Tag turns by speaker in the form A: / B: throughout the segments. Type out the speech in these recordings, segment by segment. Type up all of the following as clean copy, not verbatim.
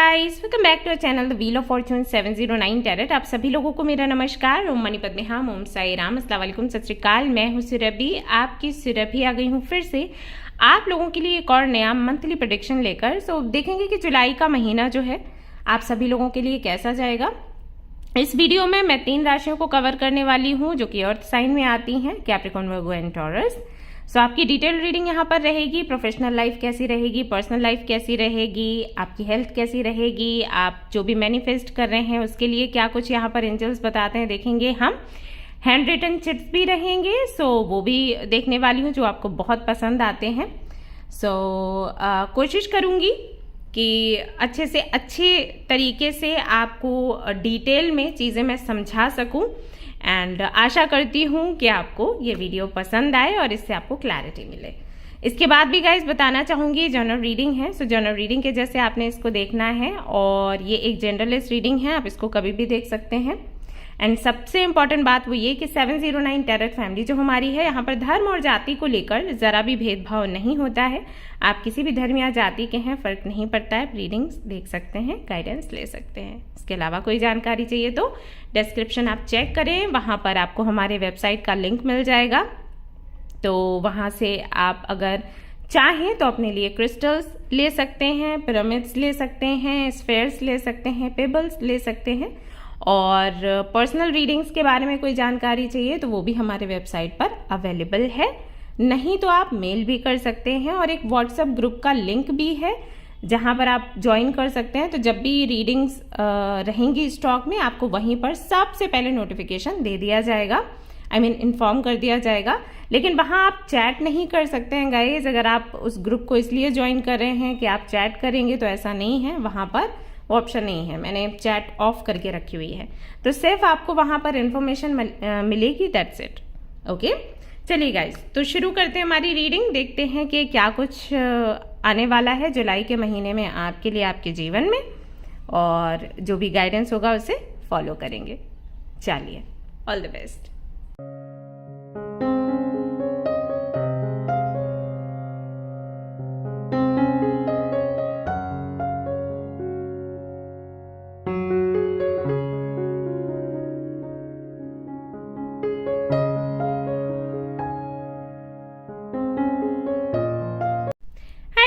A: Guys, welcome back to our channel the wheel of fortune 709 tarot. आप सभी लोगों को मेरा नमस्कार। ओम मणि पद्मे हम, ओम साई राम, अस्सलाम वालेकुम, सत श्री अकाल। मैं हूँ सुरभि, आपकी सुरभि आ गई हूँ फिर से आप लोगों के लिए एक और नया मंथली प्रेडिक्शन लेकर। सो देखेंगे कि जुलाई का महीना जो है आप सभी लोगों के लिए कैसा जाएगा। इस वीडियो में मैं 3 राशियों को कवर करने वाली हूँ जो कि अर्थ साइन में आती हैं, कैप्रिकॉर्न, वर्गो एंड टॉरस। सो आपकी डिटेल रीडिंग यहाँ पर रहेगी। प्रोफेशनल लाइफ कैसी रहेगी, पर्सनल लाइफ कैसी रहेगी, आपकी हेल्थ कैसी रहेगी, आप जो भी मैनिफेस्ट कर रहे हैं उसके लिए क्या कुछ यहाँ पर एंजल्स बताते हैं देखेंगे हम। हैंड रिटन चिट्स भी रहेंगे, सो वो भी देखने वाली हूँ जो आपको बहुत पसंद आते हैं। सो कोशिश करूँगी कि अच्छे से अच्छे तरीके से आपको डिटेल में चीज़ें मैं समझा सकूं एंड आशा करती हूं कि आपको ये वीडियो पसंद आए और इससे आपको क्लैरिटी मिले। इसके बाद भी गाइस बताना चाहूँगी जनरल रीडिंग है। सो जनरल रीडिंग के जैसे आपने इसको देखना है और ये एक जनरलिस्ट रीडिंग है, आप इसको कभी भी देख सकते हैं। एंड सबसे इंपॉर्टेंट बात वो ये कि 709 टैरेट फैमिली जो हमारी है, यहाँ पर धर्म और जाति को लेकर जरा भी भेदभाव नहीं होता है। आप किसी भी धर्म या जाति के हैं, फर्क नहीं पड़ता है। रीडिंग्स देख सकते हैं, गाइडेंस ले सकते हैं। इसके अलावा कोई जानकारी चाहिए तो डिस्क्रिप्शन आप चेक करें, वहाँ पर आपको हमारे वेबसाइट का लिंक मिल जाएगा। तो वहाँ से आप अगर चाहें तो अपने लिए क्रिस्टल्स ले सकते हैं, पिरामिड्स ले सकते हैं, स्फेयर्स ले सकते हैं, पेबल्स ले सकते हैं। और पर्सनल रीडिंग्स के बारे में कोई जानकारी चाहिए तो वो भी हमारे वेबसाइट पर अवेलेबल है। नहीं तो आप मेल भी कर सकते हैं और एक व्हाट्सएप ग्रुप का लिंक भी है जहां पर आप ज्वाइन कर सकते हैं। तो जब भी रीडिंग्स रहेंगी स्टॉक में, आपको वहीं पर सबसे पहले नोटिफिकेशन दे दिया जाएगा, इन्फॉर्म कर दिया जाएगा। लेकिन वहां आप चैट नहीं कर सकते हैं गाइज। अगर आप उस ग्रुप को इसलिए ज्वाइन कर रहे हैं कि आप चैट करेंगे, तो ऐसा नहीं है, वहां पर वो ऑप्शन नहीं है। मैंने चैट ऑफ करके रखी हुई है, तो सिर्फ आपको वहां पर इंफॉर्मेशन मिलेगी, दैट्स इट। ओके, चलिए गाइज, तो शुरू करते हैं हमारी रीडिंग। देखते हैं कि क्या कुछ आने वाला है जुलाई के महीने में आपके लिए, आपके जीवन में, और जो भी गाइडेंस होगा उसे फॉलो करेंगे। चलिए, ऑल द बेस्ट।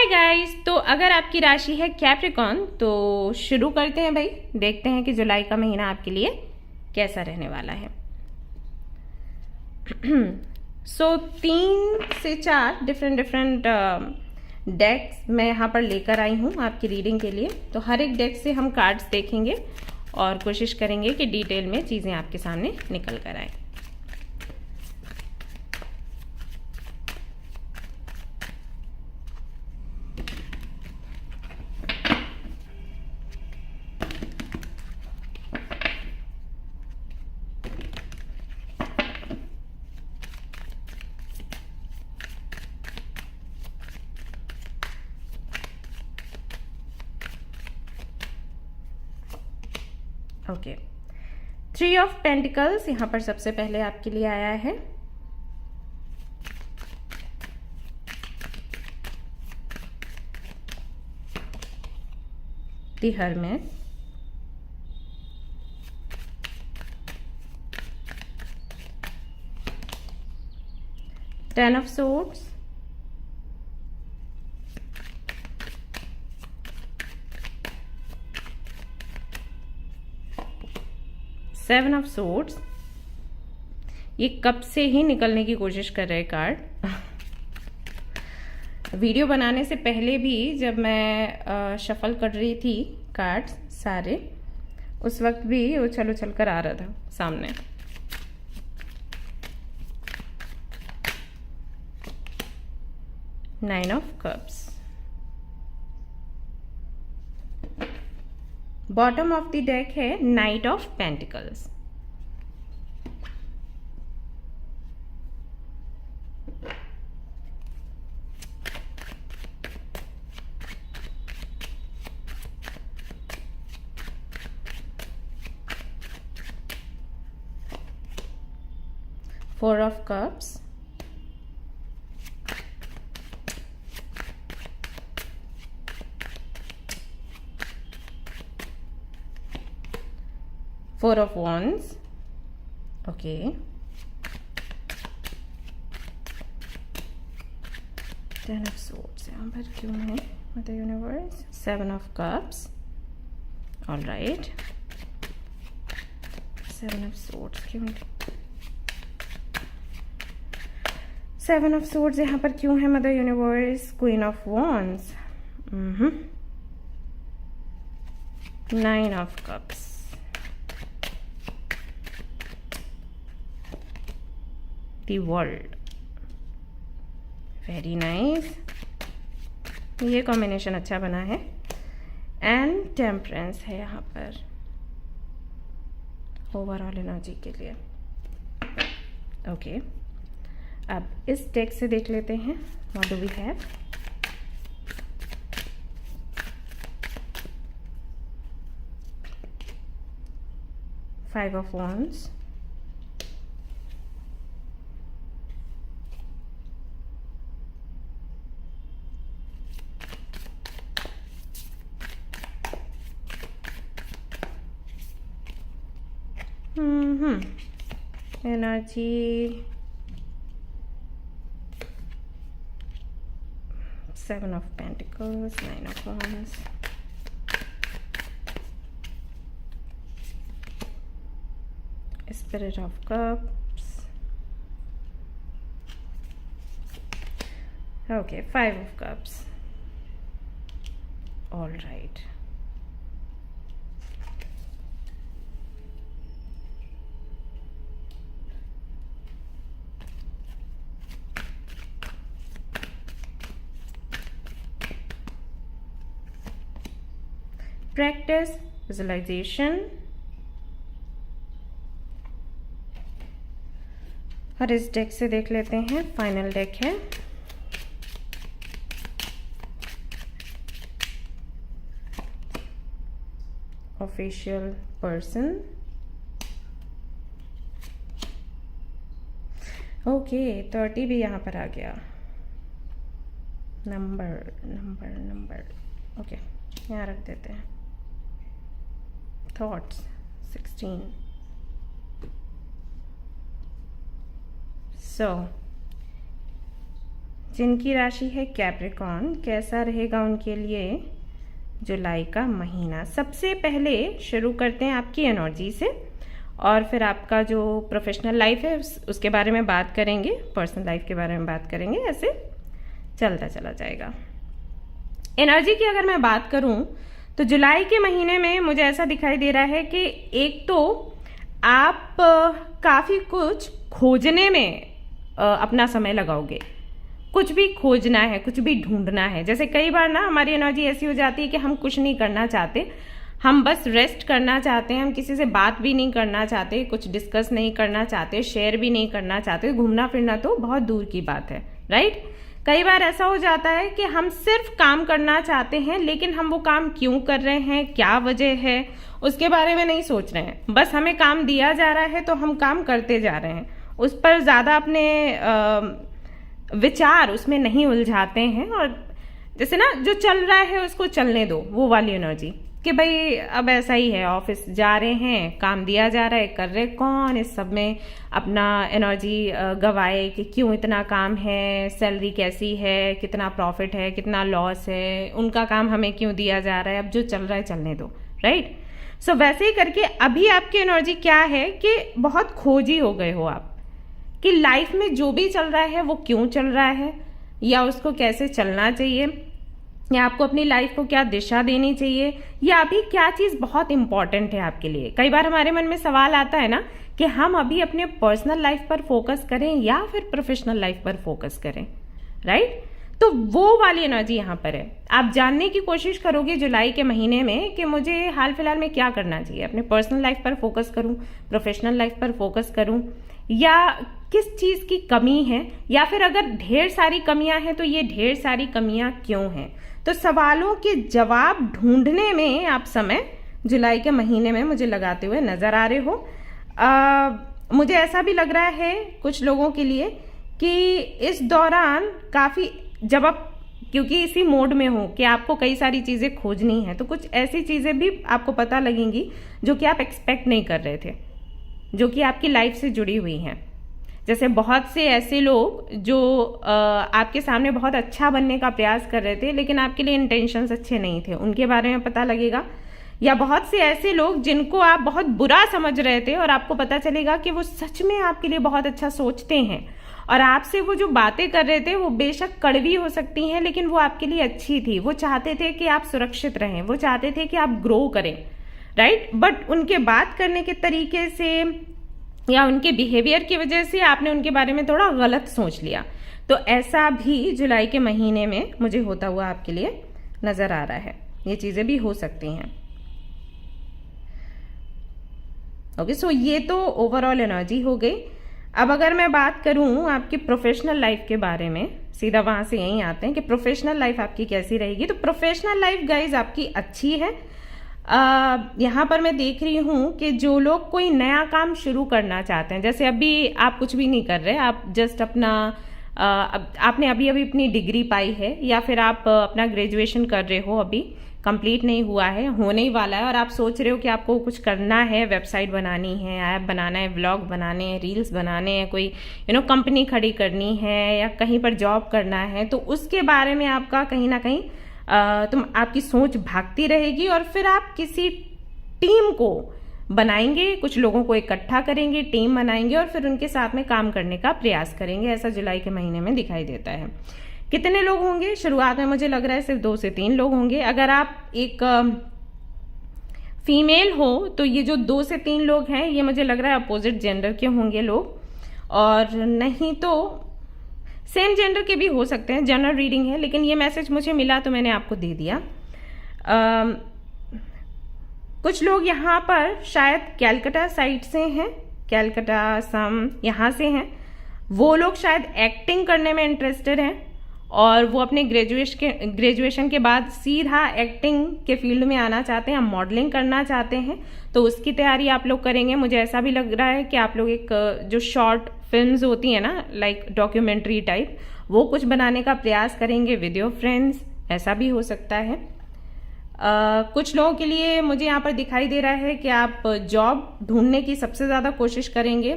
A: गाइस, तो अगर आपकी राशि है कैप्रिकॉर्न तो शुरू करते हैं भाई। देखते हैं कि जुलाई का महीना आपके लिए कैसा रहने वाला है। सो 3 से 4 डिफरेंट डेक्स मैं यहाँ पर लेकर आई हूँ आपकी रीडिंग के लिए। तो हर एक डेक से हम कार्ड्स देखेंगे और कोशिश करेंगे कि डिटेल में चीज़ें आपके सामने निकल कर आए। ओके, 3 ऑफ पेंटिकल्स यहाँ पर सबसे पहले आपके लिए आया है। The hermit, ten of swords, seven of swords. ये कब से ही निकलने की कोशिश कर रहे कार्ड। वीडियो बनाने से पहले भी जब मैं शफल कर रही थी कार्ड्स सारे, उस वक्त भी उछल उछल कर आ रहा था सामने। Nine of cups, bottom of the deck है knight of pentacles. Four of cups, 4 of Wands, okay, 10 of Swords यहाँ पर क्यों है mother universe, 7 of Cups, all right, 7 of Swords क्यों, 7 of Swords यहाँ पर क्यों है mother universe, Queen of Wands, 9 of Cups, The World, very nice, ये कॉम्बिनेशन अच्छा बना है, एंड टेम्परेंस है यहाँ पर ओवरऑल एनर्जी के लिए, ओके। अब इस डेक से देख लेते हैं what do we have. Five of wands, energy, 7 of Pentacles, 9 of Wands, Spirit of Cups, okay, 5 of Cups, all right. Practice visualization, और इस डेक से देख लेते हैं, फाइनल डेक है, ऑफिशियल पर्सन, ओके, 30 भी यहाँ पर आ गया, नंबर, ओके, यहाँ रख देते हैं, थॉट्स 16, सो जिनकी राशि है कैप्रिकॉर्न, कैसा रहेगा उनके लिए जुलाई का महीना। सबसे पहले शुरू करते हैं आपकी एनर्जी से, और फिर आपका जो प्रोफेशनल लाइफ है उसके बारे में बात करेंगे, पर्सनल लाइफ के बारे में बात करेंगे, ऐसे चलता चला जाएगा। एनर्जी की अगर मैं बात करूं तो जुलाई के महीने में मुझे ऐसा दिखाई दे रहा है कि एक तो आप काफ़ी कुछ खोजने में अपना समय लगाओगे, कुछ भी खोजना है, कुछ भी ढूंढना है। जैसे कई बार ना हमारी एनर्जी ऐसी हो जाती है कि हम कुछ नहीं करना चाहते, हम बस रेस्ट करना चाहते हैं, हम किसी से बात भी नहीं करना चाहते, कुछ डिस्कस नहीं करना चाहते, शेयर भी नहीं करना चाहते, घूमना फिरना तो बहुत दूर की बात है, राइट। कई बार ऐसा हो जाता है कि हम सिर्फ काम करना चाहते हैं, लेकिन हम वो काम क्यों कर रहे हैं, क्या वजह है, उसके बारे में नहीं सोच रहे हैं। बस हमें काम दिया जा रहा है तो हम काम करते जा रहे हैं, उस पर ज़्यादा अपने विचार उसमें नहीं उलझाते हैं, और जैसे ना जो चल रहा है उसको चलने दो, वो वाली एनर्जी कि भाई अब ऐसा ही है, ऑफिस जा रहे हैं, काम दिया जा रहा है, कर रहे कौन, इस सब में अपना एनर्जी गवाए कि क्यों इतना काम है, सैलरी कैसी है, कितना प्रॉफिट है, कितना लॉस है, उनका काम हमें क्यों दिया जा रहा है, अब जो चल रहा है चलने दो, राइट। सो वैसे ही करके अभी आपकी एनर्जी क्या है कि बहुत खोजी हो गए हो आप कि लाइफ में जो भी चल रहा है वो क्यों चल रहा है, या उसको कैसे चलना चाहिए, या आपको अपनी लाइफ को क्या दिशा देनी चाहिए, या अभी क्या चीज़ बहुत इंपॉर्टेंट है आपके लिए। कई बार हमारे मन में सवाल आता है ना कि हम अभी अपने पर्सनल लाइफ पर फोकस करें या फिर प्रोफेशनल लाइफ पर फोकस करें, राइट। तो वो वाली एनर्जी यहाँ पर है। आप जानने की कोशिश करोगे जुलाई के महीने में कि मुझे हाल फिलहाल में क्या करना चाहिए, अपने पर्सनल लाइफ पर फोकस करूँ, प्रोफेशनल लाइफ पर फोकस करूँ, या किस चीज़ की कमी है, या फिर अगर ढेर सारी कमियां हैं तो ये ढेर सारी कमियां क्यों हैं। तो सवालों के जवाब ढूंढने में आप समय जुलाई के महीने में मुझे लगाते हुए नजर आ रहे हो। मुझे ऐसा भी लग रहा है कुछ लोगों के लिए कि इस दौरान काफ़ी, जब आप क्योंकि इसी मोड में हो कि आपको कई सारी चीज़ें खोजनी है, तो कुछ ऐसी चीज़ें भी आपको पता लगेंगी जो कि आप एक्सपेक्ट नहीं कर रहे थे, जो कि आपकी लाइफ से जुड़ी हुई हैं। जैसे बहुत से ऐसे लोग जो आपके सामने बहुत अच्छा बनने का प्रयास कर रहे थे लेकिन आपके लिए इंटेंशंस अच्छे नहीं थे, उनके बारे में पता लगेगा। या बहुत से ऐसे लोग जिनको आप बहुत बुरा समझ रहे थे और आपको पता चलेगा कि वो सच में आपके लिए बहुत अच्छा सोचते हैं, और आपसे वो जो बातें कर रहे थे वो बेशक कड़वी हो सकती हैं लेकिन वो आपके लिए अच्छी थी। वो चाहते थे कि आप सुरक्षित रहें, वो चाहते थे कि आप ग्रो करें, राइट। बट उनके बात करने के तरीके से या उनके बिहेवियर की वजह से आपने उनके बारे में थोड़ा गलत सोच लिया। तो ऐसा भी जुलाई के महीने में मुझे होता हुआ आपके लिए नजर आ रहा है। ये चीजें भी हो सकती हैं। ओके, सो ये तो ओवरऑल एनर्जी हो गई। अब अगर मैं बात करूं आपकी प्रोफेशनल लाइफ के बारे में, सीधा वहां से यहीं आते हैं कि प्रोफेशनल लाइफ आपकी कैसी रहेगी। तो प्रोफेशनल लाइफ गाइज आपकी अच्छी है। यहाँ पर मैं देख रही हूँ कि जो लोग कोई नया काम शुरू करना चाहते हैं, जैसे अभी आप कुछ भी नहीं कर रहे, आप जस्ट अपना आपने अभी अभी अपनी डिग्री पाई है या फिर आप अपना ग्रेजुएशन कर रहे हो, अभी कंप्लीट नहीं हुआ है, होने ही वाला है, और आप सोच रहे हो कि आपको कुछ करना है, वेबसाइट बनानी है, ऐप बनाना है, व्लॉग बनाने हैं, रील्स बनाने हैं, कोई कंपनी खड़ी करनी है या कहीं पर जॉब करना है। तो उसके बारे में आपका कहीं ना कहीं आपकी सोच भागती रहेगी और फिर आप किसी टीम को बनाएंगे, कुछ लोगों को इकट्ठा करेंगे, टीम बनाएंगे और फिर उनके साथ में काम करने का प्रयास करेंगे। ऐसा जुलाई के महीने में दिखाई देता है। कितने लोग होंगे? शुरुआत में मुझे लग रहा है सिर्फ 2 से 3 लोग होंगे। अगर आप एक फीमेल हो तो ये जो 2 से 3 लोग हैं ये मुझे लग रहा है अपोजिट जेंडर के होंगे लोग, और नहीं तो सेम जेंडर के भी हो सकते हैं। जनरल रीडिंग है लेकिन ये मैसेज मुझे मिला तो मैंने आपको दे दिया। कुछ लोग यहाँ पर शायद कैलकाटा साइड से हैं, कैलकाटा सम यहाँ से हैं। वो लोग शायद एक्टिंग करने में इंटरेस्टेड हैं और वो अपने ग्रेजुएशन के बाद सीधा एक्टिंग के फील्ड में आना चाहते हैं, मॉडलिंग करना चाहते हैं, तो उसकी तैयारी आप लोग करेंगे। मुझे ऐसा भी लग रहा है कि आप लोग एक जो शॉर्ट फिल्म्स होती हैं ना, लाइक डॉक्यूमेंट्री टाइप, वो कुछ बनाने का प्रयास करेंगे विद योर फ्रेंड्स, ऐसा भी हो सकता है। कुछ लोगों के लिए मुझे यहाँ पर दिखाई दे रहा है कि आप जॉब ढूंढने की सबसे ज़्यादा कोशिश करेंगे।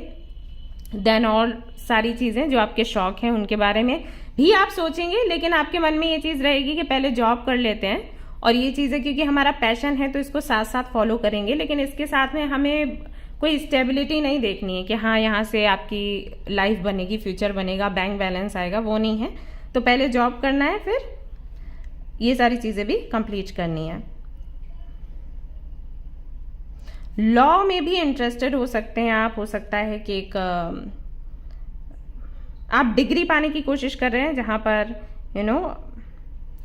A: देन और सारी चीज़ें जो आपके शौक हैं उनके बारे में भी आप सोचेंगे, लेकिन आपके मन में ये चीज़ रहेगी कि पहले जॉब कर लेते हैं, और ये चीज़ें क्योंकि हमारा पैशन है तो इसको साथ साथ फॉलो करेंगे। लेकिन इसके साथ में हमें कोई स्टेबिलिटी नहीं देखनी है कि हाँ यहाँ से आपकी लाइफ बनेगी, फ्यूचर बनेगा, बैंक बैलेंस आएगा, वो नहीं है। तो पहले जॉब करना है, फिर ये सारी चीज़ें भी कंप्लीट करनी है। लॉ में भी इंटरेस्टेड हो सकते हैं आप। हो सकता है कि एक आप डिग्री पाने की कोशिश कर रहे हैं जहां पर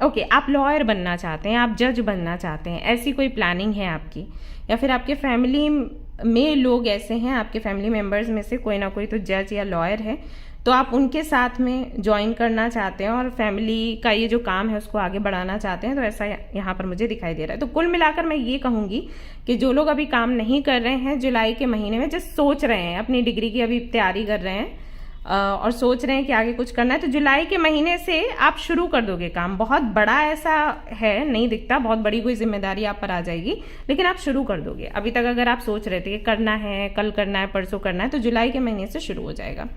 A: ओके आप लॉयर बनना चाहते हैं, आप जज बनना चाहते हैं, ऐसी कोई प्लानिंग है आपकी। या फिर आपके फैमिली में लोग ऐसे हैं, आपके फैमिली मेंबर्स में से कोई ना कोई तो जज या लॉयर है, तो आप उनके साथ में ज्वाइन करना चाहते हैं और फैमिली का ये जो काम है उसको आगे बढ़ाना चाहते हैं। तो ऐसा यहाँ पर मुझे दिखाई दे रहा है। तो कुल मिलाकर मैं ये कहूँगी कि जो लोग अभी काम नहीं कर रहे हैं जुलाई के महीने में, जस्ट सोच रहे हैं, अपनी डिग्री की अभी तैयारी कर रहे हैं और सोच रहे हैं कि आगे कुछ करना है, तो जुलाई के महीने से आप शुरू कर दोगे काम। बहुत बड़ा ऐसा है नहीं दिखता, बहुत बड़ी कोई जिम्मेदारी आप पर आ जाएगी, लेकिन आप शुरू कर दोगे। अभी तक अगर आप सोच रहे थे कि करना है, कल करना है, परसों करना है, तो जुलाई के महीने से शुरू हो जाएगा।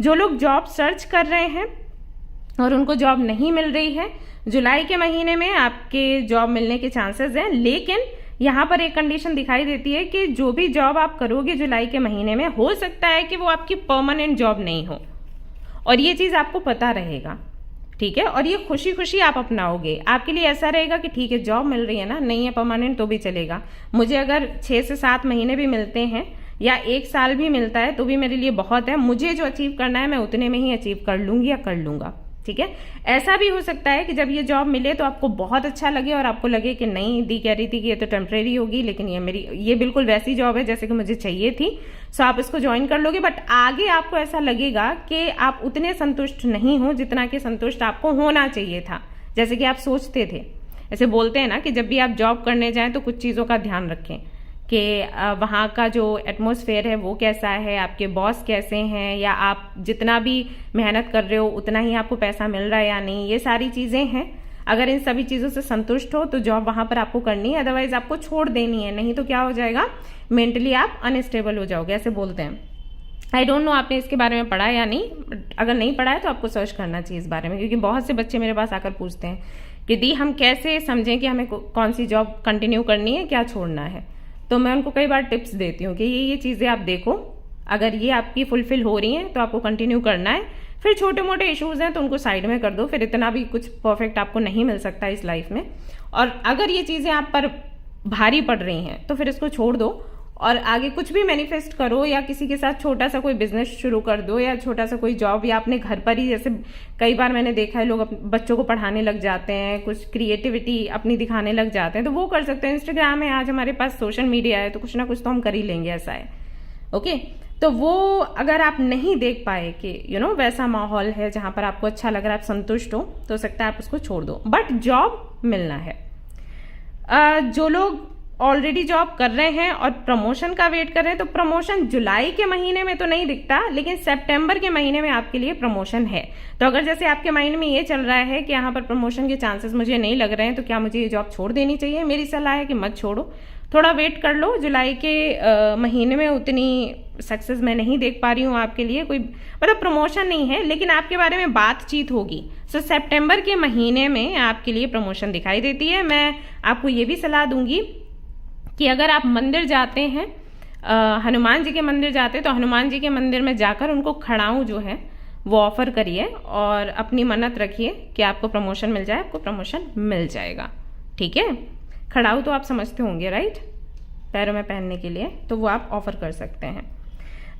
A: जो लोग जॉब सर्च कर रहे हैं और उनको जॉब नहीं मिल रही है, जुलाई के महीने में आपके जॉब मिलने के चांसेस हैं, लेकिन यहाँ पर एक कंडीशन दिखाई देती है कि जो भी जॉब आप करोगे जुलाई के महीने में, हो सकता है कि वो आपकी परमानेंट जॉब नहीं हो, और ये चीज़ आपको पता रहेगा, ठीक है। और ये खुशी खुशी आप अपनाओगे। आपके लिए ऐसा रहेगा कि ठीक है जॉब मिल रही है ना, नहीं है परमानेंट तो भी चलेगा, मुझे अगर 6 से 7 महीने भी मिलते हैं या 1 साल भी मिलता है तो भी मेरे लिए बहुत है। मुझे जो अचीव करना है मैं उतने में ही अचीव कर लूंगी या कर लूंगा, ठीक है। ऐसा भी हो सकता है कि जब ये जॉब मिले तो आपको बहुत अच्छा लगे और आपको लगे कि नहीं, दी कह रही थी कि ये तो टेम्परेरी होगी, लेकिन ये बिल्कुल वैसी जॉब है जैसे कि मुझे चाहिए थी, सो आप इसको ज्वाइन कर लोगे। बट आगे आपको ऐसा लगेगा कि आप उतने संतुष्ट नहीं हो जितना कि संतुष्ट आपको होना चाहिए था, जैसे कि आप सोचते थे। ऐसे बोलते हैं ना कि जब भी आप जॉब करने जाएं तो कुछ चीज़ों का ध्यान रखें कि वहाँ का जो एटमॉस्फेयर है वो कैसा है, आपके बॉस कैसे हैं, या आप जितना भी मेहनत कर रहे हो उतना ही आपको पैसा मिल रहा है या नहीं, ये सारी चीज़ें हैं। अगर इन सभी चीज़ों से संतुष्ट हो तो जॉब वहाँ पर आपको करनी है, अदरवाइज आपको छोड़ देनी है। नहीं तो क्या हो जाएगा, मेंटली आप अनस्टेबल हो जाओगे, ऐसे बोलते हैं। आई डोंट नो आपने इसके बारे में पढ़ा या नहीं, अगर नहीं पढ़ा है तो आपको सर्च करना चाहिए इस बारे में, क्योंकि बहुत से बच्चे मेरे पास आकर पूछते हैं कि दी हम कैसे समझें कि हमें कौन सी जॉब कंटिन्यू करनी है, क्या छोड़ना है। तो मैं उनको कई बार टिप्स देती हूँ कि ये चीज़ें आप देखो, अगर ये आपकी फुलफिल हो रही हैं तो आपको कंटिन्यू करना है, फिर छोटे मोटे इश्यूज हैं तो उनको साइड में कर दो, फिर इतना भी कुछ परफेक्ट आपको नहीं मिल सकता इस लाइफ में। और अगर ये चीज़ें आप पर भारी पड़ रही हैं तो फिर इसको छोड़ दो और आगे कुछ भी मैनिफेस्ट करो, या किसी के साथ छोटा सा कोई बिजनेस शुरू कर दो, या छोटा सा कोई जॉब, या अपने घर पर ही, जैसे कई बार मैंने देखा है लोग बच्चों को पढ़ाने लग जाते हैं, कुछ क्रिएटिविटी अपनी दिखाने लग जाते हैं, तो वो कर सकते हैं। इंस्टाग्राम है, आज हमारे पास सोशल मीडिया है, तो कुछ ना कुछ तो हम कर ही लेंगे, ऐसा है। ओके, तो वो अगर आप नहीं देख पाए कि वैसा माहौल है जहां पर आपको अच्छा लग रहा है, आप संतुष्ट हो, तो सकता है आप उसको छोड़ दो, बट जॉब मिलना है। जो लोग ऑलरेडी जॉब कर रहे हैं और प्रमोशन का वेट कर रहे हैं, तो प्रमोशन जुलाई के महीने में तो नहीं दिखता, लेकिन सितंबर के महीने में आपके लिए प्रमोशन है। तो अगर जैसे आपके माइंड में ये चल रहा है कि यहाँ पर प्रमोशन के चांसेस मुझे नहीं लग रहे हैं, तो क्या मुझे ये जॉब छोड़ देनी चाहिए, मेरी सलाह है कि मत छोड़ो, थोड़ा वेट कर लो। जुलाई के महीने में उतनी सक्सेस मैं नहीं देख पा रही हूँ आपके लिए, कोई मतलब प्रमोशन नहीं है, लेकिन आपके बारे में बातचीत होगी। सो सितंबर के महीने में आपके लिए प्रमोशन दिखाई देती है। मैं आपको ये भी सलाह दूंगी कि अगर आप मंदिर जाते हैं, हनुमान जी के मंदिर जाते हैं, तो हनुमान जी के मंदिर में जाकर उनको खड़ाऊं जो है वो ऑफर करिए और अपनी मन्नत रखिए कि आपको प्रमोशन मिल जाए, आपको प्रमोशन मिल जाएगा। ठीक है, खड़ाऊ तो आप समझते होंगे, राइट, पैरों में पहनने के लिए, तो वो आप ऑफर कर सकते हैं।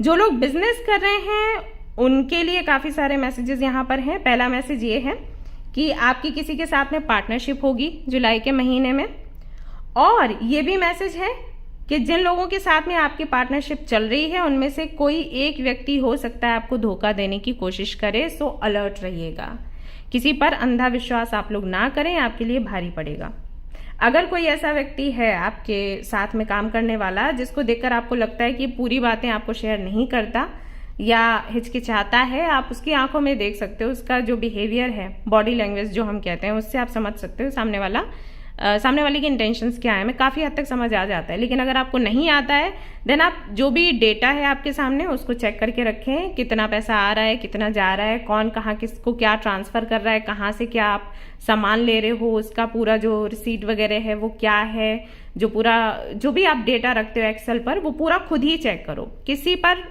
A: जो लोग बिजनेस कर रहे हैं उनके लिए काफी सारे मैसेजेस यहाँ पर हैं। पहला मैसेज ये है कि आपकी किसी के साथ में पार्टनरशिप होगी जुलाई के महीने में, और ये भी मैसेज है कि जिन लोगों के साथ में आपकी पार्टनरशिप चल रही है उनमें से कोई एक व्यक्ति हो सकता है आपको धोखा देने की कोशिश करे। सो अलर्ट रहिएगा, किसी पर अंधा विश्वास आप लोग ना करें, आपके लिए भारी पड़ेगा। अगर कोई ऐसा व्यक्ति है आपके साथ में काम करने वाला जिसको देखकर आपको लगता है कि पूरी बातें आपको शेयर नहीं करता या हिचकिचाता है, आप उसकी आंखों में देख सकते हो, उसका जो बिहेवियर है, बॉडी लैंग्वेज जो हम कहते हैं, उससे आप समझ सकते हो सामने वाले की इंटेंशंस क्या है। मैं काफ़ी हद तक समझ आ जाता है, लेकिन अगर आपको नहीं आता है देन आप जो भी डेटा है आपके सामने उसको चेक करके रखें, कितना पैसा आ रहा है, कितना जा रहा है, कौन कहाँ किसको क्या ट्रांसफ़र कर रहा है, कहाँ से क्या आप सामान ले रहे हो, उसका पूरा जो रिसीट वगैरह है वो क्या है, जो भी आप डेटा रखते हो एक्सेल पर, वो पूरा खुद ही चेक करो। किसी पर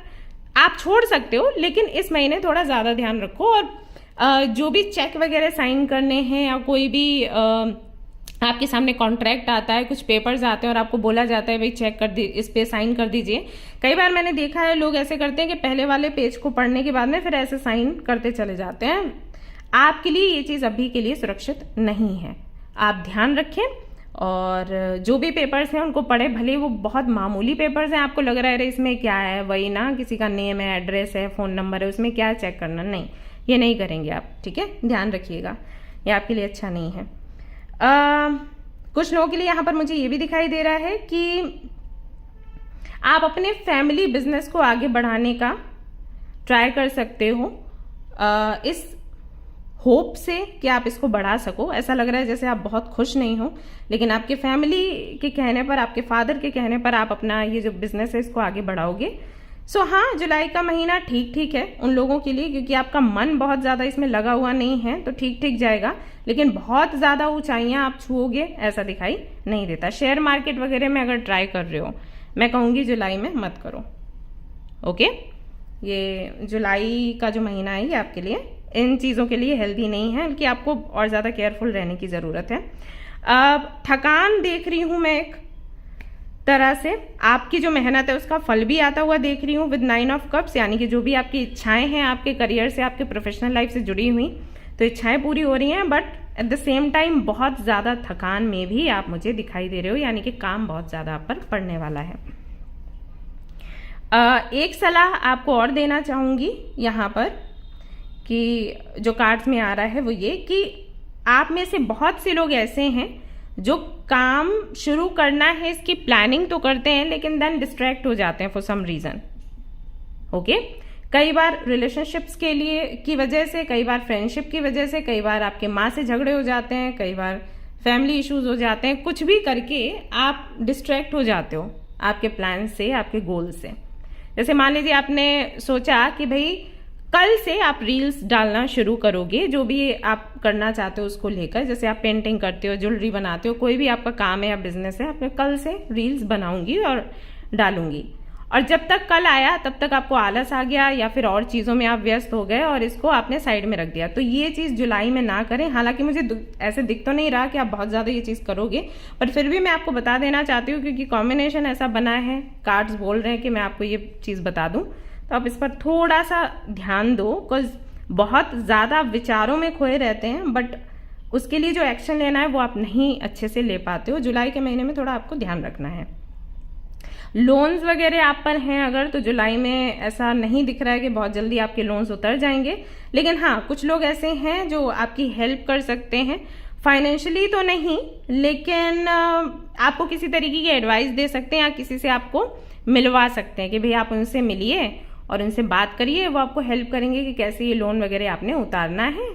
A: आप छोड़ सकते हो, लेकिन इस महीने थोड़ा ज़्यादा ध्यान रखो। और जो भी चेक वगैरह साइन करने हैं या कोई भी आपके सामने कॉन्ट्रैक्ट आता है, कुछ पेपर्स आते हैं और आपको बोला जाता है भाई चेक कर दी, इस पे साइन कर दीजिए। कई बार मैंने देखा है लोग ऐसे करते हैं कि पहले वाले पेज को पढ़ने के बाद में फिर ऐसे साइन करते चले जाते हैं। आपके लिए ये चीज़ अभी के लिए सुरक्षित नहीं है, आप ध्यान रखें। और जो भी पेपर्स हैं उनको पढ़े, भले वो बहुत मामूली पेपर्स हैं, आपको लग रहा है इसमें क्या है, वही ना, किसी का नेम है, एड्रेस है, फ़ोन नंबर है, उसमें क्या चेक करना, नहीं, ये नहीं करेंगे आप। ठीक है, ध्यान रखिएगा, ये आपके लिए अच्छा नहीं है। कुछ लोगों के लिए यहाँ पर मुझे ये भी दिखाई दे रहा है कि आप अपने फैमिली बिजनेस को आगे बढ़ाने का ट्राई कर सकते हो, इस होप से कि आप इसको बढ़ा सको। ऐसा लग रहा है जैसे आप बहुत खुश नहीं हो, लेकिन आपके फैमिली के कहने पर, आपके फादर के कहने पर आप अपना ये जो बिजनेस है इसको आगे बढ़ाओगे। सो हाँ, जुलाई का महीना ठीक है उन लोगों के लिए, क्योंकि आपका मन बहुत ज़्यादा इसमें लगा हुआ नहीं है, तो ठीक जाएगा, लेकिन बहुत ज़्यादा ऊंचाइयां आप छूओगे ऐसा दिखाई नहीं देता। शेयर मार्केट वगैरह में अगर ट्राई कर रहे हो, मैं कहूँगी जुलाई में मत करो। ओके, ये जुलाई का जो महीना है ये आपके लिए इन चीज़ों के लिए हेल्दी नहीं है, बल्कि आपको और ज़्यादा केयरफुल रहने की ज़रूरत है। अब थकान देख रही हूँ मैं, एक तरह से आपकी जो मेहनत है उसका फल भी आता हुआ देख रही हूँ विद 9 ऑफ कप्स, यानी कि जो भी आपकी इच्छाएं हैं आपके करियर से, आपके प्रोफेशनल लाइफ से जुड़ी हुई, तो इच्छाएं पूरी हो रही हैं, but at the same time बहुत ज़्यादा थकान में भी आप मुझे दिखाई दे रहे हो, यानी कि काम बहुत ज़्यादा आप पर पड़ने वाला है। एक सलाह आपको और देना चाहूँगी यहाँ पर कि जो कार्ड्स में आ रहा है वो ये कि आप में से बहुत से लोग ऐसे हैं जो काम शुरू करना है इसकी प्लानिंग तो करते हैं, लेकिन देन डिस्ट्रैक्ट हो जाते हैं फॉर सम रीजन। ओके, कई बार रिलेशनशिप्स के लिए की वजह से, कई बार फ्रेंडशिप की वजह से, कई बार आपके माँ से झगड़े हो जाते हैं, कई बार फैमिली इश्यूज हो जाते हैं, कुछ भी करके आप डिस्ट्रैक्ट हो जाते हो आपके प्लान से, आपके गोल से। जैसे मान लीजिए आपने सोचा कि भाई कल से आप रील्स डालना शुरू करोगे, जो भी आप करना चाहते हो उसको लेकर, जैसे आप पेंटिंग करते हो, ज्वेलरी बनाते हो, कोई भी आपका काम है या बिजनेस है, आप कल से रील्स बनाऊंगी और डालूंगी। और जब तक कल आया तब तक आपको आलस आ गया या फिर और चीज़ों में आप व्यस्त हो गए और इसको आपने साइड में रख दिया। तो ये चीज़ जुलाई में ना करें। हालांकि मुझे ऐसे दिख तो नहीं रहा कि आप बहुत ज़्यादा ये चीज़ करोगे, पर फिर भी मैं आपको बता देना चाहती हूँ क्योंकि कॉम्बिनेशन ऐसा बना है, कार्ड्स बोल रहे हैं कि मैं आपको ये चीज़ बता दूँ, तो आप इस पर थोड़ा सा ध्यान दो। बिकॉज बहुत ज़्यादा विचारों में खोए रहते हैं, बट उसके लिए जो एक्शन लेना है वो आप नहीं अच्छे से ले पाते हो। जुलाई के महीने में थोड़ा आपको ध्यान रखना है। लोन्स वगैरह आप पर हैं अगर, तो जुलाई में ऐसा नहीं दिख रहा है कि बहुत जल्दी आपके लोन्स उतर जाएंगे, लेकिन हाँ कुछ लोग ऐसे हैं जो आपकी हेल्प कर सकते हैं, फाइनेंशियली तो नहीं, लेकिन आपको किसी तरीके की एडवाइस दे सकते हैं या किसी से आपको मिलवा सकते हैं कि भाई आप उनसे मिलिए और उनसे बात करिए, वो आपको हेल्प करेंगे कि कैसे ये लोन वगैरह आपने उतारना है,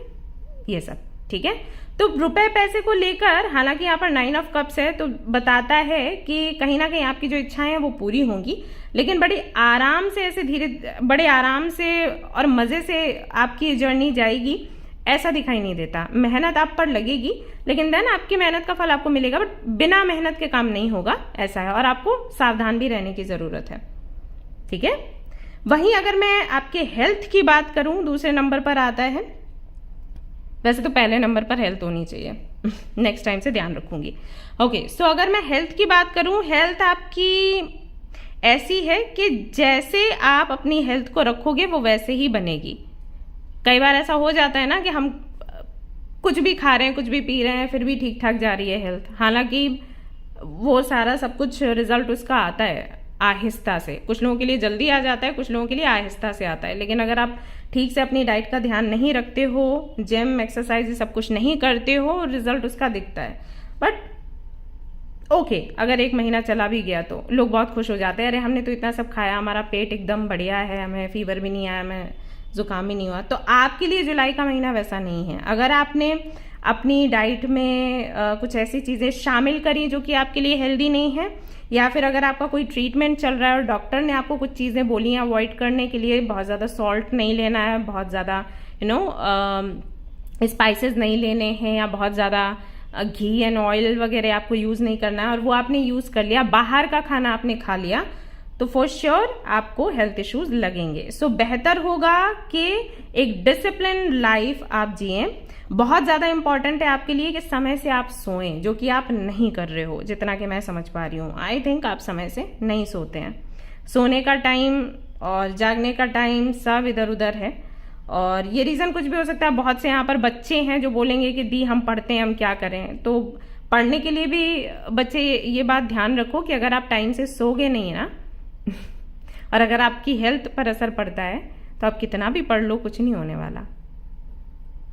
A: ये सब। ठीक है, तो रुपए पैसे को लेकर हालांकि यहाँ पर 9 ऑफ कप्स है, तो बताता है कि कहीं ना कहीं आपकी जो इच्छाएं हैं वो पूरी होंगी, लेकिन बड़ी आराम से, ऐसे बड़े आराम से और मजे से आपकी जर्नी जाएगी ऐसा दिखाई नहीं देता। मेहनत आप पर लगेगी, लेकिन देन आपकी मेहनत का फल आपको मिलेगा, बट बिना मेहनत के काम नहीं होगा, ऐसा है। और आपको सावधान भी रहने की जरूरत है। ठीक है, वहीं अगर मैं आपके हेल्थ की बात करूं, दूसरे नंबर पर आता है, वैसे तो पहले नंबर पर हेल्थ होनी चाहिए, नेक्स्ट टाइम से ध्यान रखूंगी। ओके, सो अगर मैं हेल्थ की बात करूं, हेल्थ आपकी ऐसी है कि जैसे आप अपनी हेल्थ को रखोगे वो वैसे ही बनेगी। कई बार ऐसा हो जाता है ना कि हम कुछ भी खा रहे हैं, कुछ भी पी रहे हैं, फिर भी ठीक ठाक जा रही है हेल्थ, हालांकि वो सारा सब कुछ रिजल्ट उसका आता है आहिस्ता से। कुछ लोगों के लिए जल्दी आ जाता है, कुछ लोगों के लिए आहिस्ता से आता है, लेकिन अगर आप ठीक से अपनी डाइट का ध्यान नहीं रखते हो, जिम एक्सरसाइज सब कुछ नहीं करते हो, रिजल्ट उसका दिखता है। बट ओके, अगर 1 महीना चला भी गया तो लोग बहुत खुश हो जाते हैं, अरे हमने तो इतना सब खाया, हमारा पेट एकदम बढ़िया है, हमें फीवर भी नहीं आया, हमें जुकाम भी नहीं हुआ। तो आपके लिए जुलाई का महीना वैसा नहीं है। अगर आपने अपनी डाइट में कुछ ऐसी चीज़ें शामिल करी जो कि आपके लिए हेल्दी नहीं है, या फिर अगर आपका कोई ट्रीटमेंट चल रहा है और डॉक्टर ने आपको कुछ चीज़ें बोली हैं अवॉइड करने के लिए, बहुत ज़्यादा सॉल्ट नहीं लेना है, बहुत ज़्यादा स्पाइसेस नहीं लेने हैं, या बहुत ज़्यादा घी एंड ऑयल वगैरह आपको यूज़ नहीं करना है, और वो आपने यूज़ कर लिया, बाहर का खाना आपने खा लिया, तो फॉर श्योर आपको हेल्थ इश्यूज लगेंगे। सो बेहतर होगा कि एक डिसिप्लिन लाइफ आप जिएं। बहुत ज़्यादा इंपॉर्टेंट है आपके लिए कि समय से आप सोएं, जो कि आप नहीं कर रहे हो, जितना कि मैं समझ पा रही हूँ। आई थिंक आप समय से नहीं सोते हैं। सोने का टाइम और जागने का टाइम सब इधर उधर है, और ये रीज़न कुछ भी हो सकता है। बहुत से यहाँ पर बच्चे हैं जो बोलेंगे कि दी हम पढ़ते हैं, हम क्या करें। तो पढ़ने के लिए भी बच्चे ये बात ध्यान रखो कि अगर आप टाइम से सोगे नहीं ना और अगर आपकी हेल्थ पर असर पड़ता है तो आप कितना भी पढ़ लो, कुछ नहीं होने वाला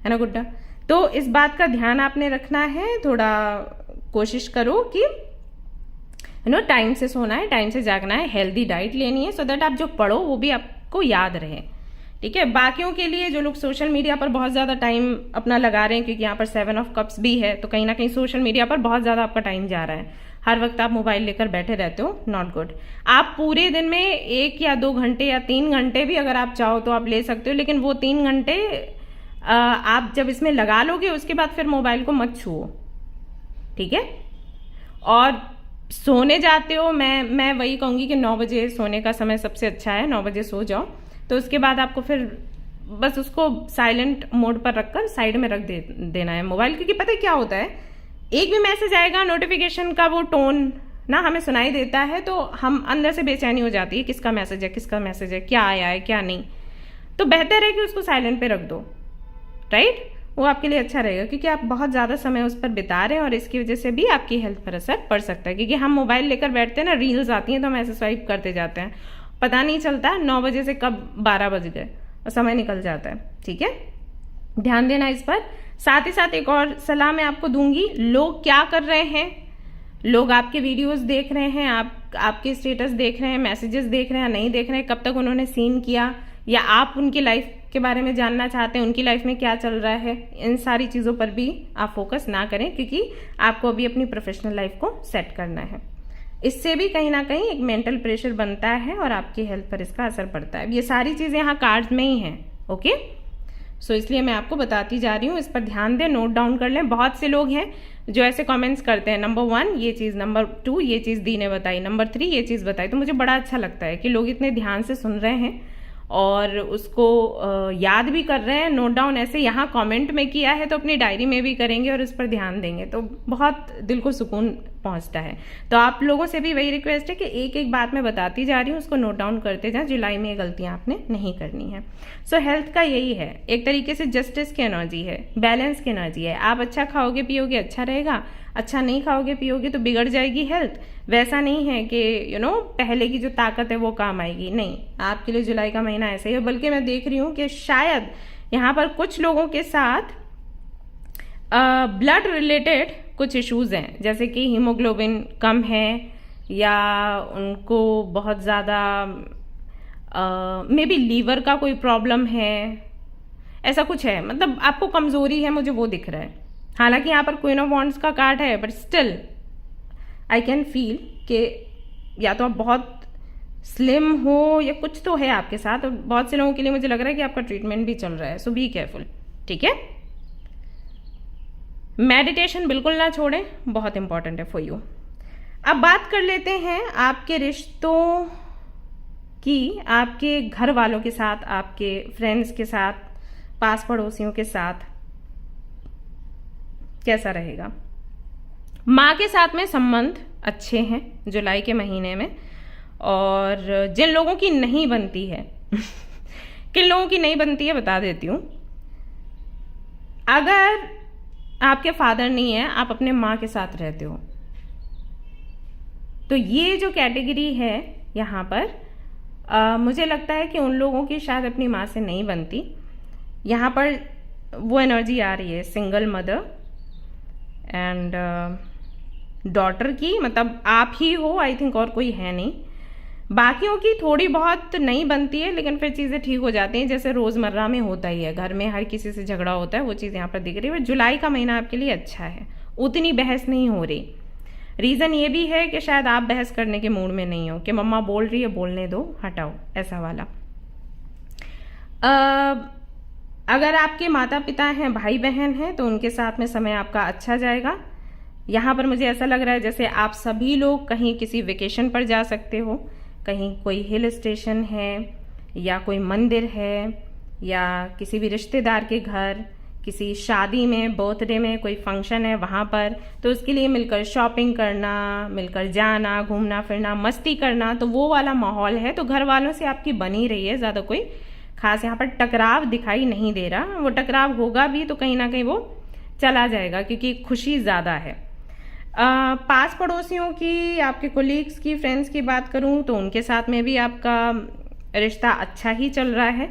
A: है ना गुड्डा। तो इस बात का ध्यान आपने रखना है। थोड़ा कोशिश करो कि टाइम से सोना है, टाइम से जागना है, हेल्दी डाइट लेनी है, सो दैट आप जो पढ़ो वो भी आपको याद रहे। ठीक है, बाकियों के लिए जो लोग सोशल मीडिया पर बहुत ज़्यादा टाइम अपना लगा रहे हैं, क्योंकि यहाँ पर 7 ऑफ कप्स भी है, तो कहीं ना कहीं सोशल मीडिया पर बहुत ज़्यादा आपका टाइम जा रहा है। हर वक्त आप मोबाइल लेकर बैठे रहते हो, नॉट गुड। आप पूरे दिन में 1 या 2 घंटे या 3 घंटे भी अगर आप चाहो तो आप ले सकते हो, लेकिन वो 3 घंटे आप जब इसमें लगा लोगे उसके बाद फिर मोबाइल को मत छुओ। ठीक है, और सोने जाते हो, मैं वही कहूँगी कि 9 बजे सोने का समय सबसे अच्छा है। 9 बजे सो जाओ, तो उसके बाद आपको फिर बस उसको साइलेंट मोड पर रखकर साइड में रख देना है मोबाइल। क्योंकि पता है क्या होता है, एक भी मैसेज आएगा, नोटिफिकेशन का वो टोन ना हमें सुनाई देता है, तो हम अंदर से बेचैनी हो जाती है, किसका मैसेज है, किसका मैसेज है, क्या आया है क्या नहीं। तो बेहतर है कि उसको साइलेंट पे रख दो, राइट। वो आपके लिए अच्छा रहेगा, क्योंकि आप बहुत ज़्यादा समय उस पर बिता रहे हैं और इसकी वजह से भी आपकी हेल्थ पर असर पड़ सकता है। क्योंकि हम मोबाइल लेकर बैठते हैं ना, रील्स आती हैं तो हम ऐसे स्वाइप करते जाते हैं, पता नहीं चलता 9 बजे से कब 12 बज गए और समय निकल जाता है। ठीक है, ध्यान देना इस पर। साथ ही साथ एक और सलाह मैं आपको दूंगी, लोग क्या कर रहे हैं, लोग आपके वीडियोस देख रहे हैं, आपके स्टेटस देख रहे हैं, मैसेजेस देख रहे हैं, नहीं देख रहे हैं, कब तक उन्होंने सीन किया, या आप उनकी लाइफ के बारे में जानना चाहते हैं, उनकी लाइफ में क्या चल रहा है, इन सारी चीज़ों पर भी आप फोकस ना करें, क्योंकि आपको अभी अपनी प्रोफेशनल लाइफ को सेट करना है। इससे भी कहीं ना कहीं एक मेंटल प्रेशर बनता है और आपकी हेल्थ पर इसका असर पड़ता है। ये सारी चीज़ें यहाँ कार्ड्स में ही हैं। ओके, सो इसलिए मैं आपको बताती जा रही हूँ, इस पर ध्यान दें, नोट डाउन कर लें। बहुत से लोग हैं जो ऐसे कमेंट्स करते हैं, नंबर 1 ये चीज़, नंबर 2 ये चीज़ दी ने बताई, नंबर 3 ये चीज़ बताई। तो मुझे बड़ा अच्छा लगता है कि लोग इतने ध्यान से सुन रहे हैं और उसको याद भी कर रहे हैं, नोट डाउन ऐसे यहाँ कमेंट में किया है तो अपनी डायरी में भी करेंगे और इस पर ध्यान देंगे, तो बहुत दिल को सुकून पहुंचता है। तो आप लोगों से भी वही रिक्वेस्ट है कि एक एक बात मैं बताती जा रही हूँ, उसको नोट डाउन करते जाएं। जुलाई में ये गलतियां आपने नहीं करनी है। सो हेल्थ का यही है, एक तरीके से जस्टिस की एनर्जी है, बैलेंस की एनर्जी है। आप अच्छा खाओगे पियोगे अच्छा रहेगा, अच्छा नहीं खाओगे पियोगे तो बिगड़ जाएगी हेल्थ। वैसा नहीं है कि पहले की जो ताकत है वो काम आएगी, नहीं। आपके लिए जुलाई का महीना ऐसा ही है। बल्कि मैं देख रही हूँ कि शायद यहाँ पर कुछ लोगों के साथ ब्लड रिलेटेड कुछ इश्यूज हैं, जैसे कि हीमोग्लोबिन कम है या उनको बहुत ज़्यादा मे बी लीवर का कोई प्रॉब्लम है, ऐसा कुछ है। मतलब आपको कमजोरी है, मुझे वो दिख रहा है। हालांकि यहाँ पर क्वीन ऑफ वॉन्ड्स का कार्ड है, but still I can feel कि या तो आप बहुत स्लिम हो या कुछ तो है आपके साथ। और बहुत से लोगों के लिए मुझे लग रहा है कि आपका ट्रीटमेंट भी चल रहा है, सो बी केयरफुल, ठीक है। मेडिटेशन बिल्कुल ना छोड़ें, बहुत इंपॉर्टेंट है फॉर यू। अब बात कर लेते हैं आपके रिश्तों की, आपके घर वालों के साथ, आपके फ्रेंड्स के साथ, पास पड़ोसियों के साथ कैसा रहेगा। माँ के साथ में संबंध अच्छे हैं जुलाई के महीने में, और जिन लोगों की नहीं बनती है किन लोगों की नहीं बनती है बता देती हूँ। अगर आपके फादर नहीं है, आप अपने माँ के साथ रहते हो, तो ये जो कैटेगरी है यहाँ पर मुझे लगता है कि उन लोगों की शायद अपनी माँ से नहीं बनती। यहाँ पर वो एनर्जी आ रही है सिंगल मदर एंड डॉटर की, मतलब आप ही हो आई थिंक, और कोई है नहीं। बाकियों की थोड़ी बहुत नहीं बनती है, लेकिन फिर चीज़ें ठीक हो जाती हैं, जैसे रोज़मर्रा में होता ही है, घर में हर किसी से झगड़ा होता है, वो चीज़ यहाँ पर दिख रही है। जुलाई का महीना आपके लिए अच्छा है, उतनी बहस नहीं हो रही। रीज़न ये भी है कि शायद आप बहस करने के मूड में नहीं हो, कि मम्मा बोल रही है बोलने दो, हटाओ, ऐसा वाला। अगर आपके माता पिता हैं, भाई बहन हैं, तो उनके साथ में समय आपका अच्छा जाएगा। यहाँ पर मुझे ऐसा लग रहा है जैसे आप सभी लोग कहीं किसी वेकेशन पर जा सकते हो, कहीं कोई हिल स्टेशन है या कोई मंदिर है या किसी भी रिश्तेदार के घर, किसी शादी में, बर्थडे में कोई फंक्शन है वहाँ पर, तो उसके लिए मिलकर शॉपिंग करना, मिलकर जाना, घूमना फिरना, मस्ती करना, तो वो वाला माहौल है। तो घर वालों से आपकी बनी रही है, ज़्यादा कोई खास यहाँ पर टकराव दिखाई नहीं दे रहा। वो टकराव होगा भी तो कहीं ना कहीं वो चला जाएगा, क्योंकि खुशी ज़्यादा है। पास पड़ोसियों की, आपके कोलीग्स की, फ्रेंड्स की बात करूं तो उनके साथ में भी आपका रिश्ता अच्छा ही चल रहा है।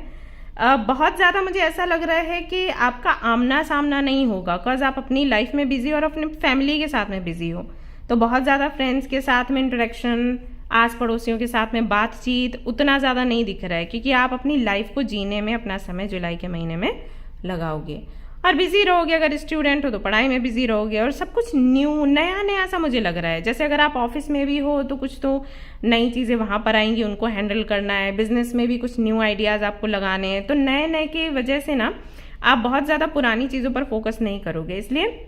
A: बहुत ज़्यादा मुझे ऐसा लग रहा है कि आपका आमना सामना नहीं होगा, बिकॉज आप अपनी लाइफ में बिजी और अपने फैमिली के साथ में बिजी हो। तो बहुत ज़्यादा फ्रेंड्स के साथ में इंटरेक्शन, आस पड़ोसियों के साथ में बातचीत उतना ज़्यादा नहीं दिख रहा है, क्योंकि आप अपनी लाइफ को जीने में अपना समय जुलाई के महीने में लगाओगे और बिजी रहोगे। अगर स्टूडेंट हो तो पढ़ाई में बिजी रहोगे, और सब कुछ न्यू नया नया सा मुझे लग रहा है। जैसे अगर आप ऑफिस में भी हो तो कुछ तो नई चीज़ें वहाँ पर आएंगी, उनको हैंडल करना है। बिजनेस में भी कुछ न्यू आइडियाज़ आपको लगाने हैं, तो नए नए की वजह से ना आप बहुत ज़्यादा पुरानी चीज़ों पर फोकस नहीं करोगे, इसलिए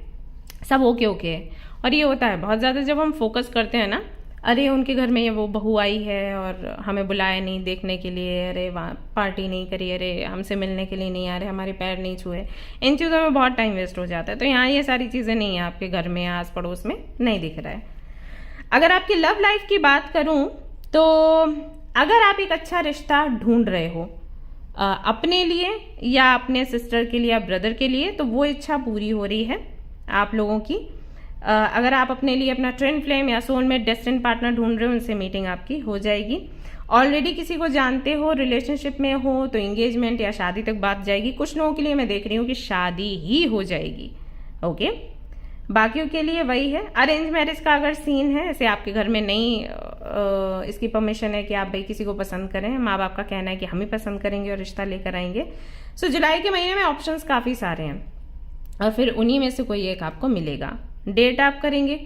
A: सब ओके ओके है। और ये होता है बहुत ज़्यादा जब हम फोकस करते हैं ना, अरे उनके घर में ये वो बहू आई है और हमें बुलाया नहीं देखने के लिए, अरे वहाँ पार्टी नहीं करी, अरे हमसे मिलने के लिए नहीं आ रहे, हमारे पैर नहीं छुए, इन चीज़ों में बहुत टाइम वेस्ट हो जाता है। तो यहाँ ये सारी चीज़ें नहीं है, आपके घर में आस पड़ोस में नहीं दिख रहा है। अगर आपकी लव लाइफ की बात करूँ तो अगर आप एक अच्छा रिश्ता ढूंढ रहे हो अपने लिए या अपने सिस्टर के लिए या ब्रदर के लिए, तो वो इच्छा पूरी हो रही है आप लोगों की। अगर आप अपने लिए अपना ट्विन फ्लेम या सोलमेट डेस्टिनी पार्टनर ढूंढ रहे हो, उनसे मीटिंग आपकी हो जाएगी। ऑलरेडी किसी को जानते हो, रिलेशनशिप में हो, तो एंगेजमेंट या शादी तक बात जाएगी। कुछ लोगों के लिए मैं देख रही हूँ कि शादी ही हो जाएगी। ओके, बाकियों के लिए वही है। अरेंज मैरिज का अगर सीन है, ऐसे आपके घर में नहीं इसकी परमिशन है कि आप भाई किसी को पसंद करें, माँ बाप का कहना है कि हम ही पसंद करेंगे और रिश्ता लेकर आएंगे। सो जुलाई के महीने में ऑप्शंस काफ़ी सारे हैं और फिर उन्हीं में से कोई एक आपको मिलेगा। डेट आप करेंगे,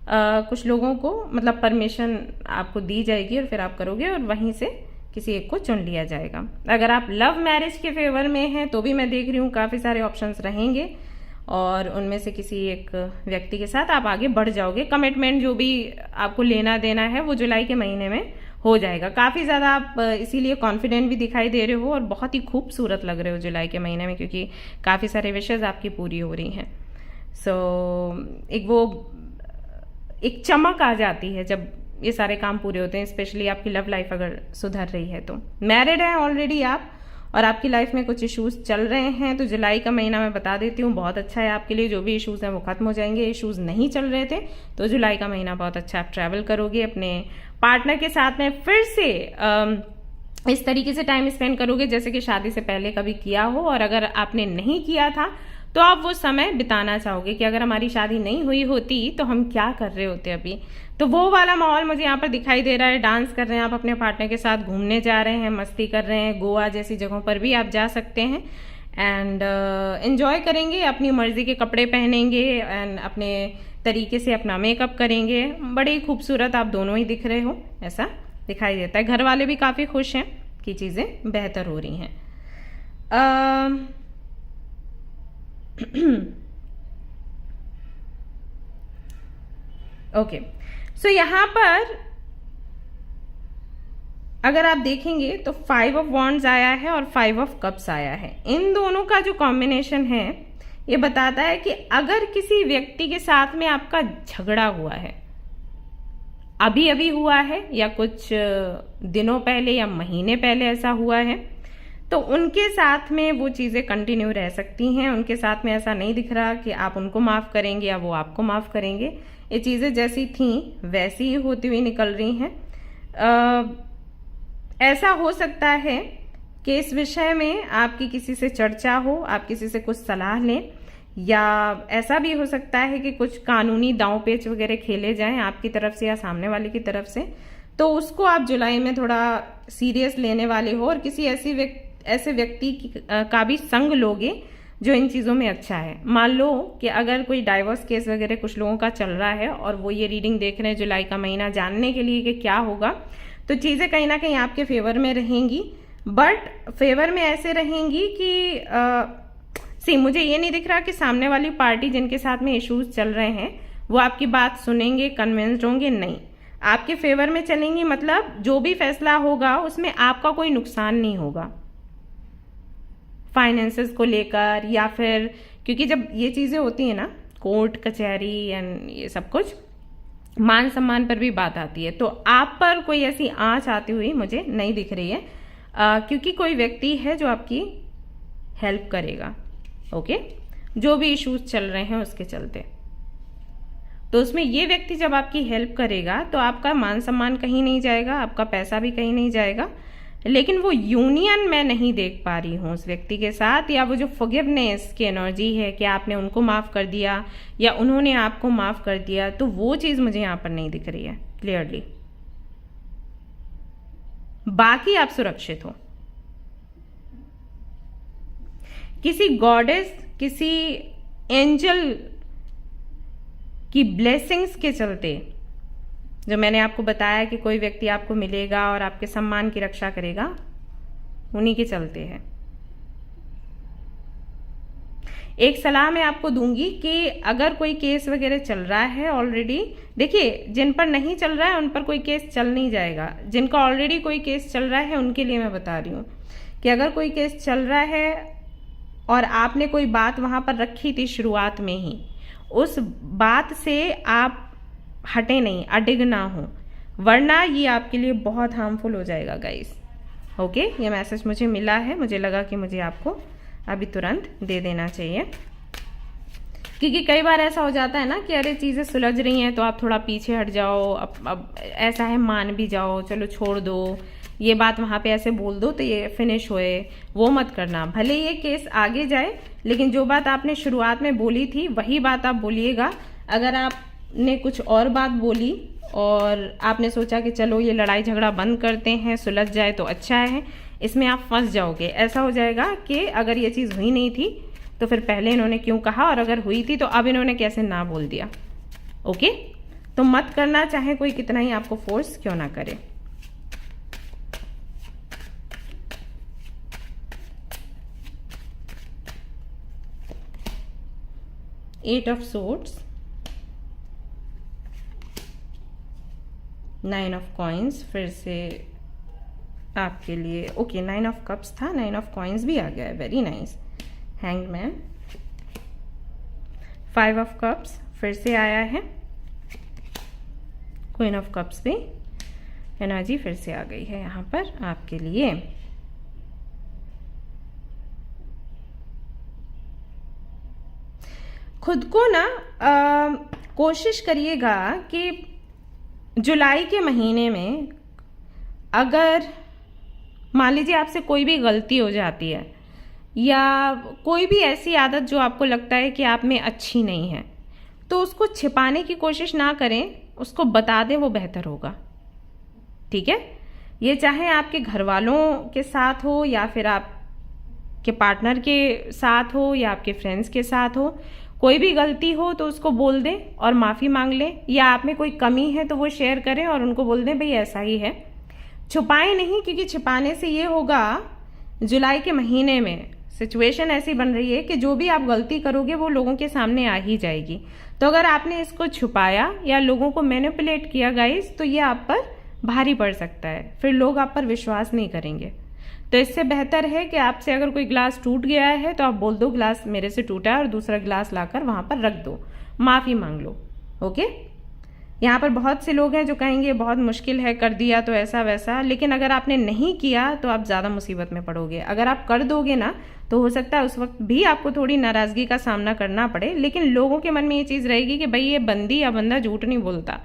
A: कुछ लोगों को मतलब परमिशन आपको दी जाएगी और फिर आप करोगे और वहीं से किसी एक को चुन लिया जाएगा। अगर आप लव मैरिज के फेवर में हैं तो भी मैं देख रही हूँ काफ़ी सारे ऑप्शंस रहेंगे और उनमें से किसी एक व्यक्ति के साथ आप आगे बढ़ जाओगे। कमिटमेंट जो भी आपको लेना देना है वो जुलाई के महीने में हो जाएगा। काफ़ी ज़्यादा आप इसीलिए कॉन्फिडेंट भी दिखाई दे रहे हो और बहुत ही खूबसूरत लग रहे हो जुलाई के महीने में, क्योंकि काफ़ी सारे विशेज़ आपकी पूरी हो रही हैं। एक चमक आ जाती है जब ये सारे काम पूरे होते हैं, स्पेशली आपकी लव लाइफ अगर सुधर रही है तो। मैरिड है ऑलरेडी आप और आपकी लाइफ में कुछ इश्यूज चल रहे हैं तो जुलाई का महीना मैं बता देती हूँ बहुत अच्छा है आपके लिए। जो भी इश्यूज हैं वो खत्म हो जाएंगे। इश्यूज नहीं चल रहे थे तो जुलाई का महीना बहुत अच्छा, आप ट्रैवल करोगे, अपने पार्टनर के साथ में फिर से इस तरीके से टाइम स्पेंड करोगे जैसे कि शादी से पहले कभी किया हो। और अगर आपने नहीं किया था तो आप वो समय बिताना चाहोगे कि अगर हमारी शादी नहीं हुई होती तो हम क्या कर रहे होते अभी। तो वो वाला माहौल मुझे यहाँ पर दिखाई दे रहा है। डांस कर रहे हैं आप अपने पार्टनर के साथ, घूमने जा रहे हैं, मस्ती कर रहे हैं, गोवा जैसी जगहों पर भी आप जा सकते हैं एंड एंजॉय करेंगे, अपनी मर्जी के कपड़े पहनेंगे एंड अपने तरीके से अपना मेकअप करेंगे। बड़े ही खूबसूरत आप दोनों ही दिख रहे हो, ऐसा दिखाई देता है। घर वाले भी काफ़ी खुश हैं कि चीज़ें बेहतर हो रही हैं। ओके, सो यहाँ पर अगर आप देखेंगे तो 5 ऑफ वॉन्ड्स आया है और 5 ऑफ कप्स आया है। इन दोनों का जो कॉम्बिनेशन है ये बताता है कि अगर किसी व्यक्ति के साथ में आपका झगड़ा हुआ है, अभी अभी हुआ है या कुछ दिनों पहले या महीने पहले ऐसा हुआ है, तो उनके साथ में वो चीज़ें कंटिन्यू रह सकती हैं। उनके साथ में ऐसा नहीं दिख रहा कि आप उनको माफ़ करेंगे या वो आपको माफ़ करेंगे। ये चीज़ें जैसी थीं वैसी ही होती हुई निकल रही हैं। ऐसा हो सकता है कि इस विषय में आपकी किसी से चर्चा हो, आप किसी से कुछ सलाह लें, या ऐसा भी हो सकता है कि कुछ कानूनी दांव पेच वगैरह खेले जाएं आपकी तरफ से या सामने वाले की तरफ से, तो उसको आप जुलाई में थोड़ा सीरियस लेने वाले हो और किसी ऐसे व्यक्ति का भी संग लोगे जो इन चीज़ों में अच्छा है। मान लो कि अगर कोई डाइवोर्स केस वगैरह कुछ लोगों का चल रहा है और वो ये रीडिंग देख रहे हैं जुलाई का महीना जानने के लिए कि क्या होगा, तो चीज़ें कहीं ना कहीं आपके फेवर में रहेंगी। बट फेवर में ऐसे रहेंगी कि मुझे ये नहीं दिख रहा कि सामने वाली पार्टी जिनके साथ में इश्यूज चल रहे हैं वो आपकी बात सुनेंगे, कन्विंस्ड होंगे, नहीं, आपके फेवर में चलेंगी। मतलब जो भी फैसला होगा उसमें आपका कोई नुकसान नहीं होगा फाइनेंसेस को लेकर, या फिर क्योंकि जब ये चीज़ें होती है ना, कोर्ट कचहरी एंड ये सब कुछ, मान सम्मान पर भी बात आती है, तो आप पर कोई ऐसी आंच आती हुई मुझे नहीं दिख रही है, क्योंकि कोई व्यक्ति है जो आपकी हेल्प करेगा। ओके, जो भी इश्यूज चल रहे हैं उसके चलते, तो उसमें ये व्यक्ति जब आपकी हेल्प करेगा तो आपका मान सम्मान कहीं नहीं जाएगा, आपका पैसा भी कहीं नहीं जाएगा। लेकिन वो यूनियन मैं नहीं देख पा रही हूँ उस व्यक्ति के साथ, या वो जो फॉरगिवनेस की एनर्जी है कि आपने उनको माफ़ कर दिया या उन्होंने आपको माफ़ कर दिया, तो वो चीज़ मुझे यहाँ पर नहीं दिख रही है क्लियरली। बाकी आप सुरक्षित हो। किसी गॉडेस, किसी एंजल की ब्लेसिंग्स के चलते, जो मैंने आपको बताया कि कोई व्यक्ति आपको मिलेगा और आपके सम्मान की रक्षा करेगा, उन्हीं के चलते है। एक सलाह मैं आपको दूंगी कि अगर कोई केस वगैरह चल रहा है ऑलरेडी, देखिए जिन पर नहीं चल रहा है उन पर कोई केस चल नहीं जाएगा, जिनका ऑलरेडी कोई केस चल रहा है उनके लिए मैं बता रही हूँ कि अगर कोई केस चल रहा है और आपने कोई बात वहां पर रखी थी शुरुआत में ही, उस बात से आप हटे नहीं, अडिग ना हो, वरना ये आपके लिए बहुत हार्मफुल हो जाएगा गाइस। ओके, ये मैसेज मुझे मिला है, मुझे लगा कि मुझे आपको अभी तुरंत दे देना चाहिए। क्योंकि कई बार ऐसा हो जाता है ना कि अरे चीज़ें सुलझ रही हैं तो आप थोड़ा पीछे हट जाओ, अब ऐसा है मान भी जाओ, चलो छोड़ दो, ये बात वहाँ पे ऐसे बोल दो तो ये फिनिश होए, वो मत करना। भले ये केस आगे जाए लेकिन जो बात आपने शुरुआत में बोली थी वही बात आप बोलिएगा। अगर आपने कुछ और बात बोली और आपने सोचा कि चलो ये लड़ाई झगड़ा बंद करते हैं, सुलझ जाए तो अच्छा है, इसमें आप फंस जाओगे। ऐसा हो जाएगा कि अगर ये चीज़ हुई नहीं थी तो फिर पहले इन्होंने क्यों कहा, और अगर हुई थी तो अब इन्होंने कैसे ना बोल दिया। ओके, तो मत करना, चाहे कोई कितना ही आपको फोर्स क्यों ना करे। Eight of swords, 9 of coins फिर से आपके लिए। ओके, 9 ऑफ कप्स था, 9 ऑफ कॉइन्स भी आ गया है, very nice. Hanged man, 5 of cups फिर से आया है, क्वीन ऑफ कप्स भी एनर्जी फिर से आ गई है यहाँ पर आपके लिए। खुद को ना कोशिश करिएगा कि जुलाई के महीने में अगर मान लीजिए आपसे कोई भी गलती हो जाती है या कोई भी ऐसी आदत जो आपको लगता है कि आप में अच्छी नहीं है, तो उसको छिपाने की कोशिश ना करें, उसको बता दें, वो बेहतर होगा। ठीक है, ये चाहे आपके घर वालों के साथ हो या फिर आपके पार्टनर के साथ हो या आपके फ्रेंड्स के साथ हो, कोई भी गलती हो तो उसको बोल दें और माफ़ी मांग लें, या आप में कोई कमी है तो वो शेयर करें और उनको बोल दें भाई ऐसा ही है। छुपाएं नहीं, क्योंकि छिपाने से ये होगा जुलाई के महीने में सिचुएशन ऐसी बन रही है कि जो भी आप गलती करोगे वो लोगों के सामने आ ही जाएगी। तो अगर आपने इसको छुपाया या लोगों को मैनिपुलेट किया गाइस, तो ये आप पर भारी पड़ सकता है, फिर लोग आप पर विश्वास नहीं करेंगे। तो इससे बेहतर है कि आपसे अगर कोई ग्लास टूट गया है तो आप बोल दो ग्लास मेरे से टूटा है और दूसरा ग्लास लाकर वहां पर रख दो, माफ़ी मांग लो। ओके, यहाँ पर बहुत से लोग हैं जो कहेंगे बहुत मुश्किल है, कर दिया तो ऐसा वैसा, लेकिन अगर आपने नहीं किया तो आप ज़्यादा मुसीबत में पड़ोगे। अगर आप कर दोगे ना तो हो सकता है उस वक्त भी आपको थोड़ी नाराज़गी का सामना करना पड़े, लेकिन लोगों के मन में ये चीज़ रहेगी कि भाई ये बंदी या बंदा झूठ नहीं बोलता,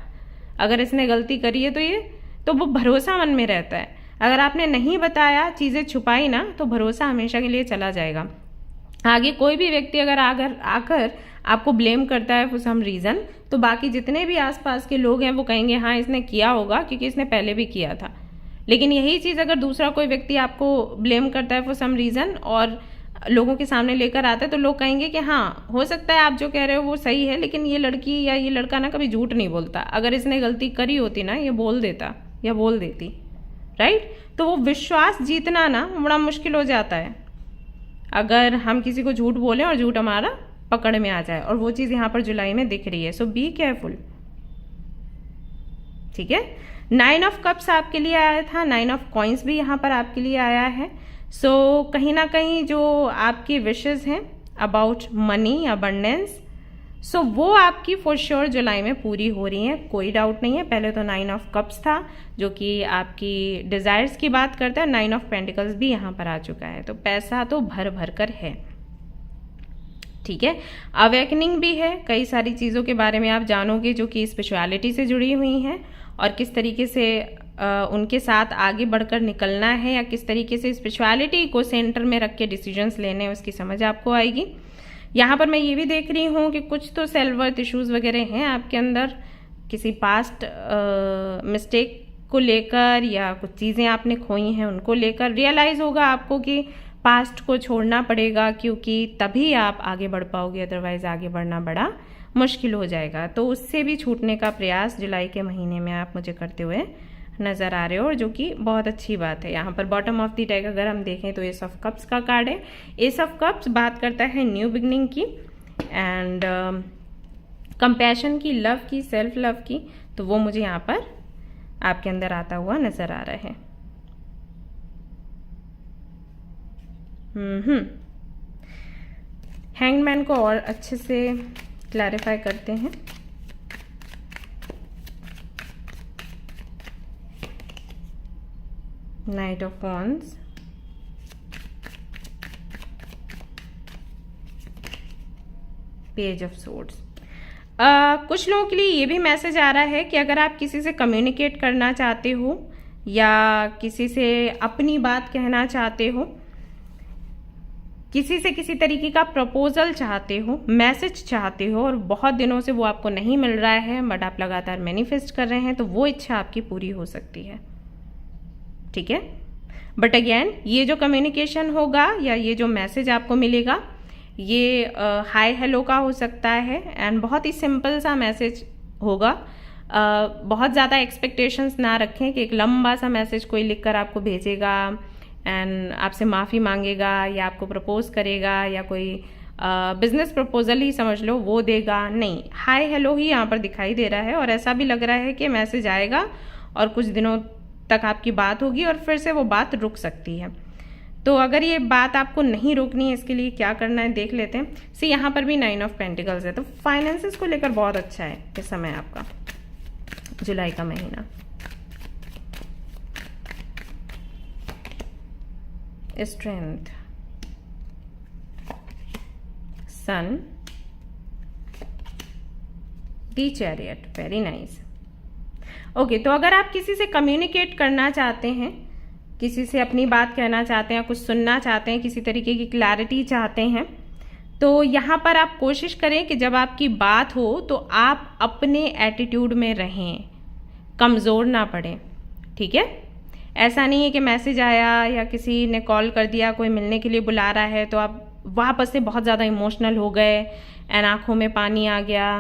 A: अगर इसने गलती करी है तो वो भरोसा मन में रहता है। अगर आपने नहीं बताया, चीज़ें छुपाई ना, तो भरोसा हमेशा के लिए चला जाएगा। आगे कोई भी व्यक्ति अगर आकर आपको ब्लेम करता है फॉर सम रीज़न, तो बाकी जितने भी आसपास के लोग हैं वो कहेंगे हाँ इसने किया होगा क्योंकि इसने पहले भी किया था। लेकिन यही चीज़ अगर दूसरा कोई व्यक्ति आपको ब्लेम करता है फॉर सम रीज़न और लोगों के सामने लेकर आता है, तो लोग कहेंगे कि हाँ हो सकता है आप जो कह रहे हो वो सही है, लेकिन ये लड़की या ये लड़का ना कभी झूठ नहीं बोलता, अगर इसने गलती करी होती ना ये बोल देता या बोल देती, राइट। तो वो विश्वास जीतना ना बड़ा मुश्किल हो जाता है अगर हम किसी को झूठ बोलें और झूठ हमारा पकड़ में आ जाए, और वो चीज़ यहाँ पर जुलाई में दिख रही है। सो बी केयरफुल, ठीक है। 9 ऑफ कप्स आपके लिए आया था, 9 ऑफ कॉइन्स भी यहाँ पर आपके लिए आया है। सो कहीं ना कहीं जो आपकी विशेस हैं अबाउट मनी अबंडेंस, सो वो आपकी फॉर श्योर जुलाई में पूरी हो रही हैं, कोई डाउट नहीं है। पहले तो 9 ऑफ कप्स था जो कि आपकी डिज़ायर्स की बात करता है, 9 ऑफ पेंटिकल्स भी यहाँ पर आ चुका है, तो पैसा तो भर भर कर है, ठीक है। अवेकनिंग भी है, कई सारी चीज़ों के बारे में आप जानोगे जो कि स्पिरिचुअलिटी से जुड़ी हुई हैं और किस तरीके से उनके साथ आगे बढ़कर निकलना है या किस तरीके से स्पिरिचुअलिटी को सेंटर में रख के डिसीजंस लेने हैं उसकी समझ आपको आएगी। यहाँ पर मैं ये भी देख रही हूँ कि कुछ तो सेल्फ वर्थ इश्यूज़ वगैरह हैं आपके अंदर, किसी पास्ट मिस्टेक को लेकर या कुछ चीज़ें आपने खोई हैं उनको लेकर रियलाइज़ होगा आपको कि पास्ट को छोड़ना पड़ेगा, क्योंकि तभी आप आगे बढ़ पाओगे, अदरवाइज़ आगे बढ़ना बड़ा मुश्किल हो जाएगा। तो उससे भी छूटने का प्रयास जुलाई के महीने में आप मुझे करते हुए नज़र आ रहे हो, और जो कि बहुत अच्छी बात है। यहाँ पर बॉटम ऑफ द डेक अगर हम देखें तो एस ऑफ कप्स का कार्ड है। एस ऑफ कप्स बात करता है न्यू बिगनिंग की एंड कंपैशन की, लव की, सेल्फ लव की, तो वो मुझे यहाँ पर आपके अंदर आता हुआ नज़र आ रहा है। हैंगमैन को और अच्छे से क्लैरिफाई करते हैं। Night of wands, page of swords. कुछ लोगों के लिए ये भी मैसेज आ रहा है कि अगर आप किसी से कम्युनिकेट करना चाहते हो या किसी से अपनी बात कहना चाहते हो, किसी से किसी तरीके का प्रपोजल चाहते हो, मैसेज चाहते हो और बहुत दिनों से वो आपको नहीं मिल रहा है बट आप लगातार मैनिफेस्ट कर रहे हैं, तो वो इच्छा आपकी पूरी हो सकती है। ठीक है, बट अगेन ये जो कम्युनिकेशन होगा या ये जो मैसेज आपको मिलेगा ये हाय हेलो का हो सकता है एंड बहुत ही सिंपल सा मैसेज होगा। बहुत ज़्यादा एक्सपेक्टेशंस ना रखें कि एक लंबा सा मैसेज कोई लिखकर आपको भेजेगा एंड आपसे माफ़ी मांगेगा या आपको प्रपोज करेगा या कोई बिजनेस प्रपोजल ही समझ लो वो देगा। नहीं, हाय हेलो ही यहाँ पर दिखाई दे रहा है और ऐसा भी लग रहा है कि मैसेज आएगा और कुछ दिनों तक आपकी बात होगी और फिर से वो बात रुक सकती है। तो अगर ये बात आपको नहीं रोकनी है, इसके लिए क्या करना है देख लेते हैं। सी यहाँ पर भी 9 ऑफ पेंटिकल्स है, तो फाइनेंसेस को लेकर बहुत अच्छा है इस समय आपका जुलाई का महीना। स्ट्रेंथ, सन, दी चैरियट, वेरी नाइस। ओके, तो अगर आप किसी से कम्युनिकेट करना चाहते हैं, किसी से अपनी बात कहना चाहते हैं, कुछ सुनना चाहते हैं, किसी तरीके की क्लैरिटी चाहते हैं, तो यहाँ पर आप कोशिश करें कि जब आपकी बात हो तो आप अपने एटीट्यूड में रहें, कमज़ोर ना पड़े। ठीक है, ऐसा नहीं है कि मैसेज आया या किसी ने कॉल कर दिया, कोई मिलने के लिए बुला रहा है तो आप वापस से बहुत ज़्यादा इमोशनल हो गए एंड आँखों में पानी आ गया,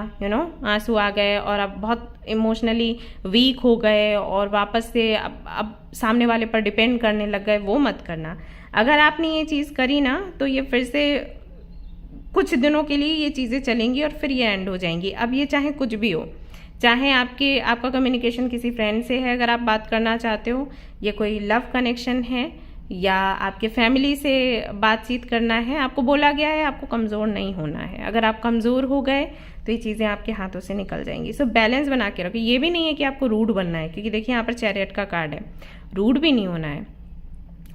A: आंसू आ गए और आप बहुत इमोशनली वीक हो गए और वापस से अब सामने वाले पर डिपेंड करने लग गए। वो मत करना। अगर आपने ये चीज़ करी ना तो ये फिर से कुछ दिनों के लिए ये चीज़ें चलेंगी और फिर ये एंड हो जाएंगी। अब ये चाहे कुछ भी हो, चाहे आपका कम्युनिकेशन किसी फ्रेंड से है, अगर आप बात करना चाहते हो, ये कोई लव कनेक्शन है या आपके फैमिली से बातचीत करना है, आपको बोला गया है आपको कमज़ोर नहीं होना है। अगर आप कमज़ोर हो गए तो ये चीज़ें आपके हाथों से निकल जाएंगी। सो बैलेंस बना के रखो। ये भी नहीं है कि आपको रूड बनना है, क्योंकि देखिए यहाँ पर चैरियट का कार्ड है। रूड भी नहीं होना है,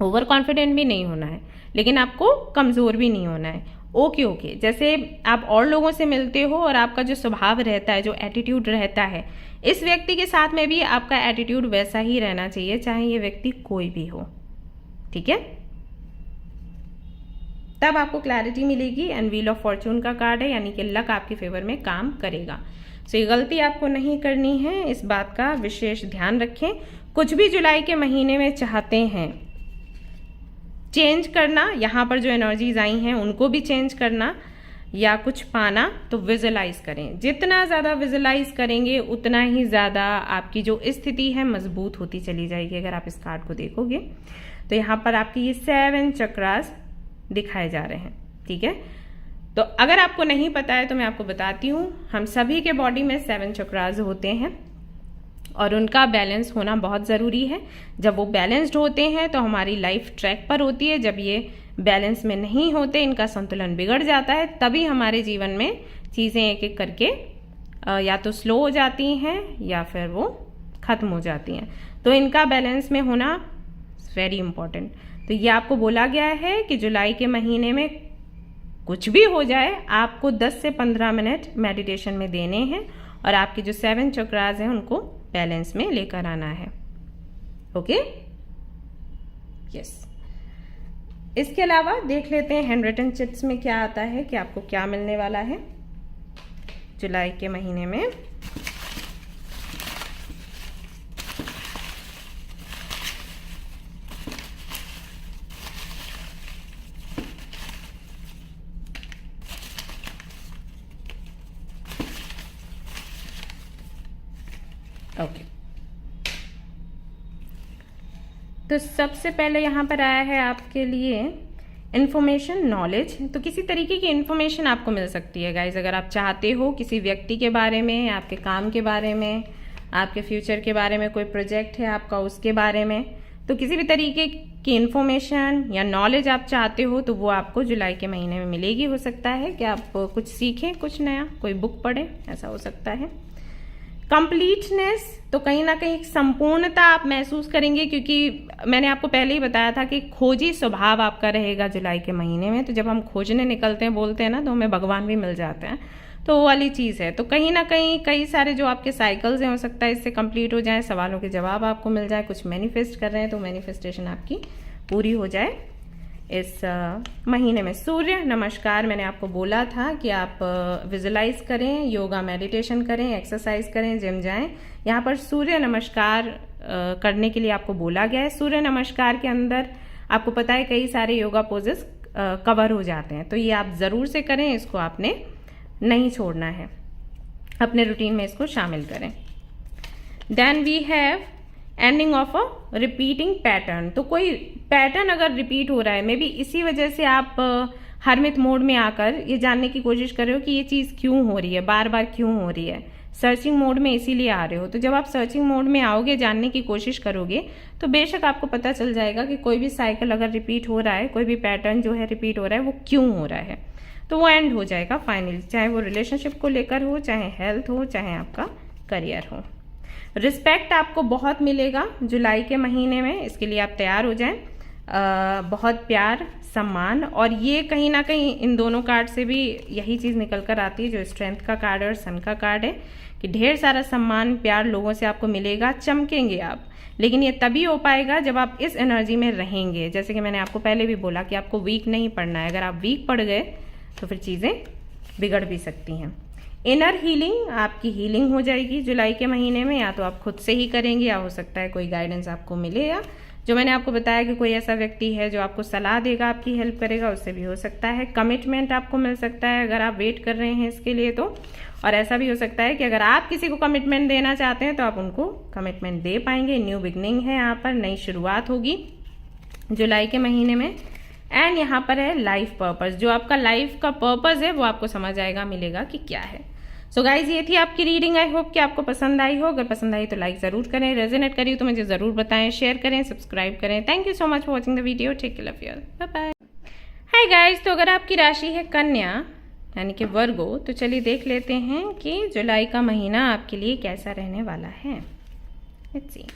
A: ओवर कॉन्फिडेंट भी नहीं होना है, लेकिन आपको कमज़ोर भी नहीं होना है। ओके, जैसे आप और लोगों से मिलते हो और आपका जो स्वभाव रहता है, जो एटीट्यूड रहता है, इस व्यक्ति के साथ में भी आपका एटीट्यूड वैसा ही रहना चाहिए, चाहे ये व्यक्ति कोई भी हो। ठीक है, तब आपको क्लैरिटी मिलेगी। एंड व्हील ऑफ फॉर्चून का कार्ड है, यानी कि लक आपके फेवर में काम करेगा। सो ये गलती आपको नहीं करनी है, इस बात का विशेष ध्यान रखें। कुछ भी जुलाई के महीने में चाहते हैं चेंज करना, यहाँ पर जो एनर्जीज आई हैं उनको भी चेंज करना या कुछ पाना, तो विजुलाइज करें। जितना ज़्यादा विजुलाइज करेंगे उतना ही ज़्यादा आपकी जो स्थिति है मजबूत होती चली जाएगी। अगर आप इस कार्ड को देखोगे तो यहाँ पर आपके ये 7 चक्रास दिखाए जा रहे हैं। ठीक है, तो अगर आपको नहीं पता है तो मैं आपको बताती हूँ। हम सभी के बॉडी में 7 चक्रास होते हैं और उनका बैलेंस होना बहुत ज़रूरी है। जब वो बैलेंस्ड होते हैं तो हमारी लाइफ ट्रैक पर होती है। जब ये बैलेंस में नहीं होते, इनका संतुलन बिगड़ जाता है, तभी हमारे जीवन में चीज़ें एक एक करके या तो स्लो हो जाती हैं या फिर वो ख़त्म हो जाती हैं। तो इनका बैलेंस में होना वेरी इंपॉर्टेंट। तो ये आपको बोला गया है कि जुलाई के महीने में कुछ भी हो जाए, आपको 10 से 15 मिनट मेडिटेशन में देने हैं और आपके जो 7 चक्रास हैं उनको बैलेंस में लेकर आना है। Okay, yes. इसके अलावा देख लेते हैं हैंड रिटन चिट्स में क्या आता है कि आपको क्या मिलने वाला है जुलाई के महीने में। ओके, तो सबसे पहले यहाँ पर आया है आपके लिए इन्फॉर्मेशन, नॉलेज। तो किसी तरीके की इन्फॉर्मेशन आपको मिल सकती है गाइज, अगर आप चाहते हो किसी व्यक्ति के बारे में, आपके काम के बारे में, आपके फ्यूचर के बारे में, कोई प्रोजेक्ट है आपका उसके बारे में, तो किसी भी तरीके की इन्फॉर्मेशन या नॉलेज आप चाहते हो तो वो आपको जुलाई के महीने में मिलेगी। हो सकता है कि आप कुछ सीखें, कुछ नया, कोई बुक पढ़ें, ऐसा हो सकता है। कंप्लीटनेस, तो कहीं ना कहीं संपूर्णता आप महसूस करेंगे, क्योंकि मैंने आपको पहले ही बताया था कि खोजी स्वभाव आपका रहेगा जुलाई के महीने में। तो जब हम खोजने निकलते हैं, बोलते हैं ना, तो हमें भगवान भी मिल जाते हैं, तो वो वाली चीज़ है। तो कहीं ना कहीं कई सारे जो आपके साइकिल्स हैं, हो सकता है इससे कंप्लीट हो जाए, सवालों के जवाब आपको मिल जाए, कुछ मैनिफेस्ट कर रहे हैं तो मैनिफेस्टेशन आपकी पूरी हो जाए इस महीने में। सूर्य नमस्कार मैंने आपको बोला था कि आप विजुलाइज करें, योगा मेडिटेशन करें, एक्सरसाइज करें, जिम जाएं। यहाँ पर सूर्य नमस्कार करने के लिए आपको बोला गया है। सूर्य नमस्कार के अंदर आपको पता है कई सारे योगा पोजेस कवर हो जाते हैं, तो ये आप ज़रूर से करें, इसको आपने नहीं छोड़ना है, अपने रूटीन में इसको शामिल करें। Then we have ending of a repeating pattern. तो कोई पैटर्न अगर रिपीट हो रहा है, मे बी इसी वजह से आप हरमित मोड में आकर ये जानने की कोशिश कर रहे हो कि ये चीज़ क्यों हो रही है, बार बार क्यों हो रही है, सर्चिंग मोड में इसीलिए आ रहे हो। तो जब आप सर्चिंग मोड में आओगे, जानने की कोशिश करोगे, तो बेशक आपको पता चल जाएगा कि कोई भी साइकिल अगर रिपीट हो रहा है, कोई भी पैटर्न जो है रिपीट हो रहा है, वो क्यों हो रहा है, तो वो एंड हो जाएगा फाइनली, चाहे वो रिलेशनशिप को लेकर हो, चाहे हेल्थ हो, चाहे आपका करियर हो। रिस्पेक्ट आपको बहुत मिलेगा जुलाई के महीने में, इसके लिए आप तैयार हो जाएं। बहुत प्यार, सम्मान, और ये कहीं ना कहीं इन दोनों कार्ड से भी यही चीज़ निकल कर आती है, जो स्ट्रेंथ का कार्ड है और सन का कार्ड है, कि ढेर सारा सम्मान, प्यार लोगों से आपको मिलेगा, चमकेंगे आप। लेकिन ये तभी हो पाएगा जब आप इस एनर्जी में रहेंगे। जैसे कि मैंने आपको पहले भी बोला कि आपको वीक नहीं पड़ना है। अगर आप वीक पड़ गए तो फिर चीज़ें बिगड़ भी सकती हैं। इनर हीलिंग, आपकी हीलिंग हो जाएगी जुलाई के महीने में, या तो आप खुद से ही करेंगे, या हो सकता है कोई गाइडेंस आपको मिले, या जो मैंने आपको बताया कि कोई ऐसा व्यक्ति है जो आपको सलाह देगा, आपकी हेल्प करेगा, उससे भी हो सकता है। कमिटमेंट आपको मिल सकता है अगर आप वेट कर रहे हैं इसके लिए तो। और ऐसा भी हो सकता है कि अगर आप किसी को कमिटमेंट देना चाहते हैं तो आप उनको कमिटमेंट दे पाएंगे। न्यू बिगनिंग है, यहाँ पर नई शुरुआत होगी जुलाई के महीने में। एंड यहाँ पर है लाइफ पर्पस, जो आपका लाइफ का पर्पस है वो आपको समझ आएगा, मिलेगा कि क्या है। सो गाइज, ये थी आपकी रीडिंग। आई होप कि आपको पसंद आई हो। अगर पसंद आई तो लाइक जरूर करें, रेजोनेट करी तो मुझे जरूर बताएं, शेयर करें, सब्सक्राइब करें। Thank you so much for watching the video. Take care, love you, bye bye. Hi guys, तो अगर आपकी राशि है कन्या यानी कि वर्गो, तो चलिए देख लेते हैं कि जुलाई का महीना आपके लिए कैसा रहने वाला है। Let's C.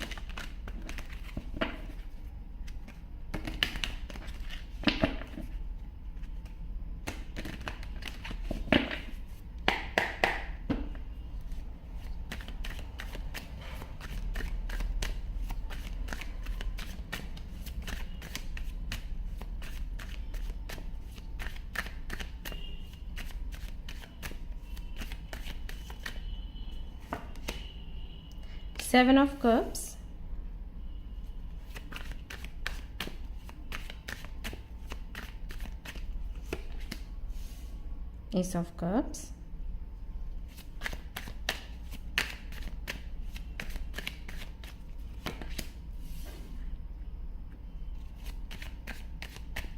A: Seven of Cups, Ace of Cups,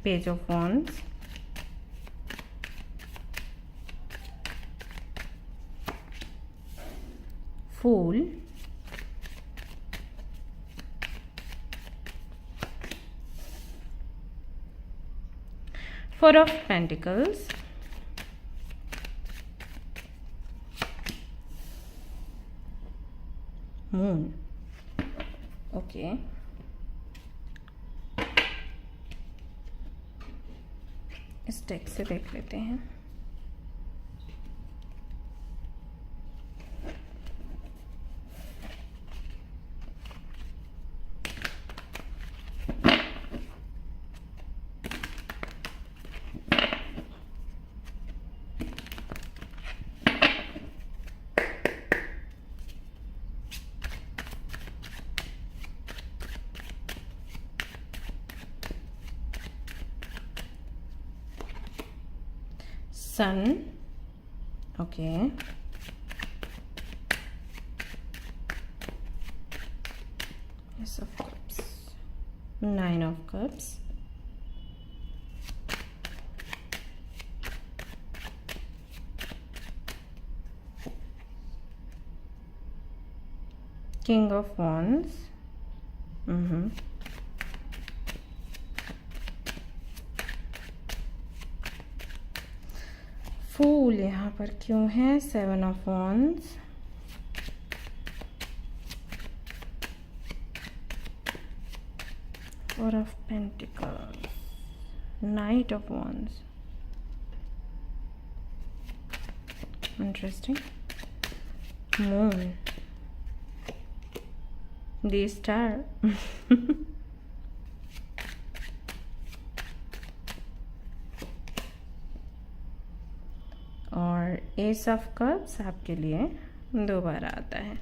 A: Page of Wands, Fool, Four of Pentacles, Moon. Okay, इस डेक से देख लेते हैं। Sun, okay, Ace of Cups, Nine of Cups, King of Wands, फूल यहाँ पर क्यों है, seven of wands, Four of Pentacles, Knight of Wands. Interesting. Moon, the Star. और एस ऑफ कप्स आपके लिए दोबारा आता है.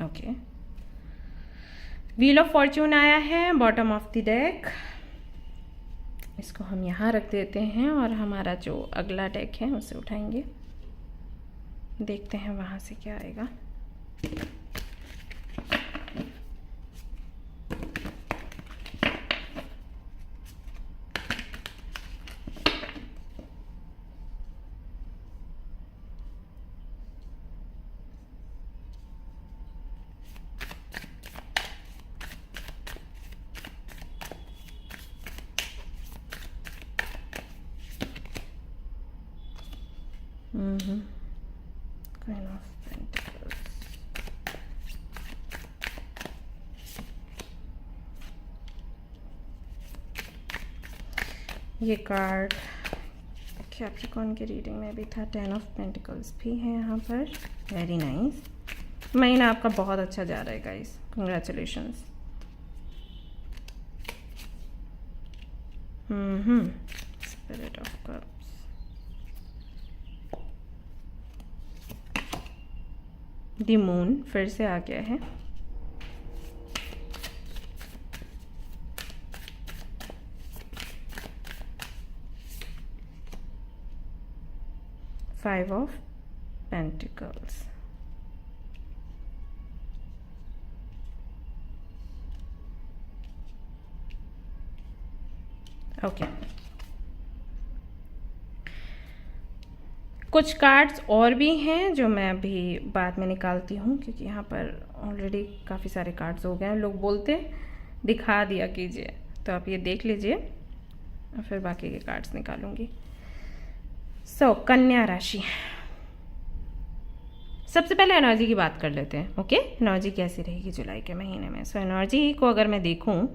A: ओके, व्हील ऑफ फॉर्च्यून आया है बॉटम ऑफ द डेक. इसको हम यहाँ रख देते हैं और हमारा जो अगला डेक है उसे उठाएंगे. देखते हैं वहाँ से क्या आएगा. Queen of Pentacles. ये कार्ड कैप्रिकॉर्न की रीडिंग में भी था. 10 ऑफ पेंटिकल्स भी है यहाँ पर. Very nice. महीना आपका बहुत अच्छा जा रहा है guys. Congratulations. Spirit of cups. The moon फिर से आ गया है. Five of pentacles. ओके, कुछ कार्ड्स और भी हैं जो मैं अभी बाद में निकालती हूँ, क्योंकि यहाँ पर ऑलरेडी काफ़ी सारे कार्ड्स हो गए हैं. लोग बोलते दिखा दिया कीजिए, तो आप ये देख लीजिए और फिर बाकी के कार्ड्स निकालूंगी. सो कन्या राशि. सबसे पहले एनर्जी की बात कर लेते हैं. ओके, एनर्जी कैसी रहेगी जुलाई के महीने में. सो एनर्जी को अगर मैं देखूँ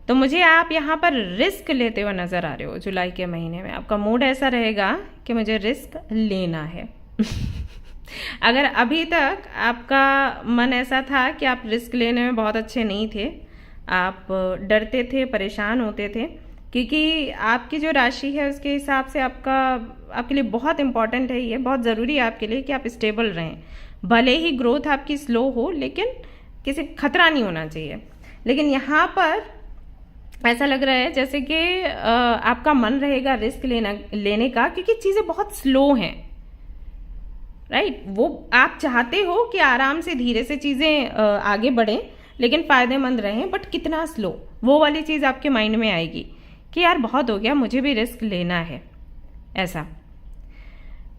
A: तो मुझे आप यहाँ पर रिस्क लेते हुए नज़र आ रहे हो. जुलाई के महीने में आपका मूड ऐसा रहेगा कि मुझे रिस्क लेना है. अगर अभी तक आपका मन ऐसा था कि आप रिस्क लेने में बहुत अच्छे नहीं थे, आप डरते थे, परेशान होते थे, क्योंकि आपकी जो राशि है उसके हिसाब से आपके लिए बहुत इम्पॉर्टेंट है, ये बहुत ज़रूरी है आपके लिए कि आप स्टेबल रहें. भले ही ग्रोथ आपकी स्लो हो, लेकिन किसी खतरा नहीं होना चाहिए. लेकिन यहाँ पर ऐसा लग रहा है जैसे कि आपका मन रहेगा रिस्क लेने का, क्योंकि चीज़ें बहुत स्लो हैं. राइट, वो आप चाहते हो कि आराम से धीरे से चीज़ें आगे बढ़ें, लेकिन फ़ायदेमंद रहें, बट कितना स्लो, वो वाली चीज़ आपके माइंड में आएगी कि यार बहुत हो गया, मुझे भी रिस्क लेना है. ऐसा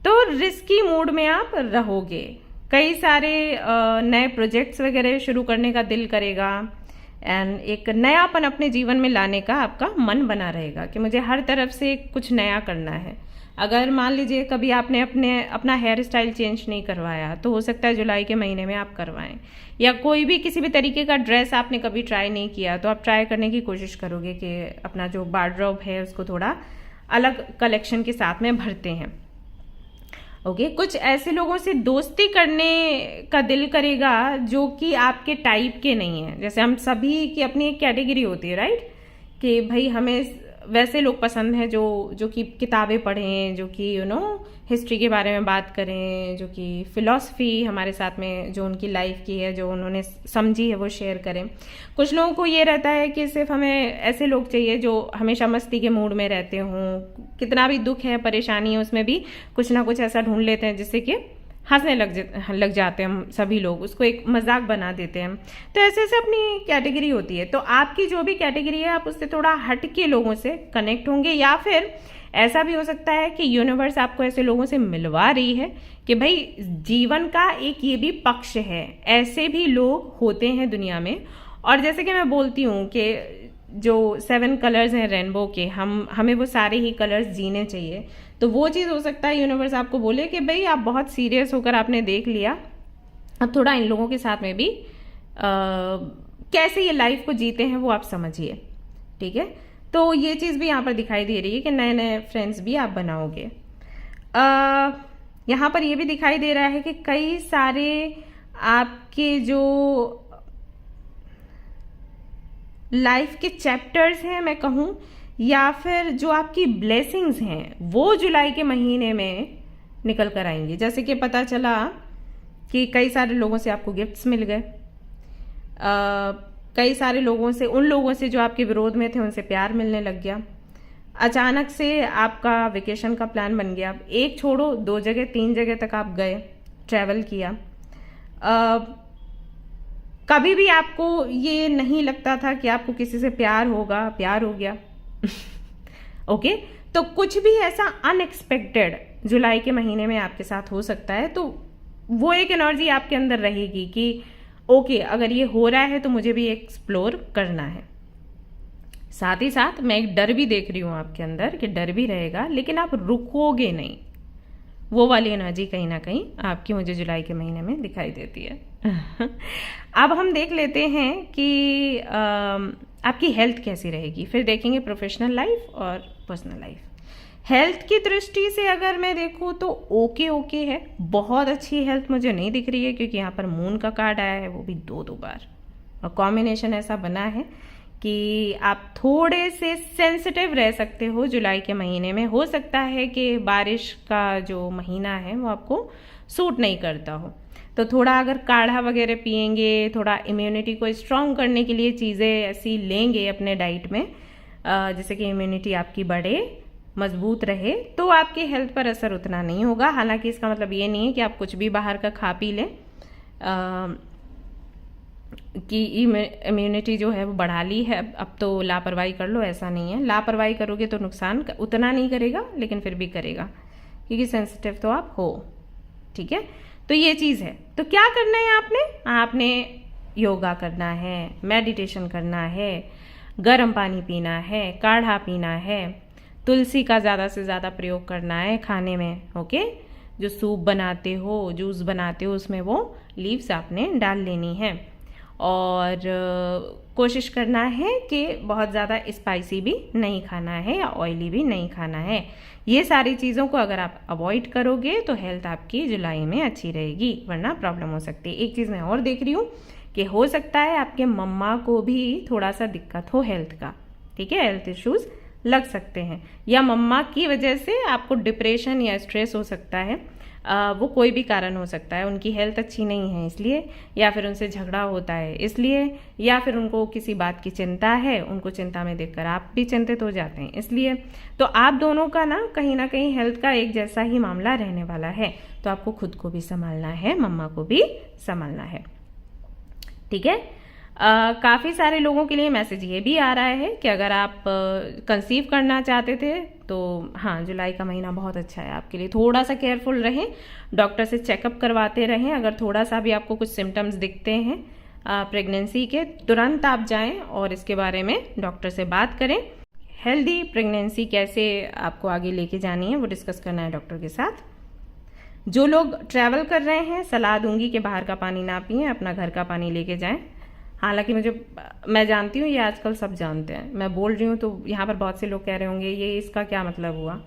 A: तो रिस्की मूड में आप रहोगे. कई सारे नए प्रोजेक्ट्स वगैरह शुरू करने का दिल करेगा, एंड एक नयापन अपने जीवन में लाने का आपका मन बना रहेगा कि मुझे हर तरफ से कुछ नया करना है. अगर मान लीजिए कभी आपने अपना हेयर स्टाइल चेंज नहीं करवाया, तो हो सकता है जुलाई के महीने में आप करवाएं. या कोई भी किसी भी तरीके का ड्रेस आपने कभी ट्राई नहीं किया, तो आप ट्राई करने की कोशिश करोगे कि अपना जो वार्डरोब है उसको थोड़ा अलग कलेक्शन के साथ में भरते हैं. ओके, कुछ ऐसे लोगों से दोस्ती करने का दिल करेगा जो कि आपके टाइप के नहीं है. जैसे हम सभी की अपनी एक कैटेगरी होती है, राइट, कि भाई हमें वैसे लोग पसंद हैं जो कि किताबें पढ़ें, जो कि हिस्ट्री के बारे में बात करें, जो कि फ़िलॉसफी हमारे साथ में जो उनकी लाइफ की है, जो उन्होंने समझी है, वो शेयर करें. कुछ लोगों को ये रहता है कि सिर्फ हमें ऐसे लोग चाहिए जो हमेशा मस्ती के मूड में रहते हों. कितना भी दुख है, परेशानी है, उसमें भी कुछ ना कुछ ऐसा ढूंढ लेते हैं जिससे कि हंसने लग जाते हैं हम सभी लोग, उसको एक मजाक बना देते हैं. तो ऐसे ऐसे अपनी कैटेगरी होती है. तो आपकी जो भी कैटेगरी है, आप उससे थोड़ा हट के लोगों से कनेक्ट होंगे, या फिर ऐसा भी हो सकता है कि यूनिवर्स आपको ऐसे लोगों से मिलवा रही है कि भाई जीवन का एक ये भी पक्ष है, ऐसे भी लोग होते हैं दुनिया में. और जैसे कि मैं बोलती हूँ कि जो 7 कलर्स हैं रेनबो के, हमें वो सारे ही कलर्स जीने चाहिए. तो वो चीज़ हो सकता है यूनिवर्स आपको बोले कि भाई आप बहुत सीरियस होकर आपने देख लिया, अब थोड़ा इन लोगों के साथ में भी कैसे ये लाइफ को जीते हैं वो आप समझिए, ठीक है। तो ये चीज़ भी यहाँ पर दिखाई दे रही है कि नए नए फ्रेंड्स भी आप बनाओगे। यहाँ पर ये भी दिखाई दे रहा है कि कई सारे आपके जो लाइफ के चैप्टर्स हैं मैं कहूँ, या फिर जो आपकी ब्लेसिंग्स हैं वो जुलाई के महीने में निकल कर आएंगी। जैसे कि पता चला कि कई सारे लोगों से आपको गिफ्ट्स मिल गए, कई सारे लोगों से, उन लोगों से जो आपके विरोध में थे उनसे प्यार मिलने लग गया, अचानक से आपका वेकेशन का प्लान बन गया, एक छोड़ो 2 जगह 3 जगह तक आप गए, ट्रैवल किया। कभी भी आपको ये नहीं लगता था कि आपको किसी से प्यार होगा, प्यार हो गया। ओके, तो कुछ भी ऐसा अनएक्सपेक्टेड जुलाई के महीने में आपके साथ हो सकता है। तो वो एक एनर्जी आपके अंदर रहेगी कि ओके, अगर ये हो रहा है तो मुझे भी एक्सप्लोर करना है। साथ ही साथ मैं एक डर भी देख रही हूँ आपके अंदर कि डर भी रहेगा, लेकिन आप रुकोगे नहीं। वो वाली एनर्जी कहीं ना कहीं आपकी मुझे जुलाई के महीने में दिखाई देती है। अब हम देख लेते हैं कि आपकी हेल्थ कैसी रहेगी, फिर देखेंगे प्रोफेशनल लाइफ और पर्सनल लाइफ। हेल्थ की दृष्टि से अगर मैं देखूँ तो ओके है, बहुत अच्छी हेल्थ मुझे नहीं दिख रही है, क्योंकि यहाँ पर मून का कार्ड आया है, वो भी 2 बार, और कॉम्बिनेशन ऐसा बना है कि आप थोड़े से सेंसिटिव रह सकते हो जुलाई के महीने में। हो सकता है कि बारिश का जो महीना है वो आपको सूट नहीं करता हो, तो थोड़ा अगर काढ़ा वगैरह पिएंगे, थोड़ा इम्यूनिटी को स्ट्रॉन्ग करने के लिए चीज़ें ऐसी लेंगे अपने डाइट में, जैसे कि इम्यूनिटी आपकी बढ़े, मजबूत रहे, तो आपकी हेल्थ पर असर उतना नहीं होगा। हालांकि इसका मतलब ये नहीं है कि आप कुछ भी बाहर का खा पी लें कि इम्यूनिटी जो है वो बढ़ा ली है, अब तो लापरवाही कर लो, ऐसा नहीं है। लापरवाही करोगे तो नुकसान उतना नहीं करेगा, लेकिन फिर भी करेगा, क्योंकि सेंसिटिव तो आप हो, ठीक है। तो ये चीज़ है। तो क्या करना है आपने योगा करना है, मेडिटेशन करना है, गर्म पानी पीना है, काढ़ा पीना है, तुलसी का ज़्यादा से ज़्यादा प्रयोग करना है खाने में। ओके, जो सूप बनाते हो, जूस बनाते हो, उसमें वो लीव्स आपने डाल लेनी है, और कोशिश करना है कि बहुत ज़्यादा स्पाइसी भी नहीं खाना है या ऑयली भी नहीं खाना है। ये सारी चीज़ों को अगर आप अवॉइड करोगे तो हेल्थ आपकी जुलाई में अच्छी रहेगी, वरना प्रॉब्लम हो सकती है। एक चीज़ मैं और देख रही हूँ कि हो सकता है आपके मम्मा को भी थोड़ा सा दिक्कत हो हेल्थ का, ठीक है, हेल्थ इश्यूज लग सकते हैं, या मम्मा की वजह से आपको डिप्रेशन या स्ट्रेस हो सकता है। वो कोई भी कारण हो सकता है, उनकी हेल्थ अच्छी नहीं है इसलिए, या फिर उनसे झगड़ा होता है इसलिए, या फिर उनको किसी बात की चिंता है, उनको चिंता में देखकर आप भी चिंतित हो जाते हैं इसलिए। तो आप दोनों का ना कहीं हेल्थ का एक जैसा ही मामला रहने वाला है, तो आपको खुद को भी संभालना है, मम्मा को भी संभालना है, ठीक है। काफ़ी सारे लोगों के लिए मैसेज ये भी आ रहा है कि अगर आप कंसीव करना चाहते थे तो हाँ, जुलाई का महीना बहुत अच्छा है आपके लिए। थोड़ा सा केयरफुल रहें, डॉक्टर से चेकअप करवाते रहें। अगर थोड़ा सा भी आपको कुछ सिम्टम्स दिखते हैं प्रेगनेंसी के, तुरंत आप जाएं और इसके बारे में डॉक्टर से बात करें। हेल्दी प्रेगनेंसी कैसे आपको आगे लेके जानी है वो डिस्कस करना है डॉक्टर के साथ। जो लोग ट्रैवल कर रहे हैं, सलाह दूंगी कि बाहर का पानी ना पिएं, अपना घर का पानी लेके जाएं। हालांकि मैं जानती हूँ, ये आजकल सब जानते हैं, मैं बोल रही हूँ तो यहाँ पर बहुत से लोग कह रहे होंगे ये इसका क्या मतलब हुआ,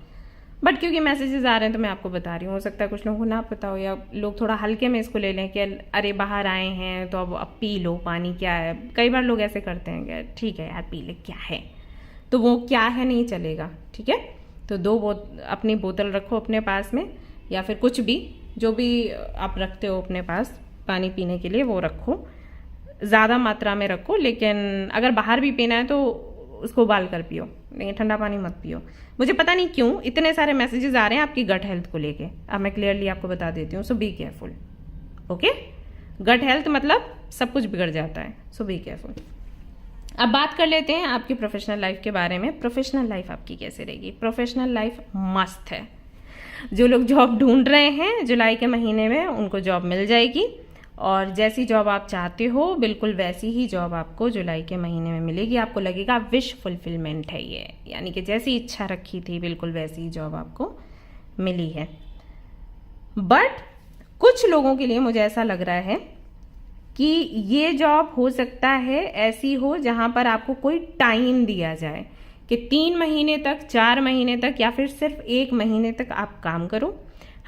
A: बट क्योंकि मैसेजेस आ रहे हैं तो मैं आपको बता रही हूँ। हो सकता है कुछ लोगों को ना पता हो, या लोग थोड़ा हल्के में इसको ले लें कि अरे बाहर आए हैं तो अब पी लो पानी, क्या है। कई बार लोग ऐसे करते हैं कि ठीक है यार पी ले, क्या है, तो वो क्या है नहीं चलेगा, ठीक है। तो अपनी बोतल रखो अपने पास में, या फिर कुछ भी जो भी आप रखते हो अपने पास पानी पीने के लिए वो रखो, ज़्यादा मात्रा में रखो। लेकिन अगर बाहर भी पीना है तो उसको उबाल कर पियो, लेकिन ठंडा पानी मत पियो। मुझे पता नहीं क्यों इतने सारे मैसेजेस आ रहे हैं आपकी गट हेल्थ को लेके, अब मैं क्लियरली आपको बता देती हूँ। So be careful, okay. Gut health मतलब सब कुछ बिगड़ जाता है, सो बी केयरफुल। अब बात कर लेते हैं आपकी प्रोफेशनल लाइफ के बारे में। प्रोफेशनल लाइफ आपकी कैसे रहेगी? प्रोफेशनल लाइफ मस्त है। जो लोग जॉब ढूंढ रहे हैं जुलाई के महीने में, उनको जॉब मिल जाएगी, और जैसी जॉब आप चाहते हो बिल्कुल वैसी ही जॉब आपको जुलाई के महीने में मिलेगी। आपको लगेगा विश फुलफिलमेंट है ये, यानी कि जैसी इच्छा रखी थी बिल्कुल वैसी ही जॉब आपको मिली है। बट कुछ लोगों के लिए मुझे ऐसा लग रहा है कि ये जॉब हो सकता है ऐसी हो जहां पर आपको कोई टाइम दिया जाए कि 3 महीने तक, 4 महीने तक या फिर सिर्फ 1 महीने तक आप काम करो।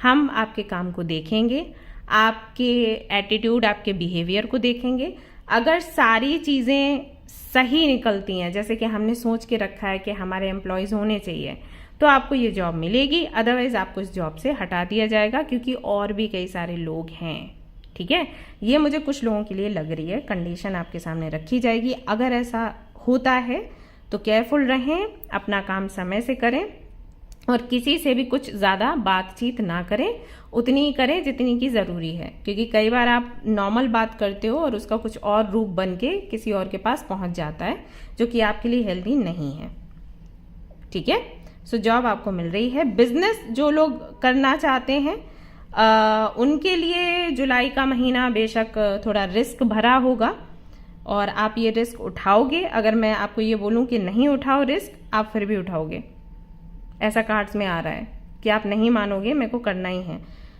A: हम आपके काम को देखेंगे, आपके एटीट्यूड, आपके बिहेवियर को देखेंगे। अगर सारी चीज़ें सही निकलती हैं जैसे कि हमने सोच के रखा है कि हमारे एम्प्लॉयज़ होने चाहिए, तो आपको ये जॉब मिलेगी। अदरवाइज आपको इस जॉब से हटा दिया जाएगा, क्योंकि और भी कई सारे लोग हैं। ठीक है, ये मुझे कुछ लोगों के लिए लग रही है, कंडीशन आपके सामने रखी जाएगी। अगर ऐसा होता है तो केयरफुल रहें, अपना काम समय से करें और किसी से भी कुछ ज़्यादा बातचीत ना करें, उतनी ही करें जितनी की ज़रूरी है, क्योंकि कई बार आप नॉर्मल बात करते हो और उसका कुछ और रूप बन के किसी और के पास पहुंच जाता है, जो कि आपके लिए हेल्दी नहीं है। ठीक है, सो जॉब आपको मिल रही है। बिजनेस जो लोग करना चाहते हैं उनके लिए जुलाई का महीना बेशक थोड़ा रिस्क भरा होगा और आप ये रिस्क उठाओगे। अगर मैं आपको ये बोलूं कि नहीं उठाओ रिस्क, आप फिर भी उठाओगे। ऐसा कार्ड्स में आ रहा है कि आप नहीं मानोगे, मेरे को करना ही है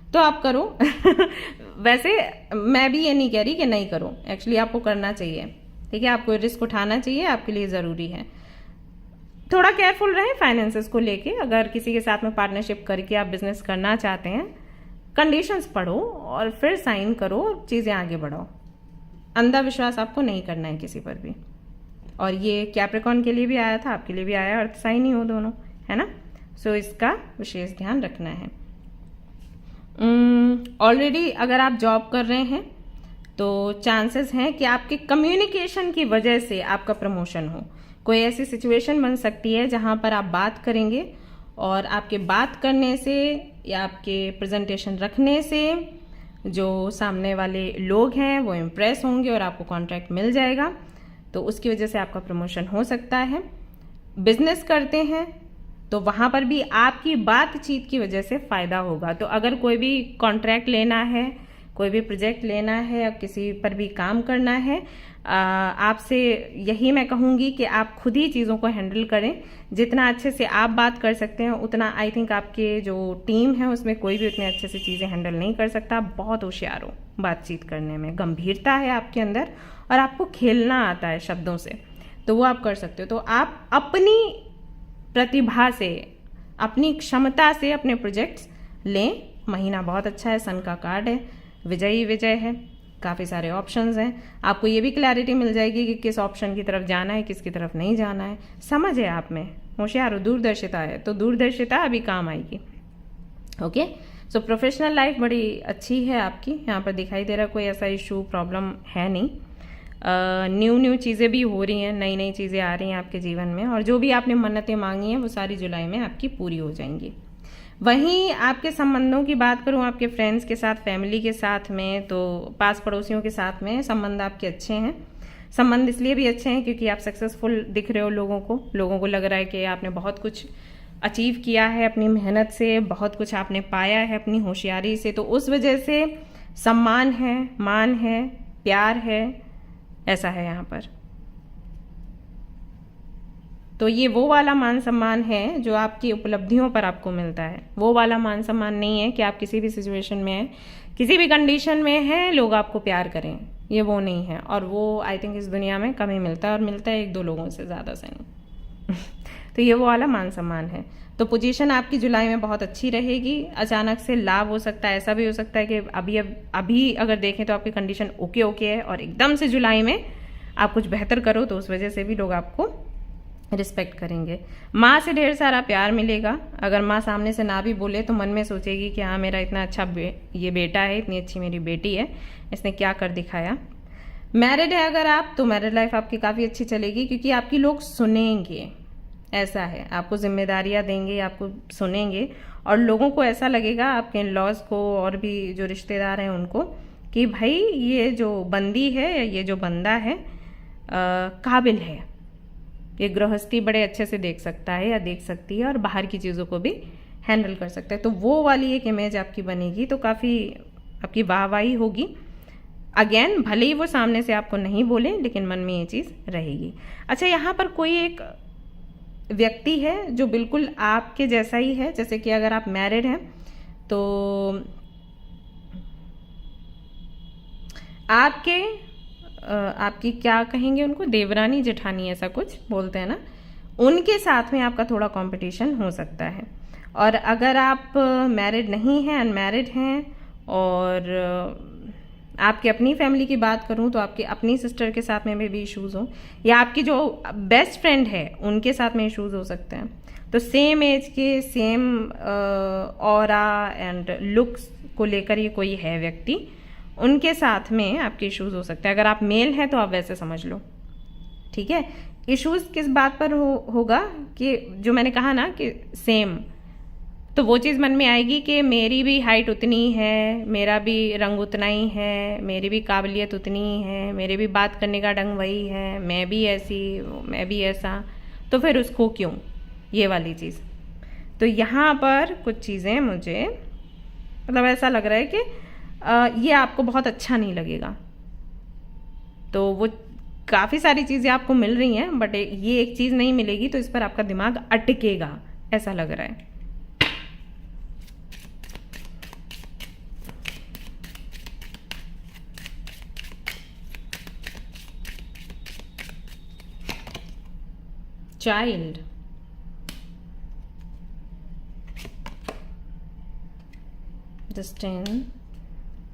A: तो आप करो। वैसे मैं भी ये नहीं कह रही कि नहीं करो, एक्चुअली आपको करना चाहिए। ठीक है, आपको रिस्क उठाना चाहिए, आपके लिए ज़रूरी है। थोड़ा केयरफुल रहें फाइनेंसेस को लेके। अगर किसी के साथ में पार्टनरशिप करके आप बिजनेस करना चाहते हैं, कंडीशंस पढ़ो और फिर साइन करो, चीज़ें आगे बढ़ाओ। अंधा विश्वास आपको नहीं करना है किसी पर भी। और ये कैप्रिकॉर्न के लिए भी आया था, आपके लिए भी आया, अर्थ साइन ही हो दोनों, है ना। सो इसका विशेष ध्यान रखना है। ऑलरेडी अगर आप जॉब कर रहे हैं तो चांसेस हैं कि आपके कम्युनिकेशन की वजह से आपका प्रमोशन हो। कोई ऐसी सिचुएशन बन सकती है जहां पर आप बात करेंगे और आपके बात करने से या आपके प्रेजेंटेशन रखने से जो सामने वाले लोग हैं वो इम्प्रेस होंगे और आपको कॉन्ट्रैक्ट मिल जाएगा, तो उसकी वजह से आपका प्रमोशन हो सकता है। बिजनेस करते हैं तो वहां पर भी आपकी बातचीत की वजह से फायदा होगा। तो अगर कोई भी कॉन्ट्रैक्ट लेना है, कोई भी प्रोजेक्ट लेना है या किसी पर भी काम करना है, आपसे यही मैं कहूंगी कि आप खुद ही चीज़ों को हैंडल करें। जितना अच्छे से आप बात कर सकते हैं उतना आई थिंक आपके जो टीम है उसमें कोई भी उतने अच्छे से चीज़ें हैंडल नहीं कर सकता। आप बहुत होशियार हो बातचीत करने में, गंभीरता है आपके अंदर और आपको खेलना आता है शब्दों से, तो वो आप कर सकते हो। तो आप अपनी प्रतिभा से, अपनी क्षमता से अपने प्रोजेक्ट्स लें। महीना बहुत अच्छा है, सन का कार्ड है, विजयी विजय है, काफ़ी सारे ऑप्शंस हैं। आपको ये भी क्लैरिटी मिल जाएगी कि किस ऑप्शन की तरफ जाना है, किसकी तरफ नहीं जाना है। समझ है आप में, होशियार हो, दूरदर्शिता है, तो दूरदर्शिता अभी काम आएगी। ओके, सो प्रोफेशनल लाइफ बड़ी अच्छी है आपकी। यहाँ पर दिखाई दे रहा कोई ऐसा इशू, प्रॉब्लम है नहीं। न्यू चीज़ें भी हो रही हैं, नई नई चीज़ें आ रही हैं आपके जीवन में, और जो भी आपने मन्नतें मांगी हैं वो सारी जुलाई में आपकी पूरी हो जाएंगी। वहीं आपके संबंधों की बात करूं, आपके फ्रेंड्स के साथ, फैमिली के साथ में, तो पास पड़ोसियों के साथ में संबंध आपके अच्छे हैं। संबंध इसलिए भी अच्छे हैं क्योंकि आप सक्सेसफुल दिख रहे हो लोगों को लग रहा है कि आपने बहुत कुछ अचीव किया है अपनी मेहनत से, बहुत कुछ आपने पाया है अपनी होशियारी से, तो उस वजह से सम्मान है, मान है, प्यार है, ऐसा है यहाँ पर। तो ये वो वाला मान सम्मान है जो आपकी उपलब्धियों पर आपको मिलता है। वो वाला मान सम्मान नहीं है कि आप किसी भी सिचुएशन में हैं, किसी भी कंडीशन में हैं, लोग आपको प्यार करें, ये वो नहीं है। और वो आई थिंक इस दुनिया में कम ही मिलता है, और मिलता है 1-2 लोगों से, ज़्यादा से नहीं। तो ये वो वाला मान सम्मान है। तो पोजीशन आपकी जुलाई में बहुत अच्छी रहेगी। अचानक से लाभ हो सकता है, ऐसा भी हो सकता है कि अभी अगर देखें तो आपकी कंडीशन ओके है और एकदम से जुलाई में आप कुछ बेहतर करो तो उस वजह से भी लोग आपको रिस्पेक्ट करेंगे। माँ से ढेर सारा प्यार मिलेगा। अगर माँ सामने से ना भी बोले तो मन में सोचेगी कि हाँ, मेरा इतना अच्छा ये बेटा है, इतनी अच्छी मेरी बेटी है, इसने क्या कर दिखाया। मैरिड है अगर आप, तो मैरिड लाइफ आपकी काफ़ी अच्छी चलेगी क्योंकि आपकी लोग सुनेंगे। ऐसा है, आपको जिम्मेदारियाँ देंगे, आपको सुनेंगे, और लोगों को ऐसा लगेगा, आपके इन लॉज को और भी जो रिश्तेदार हैं उनको, कि भाई ये जो बंदी है या ये जो बंदा है काबिल है, ये गृहस्थी बड़े अच्छे से देख सकता है या देख सकती है और बाहर की चीज़ों को भी हैंडल कर सकता है। तो वो वाली एक इमेज आपकी बनेगी, तो काफ़ी आपकी वाहवाही होगी। अगेन, भले ही वो सामने से आपको नहीं बोले, लेकिन मन में ये चीज़ रहेगी। अच्छा, यहाँ पर कोई एक व्यक्ति है जो बिल्कुल आपके जैसा ही है, जैसे कि अगर आप मैरिड हैं तो आपके आपकी क्या कहेंगे उनको, देवरानी जेठानी ऐसा कुछ बोलते हैं ना, उनके साथ में आपका थोड़ा कंपटीशन हो सकता है। और अगर आप मैरिड नहीं हैं, अनमैरिड हैं, और आपकी अपनी फैमिली की बात करूं तो आपकी अपनी सिस्टर के साथ में भी इश्यूज़ हो, या आपकी जो बेस्ट फ्रेंड है उनके साथ में इश्यूज़ हो सकते हैं। तो सेम एज के, सेम ऑरा एंड लुक्स को लेकर ये कोई है व्यक्ति, उनके साथ में आपके इश्यूज़ हो सकते हैं। अगर आप मेल हैं तो आप वैसे समझ लो, ठीक है। इश्यूज़ किस बात पर होगा कि जो मैंने कहा ना कि सेम, तो वो चीज़ मन में आएगी कि मेरी भी हाइट उतनी है, मेरा भी रंग उतना ही है, मेरी भी काबिलियत उतनी ही है, मेरे भी बात करने का ढंग वही है, मैं भी ऐसी, मैं भी ऐसा, तो फिर उसको क्यों, ये वाली चीज़। तो यहाँ पर कुछ चीज़ें मुझे मतलब ऐसा लग रहा है कि ये आपको बहुत अच्छा नहीं लगेगा। तो वो काफ़ी सारी चीज़ें आपको मिल रही हैं, बट ये एक चीज़ नहीं मिलेगी, तो इस पर आपका दिमाग अटकेगा, ऐसा लग रहा है। Child, distant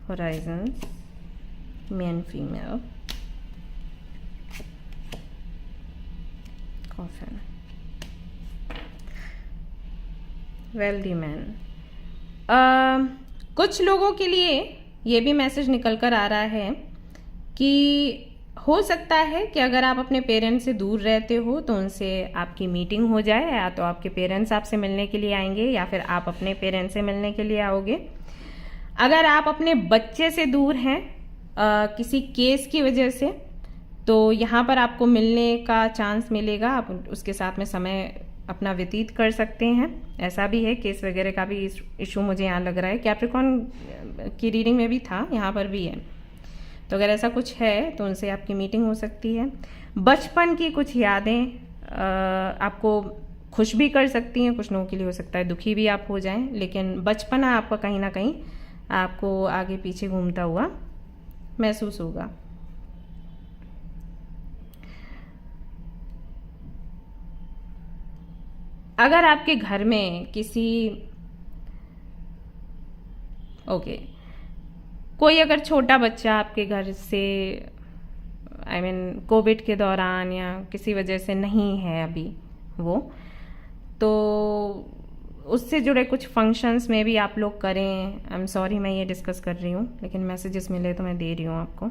A: horizons, male female, coffin, wealthy man। कुछ लोगों के लिए ये भी मैसेज निकल कर आ रहा है कि हो सकता है कि अगर आप अपने पेरेंट्स से दूर रहते हो तो उनसे आपकी मीटिंग हो जाए, या तो आपके पेरेंट्स आपसे मिलने के लिए आएंगे या फिर आप अपने पेरेंट्स से मिलने के लिए आओगे। अगर आप अपने बच्चे से दूर हैं किसी केस की वजह से, तो यहाँ पर आपको मिलने का चांस मिलेगा, आप उसके साथ में समय अपना व्यतीत कर सकते हैं। ऐसा भी है, केस वगैरह का भी इशू मुझे यहाँ लग रहा है। कैप्रिकॉर्न की रीडिंग में भी था, यहाँ पर भी है। तो अगर ऐसा कुछ है तो उनसे आपकी मीटिंग हो सकती है। बचपन की कुछ यादें आपको खुश भी कर सकती हैं, कुछ लोगों के लिए हो सकता है दुखी भी आप हो जाएं, लेकिन बचपना आपका कहीं ना कहीं आपको आगे पीछे घूमता हुआ महसूस होगा। अगर आपके घर में किसी कोई अगर छोटा बच्चा आपके घर से कोविड के दौरान या किसी वजह से नहीं है अभी वो, तो उससे जुड़े कुछ फंक्शंस में भी आप लोग करें। आई एम सॉरी मैं ये डिस्कस कर रही हूँ, लेकिन मैसेजेस मिले तो मैं दे रही हूँ आपको।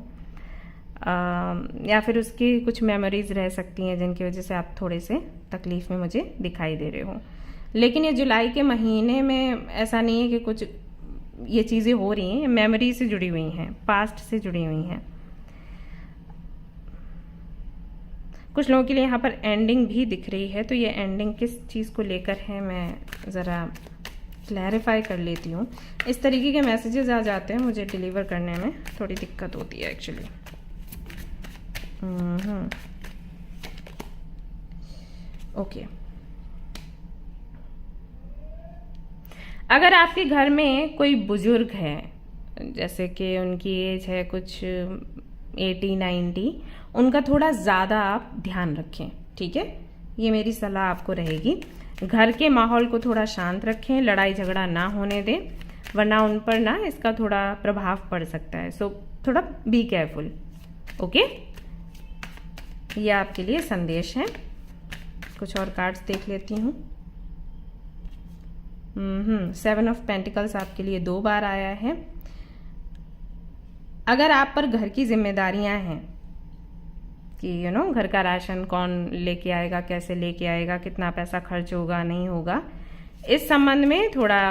A: या फिर उसकी कुछ मेमोरीज रह सकती हैं जिनकी वजह से आप थोड़े से तकलीफ में मुझे दिखाई दे रहे हो। लेकिन ये जुलाई के महीने में ऐसा नहीं है कि कुछ ये चीज़ें हो रही हैं, मेमोरी से जुड़ी हुई हैं, पास्ट से जुड़ी हुई हैं। कुछ लोगों के लिए यहाँ पर एंडिंग भी दिख रही है, तो ये एंडिंग किस चीज़ को लेकर है मैं ज़रा क्लैरिफाई कर लेती हूँ। इस तरीके के मैसेजेस आ जाते हैं, मुझे डिलीवर करने में थोड़ी दिक्कत होती है एक्चुअली। ओके, अगर आपके घर में कोई बुजुर्ग है, जैसे कि उनकी एज है कुछ 80-90, उनका थोड़ा ज़्यादा आप ध्यान रखें, ठीक है। ये मेरी सलाह आपको रहेगी। घर के माहौल को थोड़ा शांत रखें, लड़ाई झगड़ा ना होने दें, वरना उन पर ना इसका थोड़ा प्रभाव पड़ सकता है। सो थोड़ा बी केयरफुल, ओके। ये आपके लिए संदेश है। कुछ और कार्ड्स देख लेती हूँ। 7 ऑफ पेंटिकल्स आपके लिए 2 बार आया है। अगर आप पर घर की जिम्मेदारियां हैं कि घर का राशन कौन लेके आएगा, कैसे लेके आएगा, कितना पैसा खर्च होगा नहीं होगा, इस संबंध में थोड़ा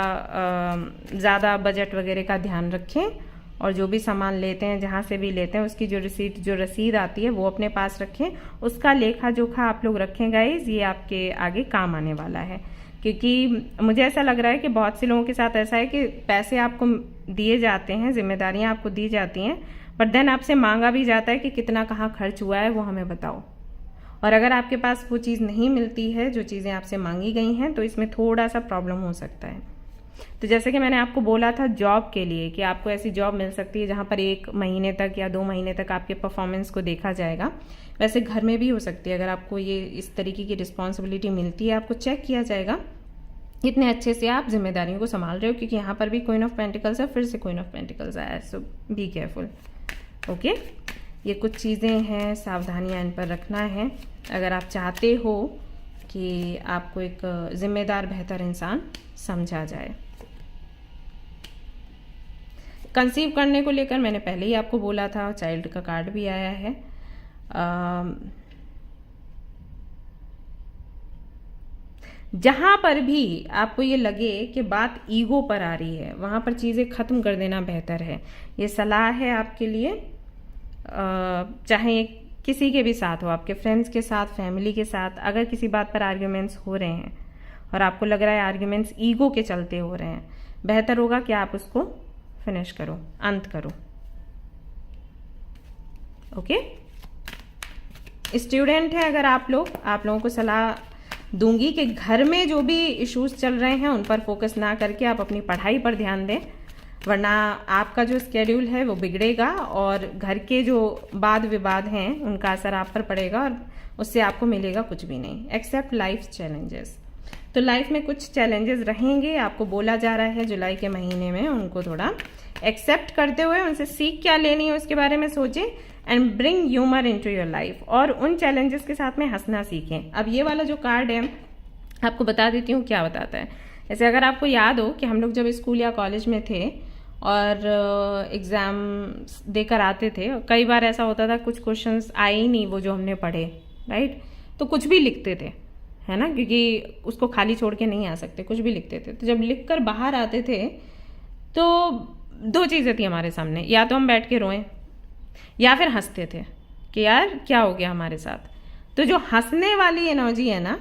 A: ज़्यादा बजट वगैरह का ध्यान रखें। और जो भी सामान लेते हैं, जहाँ से भी लेते हैं, उसकी जो रसीद आती है वो अपने पास रखें। उसका लेखा जोखा आप लोग रखें गाइज, ये आपके आगे काम आने वाला है। क्योंकि मुझे ऐसा लग रहा है कि बहुत से लोगों के साथ ऐसा है कि पैसे आपको दिए जाते हैं, जिम्मेदारियां आपको दी जाती हैं, बट देन आपसे मांगा भी जाता है कि कितना कहाँ खर्च हुआ है वो हमें बताओ। और अगर आपके पास वो चीज़ नहीं मिलती है जो चीज़ें आपसे मांगी गई हैं, तो इसमें थोड़ा सा प्रॉब्लम हो सकता है। तो जैसे कि मैंने आपको बोला था जॉब के लिए कि आपको ऐसी जॉब मिल सकती है जहाँ पर 1 महीने तक या 2 महीने तक आपके परफॉर्मेंस को देखा जाएगा। वैसे घर में भी हो सकती है, अगर आपको ये इस तरीके की रिस्पॉन्सिबिलिटी मिलती है, आपको चेक किया जाएगा इतने अच्छे से आप जिम्मेदारियों को संभाल रहे हो, क्योंकि यहाँ पर भी क्वीन ऑफ पेंटिकल्स है, फिर से क्वीन ऑफ पेंटिकल्स आया है, सो बी केयरफुल। ओके, ये कुछ चीज़ें हैं, सावधानियां इन पर रखना है अगर आप चाहते हो कि आपको एक जिम्मेदार बेहतर इंसान समझा जाए। कंसीव करने को लेकर मैंने पहले ही आपको बोला था, चाइल्ड का कार्ड भी आया है। जहां पर भी आपको ये लगे कि बात ईगो पर आ रही है, वहां पर चीज़ें ख़त्म कर देना बेहतर है। ये सलाह है आपके लिए, चाहे किसी के भी साथ हो, आपके फ्रेंड्स के साथ, फैमिली के साथ, अगर किसी बात पर आर्ग्यूमेंट्स हो रहे हैं और आपको लग रहा है आर्ग्यूमेंट्स ईगो के चलते हो रहे हैं, बेहतर होगा कि आप उसको फिनिश करो, अंत करो। ओके, स्टूडेंट है अगर आप लोगों को सलाह दूंगी कि घर में जो भी इश्यूज चल रहे हैं उन पर फोकस ना करके आप अपनी पढ़ाई पर ध्यान दें, वरना आपका जो स्केड्यूल है वो बिगड़ेगा और घर के जो वाद विवाद हैं उनका असर आप पर पड़ेगा और उससे आपको मिलेगा कुछ भी नहीं एक्सेप्ट लाइफ चैलेंजेस। तो लाइफ में कुछ चैलेंजेस रहेंगे, आपको बोला जा रहा है जुलाई के महीने में उनको थोड़ा एक्सेप्ट करते हुए उनसे सीख क्या लेनी है उसके बारे में सोचें and bring humour into your life, और उन चैलेंजेस के साथ में हंसना सीखें। अब ये वाला जो कार्ड है आपको बता देती हूँ क्या बताता है। जैसे अगर आपको याद हो कि हम लोग जब स्कूल या कॉलेज में थे और एग्ज़ाम देकर आते थे, कई बार ऐसा होता था कुछ क्वेश्चंस आए ही नहीं वो जो हमने पढ़े, राइट, तो कुछ भी लिखते थे, है ना, क्योंकि उसको खाली छोड़ के नहीं आ सकते, कुछ भी लिखते थे। तो जब लिख कर बाहर आते थे तो 2 चीज़ें थी हमारे सामने, या तो हम बैठ के रोएं या फिर हंसते थे कि यार क्या हो गया हमारे साथ। तो जो हंसने वाली एनर्जी है ना,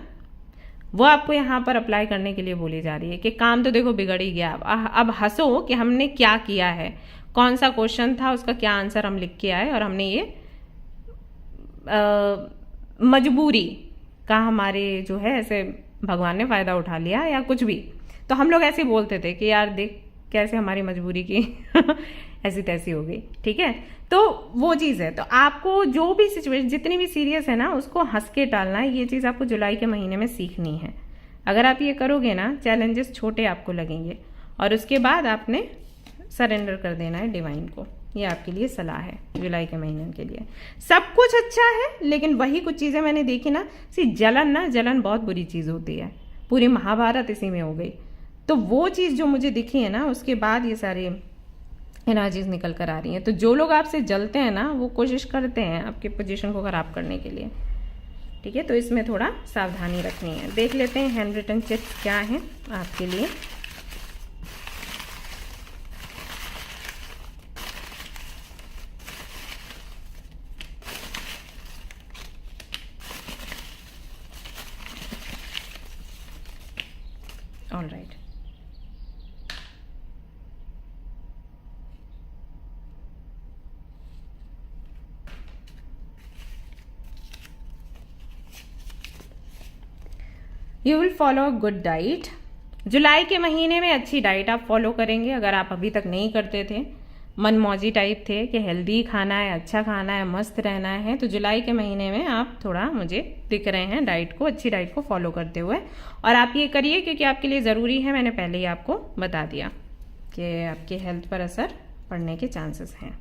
A: वो आपको यहाँ पर अप्लाई करने के लिए बोली जा रही है कि काम तो देखो बिगड़ ही गया, अब हंसो कि हमने क्या किया है, कौन सा क्वेश्चन था, उसका क्या आंसर हम लिख के आए और हमने ये मजबूरी का हमारे जो है ऐसे भगवान ने फ़ायदा उठा लिया या कुछ भी। तो हम लोग ऐसे बोलते थे कि यार देख कैसे हमारी मजबूरी की ऐसी तैसी हो गई, ठीक है। तो वो चीज़ है, तो आपको जो भी सिचुएशन जितनी भी सीरियस है ना उसको हंस के टालना है, ये चीज़ आपको जुलाई के महीने में सीखनी है। अगर आप ये करोगे ना, चैलेंजेस छोटे आपको लगेंगे और उसके बाद आपने सरेंडर कर देना है डिवाइन को। ये आपके लिए सलाह है जुलाई के महीने के लिए। सब कुछ अच्छा है, लेकिन वही कुछ चीज़ें मैंने देखी ना, जलन बहुत बुरी चीज़ होती है, पूरी महाभारत इसी में हो गई। तो वो चीज़ जो मुझे दिखी है ना, उसके बाद ये सारी एनर्जीज निकल कर आ रही हैं। तो जो लोग आपसे जलते हैं ना, वो कोशिश करते हैं आपकी पोजीशन को खराब करने के लिए, ठीक है। तो इसमें थोड़ा सावधानी रखनी है। देख लेते हैं हैंड रिटन चिट्स क्या हैं आपके लिए। All right, you will follow a good diet. जुलाई के महीने में अच्छी डाइट आप फॉलो करेंगे। अगर आप अभी तक नहीं करते थे, मनमौजी टाइप थे कि हेल्दी खाना है, अच्छा खाना है, मस्त रहना है, तो जुलाई के महीने में आप थोड़ा मुझे दिख रहे हैं डाइट को, अच्छी डाइट को फॉलो करते हुए। और आप ये करिए क्योंकि आपके लिए ज़रूरी है, मैंने पहले ही आपको बता दिया कि आपके हेल्थ पर असर पड़ने के चांसेस हैं।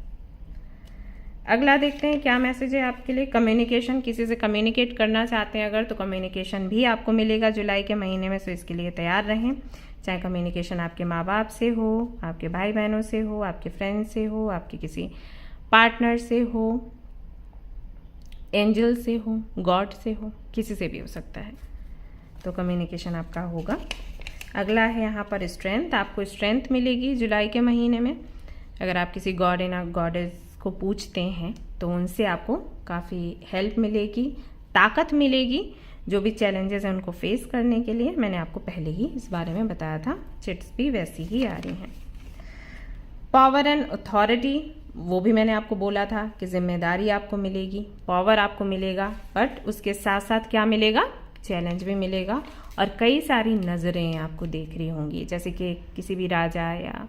A: अगला देखते हैं क्या मैसेज है आपके लिए। कम्युनिकेशन, किसी से कम्युनिकेट करना चाहते हैं अगर, तो कम्युनिकेशन भी आपको मिलेगा जुलाई के महीने में, सो इसके लिए तैयार रहें। चाहे कम्युनिकेशन आपके माँ बाप से हो, आपके भाई बहनों से हो, आपके फ्रेंड से हो, आपके किसी पार्टनर से हो, एंजल से हो, गॉड से हो, किसी से भी हो सकता है। तो कम्युनिकेशन आपका होगा। अगला है यहाँ पर स्ट्रेंथ, आपको स्ट्रेंथ मिलेगी जुलाई के महीने में। अगर आप किसी गॉड एंड गॉडेस को पूछते हैं तो उनसे आपको काफ़ी हेल्प मिलेगी, ताकत मिलेगी, जो भी चैलेंजेस हैं उनको फेस करने के लिए। मैंने आपको पहले ही इस बारे में बताया था, चिट्स भी वैसी ही आ रही हैं। पावर एंड अथॉरिटी, वो भी मैंने आपको बोला था कि जिम्मेदारी आपको मिलेगी, पावर आपको मिलेगा, बट उसके साथ साथ क्या मिलेगा, चैलेंज भी मिलेगा और कई सारी नज़रें आपको देख रही होंगी, जैसे कि किसी भी राजा या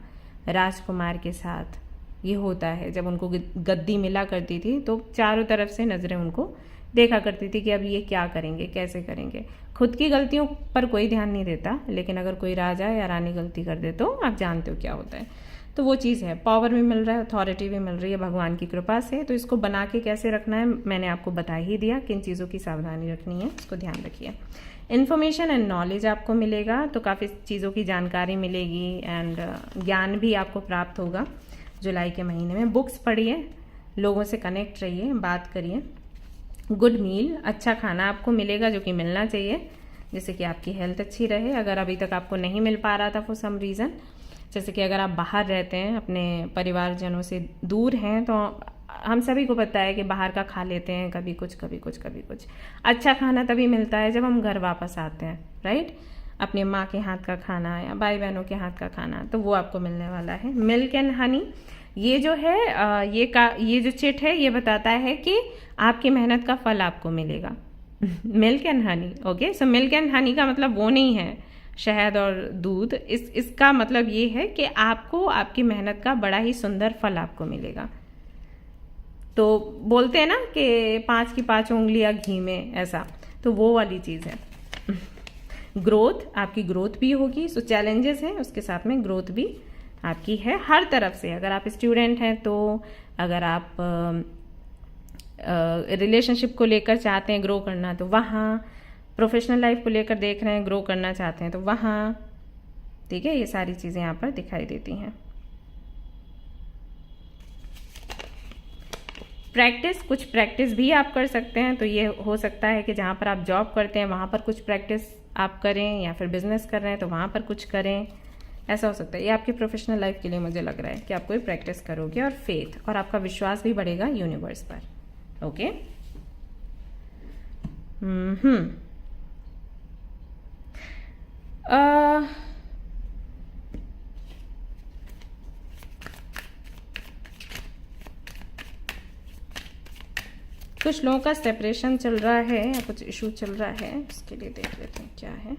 A: राजकुमार के साथ ये होता है। जब उनको गद्दी मिला करती थी तो चारों तरफ से नज़रें उनको देखा करती थी कि अब ये क्या करेंगे, कैसे करेंगे। खुद की गलतियों पर कोई ध्यान नहीं देता, लेकिन अगर कोई राजा या रानी गलती कर दे तो आप जानते हो क्या होता है। तो वो चीज़ है, पावर भी मिल रहा है, अथॉरिटी भी मिल रही है भगवान की कृपा से। तो इसको बना के कैसे रखना है मैंने आपको बता ही दिया, किन चीज़ों की सावधानी रखनी है उसको ध्यान रखिए। इन्फॉर्मेशन एंड नॉलेज आपको मिलेगा, तो काफ़ी चीज़ों की जानकारी मिलेगी एंड ज्ञान भी आपको प्राप्त होगा जुलाई के महीने में। बुक्स पढ़िए, लोगों से कनेक्ट रहिए, बात करिए। गुड मील, अच्छा खाना आपको मिलेगा जो कि मिलना चाहिए, जिससे कि आपकी हेल्थ अच्छी रहे। अगर अभी तक आपको नहीं मिल पा रहा था फॉर सम रीज़न, जैसे कि अगर आप बाहर रहते हैं, अपने परिवारजनों से दूर हैं, तो हम सभी को पता है कि बाहर का खा लेते हैं, कभी कुछ कभी कुछ कभी कुछ। अच्छा खाना तभी मिलता है जब हम घर वापस आते हैं, राइट। अपने माँ के हाथ का खाना या भाई बहनों के हाथ का खाना, तो वो आपको मिलने वाला है। मिल्क एंड हनी, ये जो है ये जो चिट है ये बताता है कि आपकी मेहनत का फल आपको मिलेगा। Milk and honey, okay. So milk and honey का मतलब वो नहीं है शहद और दूध, इसका मतलब ये है कि आपको आपकी मेहनत का बड़ा ही सुंदर फल आपको मिलेगा। तो बोलते हैं ना कि 5 की 5 उंगलियां घी में, ऐसा, तो वो वाली चीज़ है। ग्रोथ, आपकी ग्रोथ भी होगी। सो चैलेंजेस हैं, उसके साथ में ग्रोथ भी आपकी है हर तरफ से। अगर आप स्टूडेंट हैं तो, अगर आप रिलेशनशिप को लेकर चाहते हैं ग्रो करना तो वहाँ, प्रोफेशनल लाइफ को लेकर देख रहे हैं ग्रो करना चाहते हैं तो वहाँ, ठीक है। ये सारी चीज़ें यहाँ पर दिखाई देती हैं। प्रैक्टिस, कुछ प्रैक्टिस भी आप कर सकते हैं। तो ये हो सकता है कि जहाँ पर आप जॉब करते हैं वहाँ पर कुछ प्रैक्टिस आप करें, या फिर बिजनेस कर रहे हैं तो वहाँ पर कुछ करें, ऐसा हो सकता है। ये आपकी प्रोफेशनल लाइफ के लिए मुझे लग रहा है कि आप कोई प्रैक्टिस करोगे, और फेथ, और आपका विश्वास भी बढ़ेगा यूनिवर्स पर, ओके। कुछ लोगों का सेपरेशन चल रहा है या कुछ इशू चल रहा है, उसके लिए देख लेते हैं क्या है।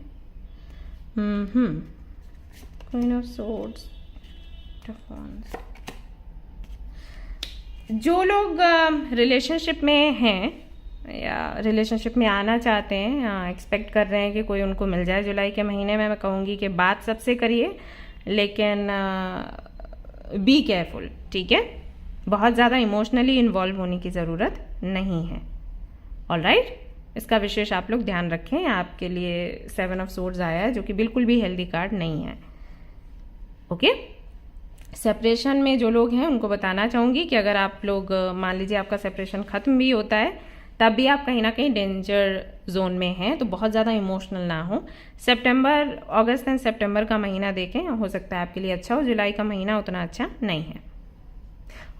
A: क्वीन ऑफ सोर्ड्स, जो लोग रिलेशनशिप में हैं या रिलेशनशिप में आना चाहते हैं या एक्सपेक्ट कर रहे हैं कि कोई उनको मिल जाए जुलाई के महीने में, मैं कहूँगी कि बात सबसे करिए, लेकिन बी केयरफुल, ठीक है। बहुत ज़्यादा इमोशनली इन्वॉल्व होने की ज़रूरत नहीं है, ऑलराइट। इसका विशेष आप लोग ध्यान रखें। आपके लिए 7 ऑफ सोर्ड्स आया है, जो कि बिल्कुल भी हेल्दी कार्ड नहीं है, ओके। सेपरेशन में जो लोग हैं उनको बताना चाहूँगी कि अगर आप लोग, मान लीजिए आपका सेपरेशन ख़त्म भी होता है, तब भी आप कहीं ना कहीं डेंजर जोन में हैं, तो बहुत ज़्यादा इमोशनल ना हो। सितंबर, अगस्त एंड सितंबर का महीना देखें, हो सकता है आपके लिए अच्छा हो। जुलाई का महीना उतना अच्छा नहीं है।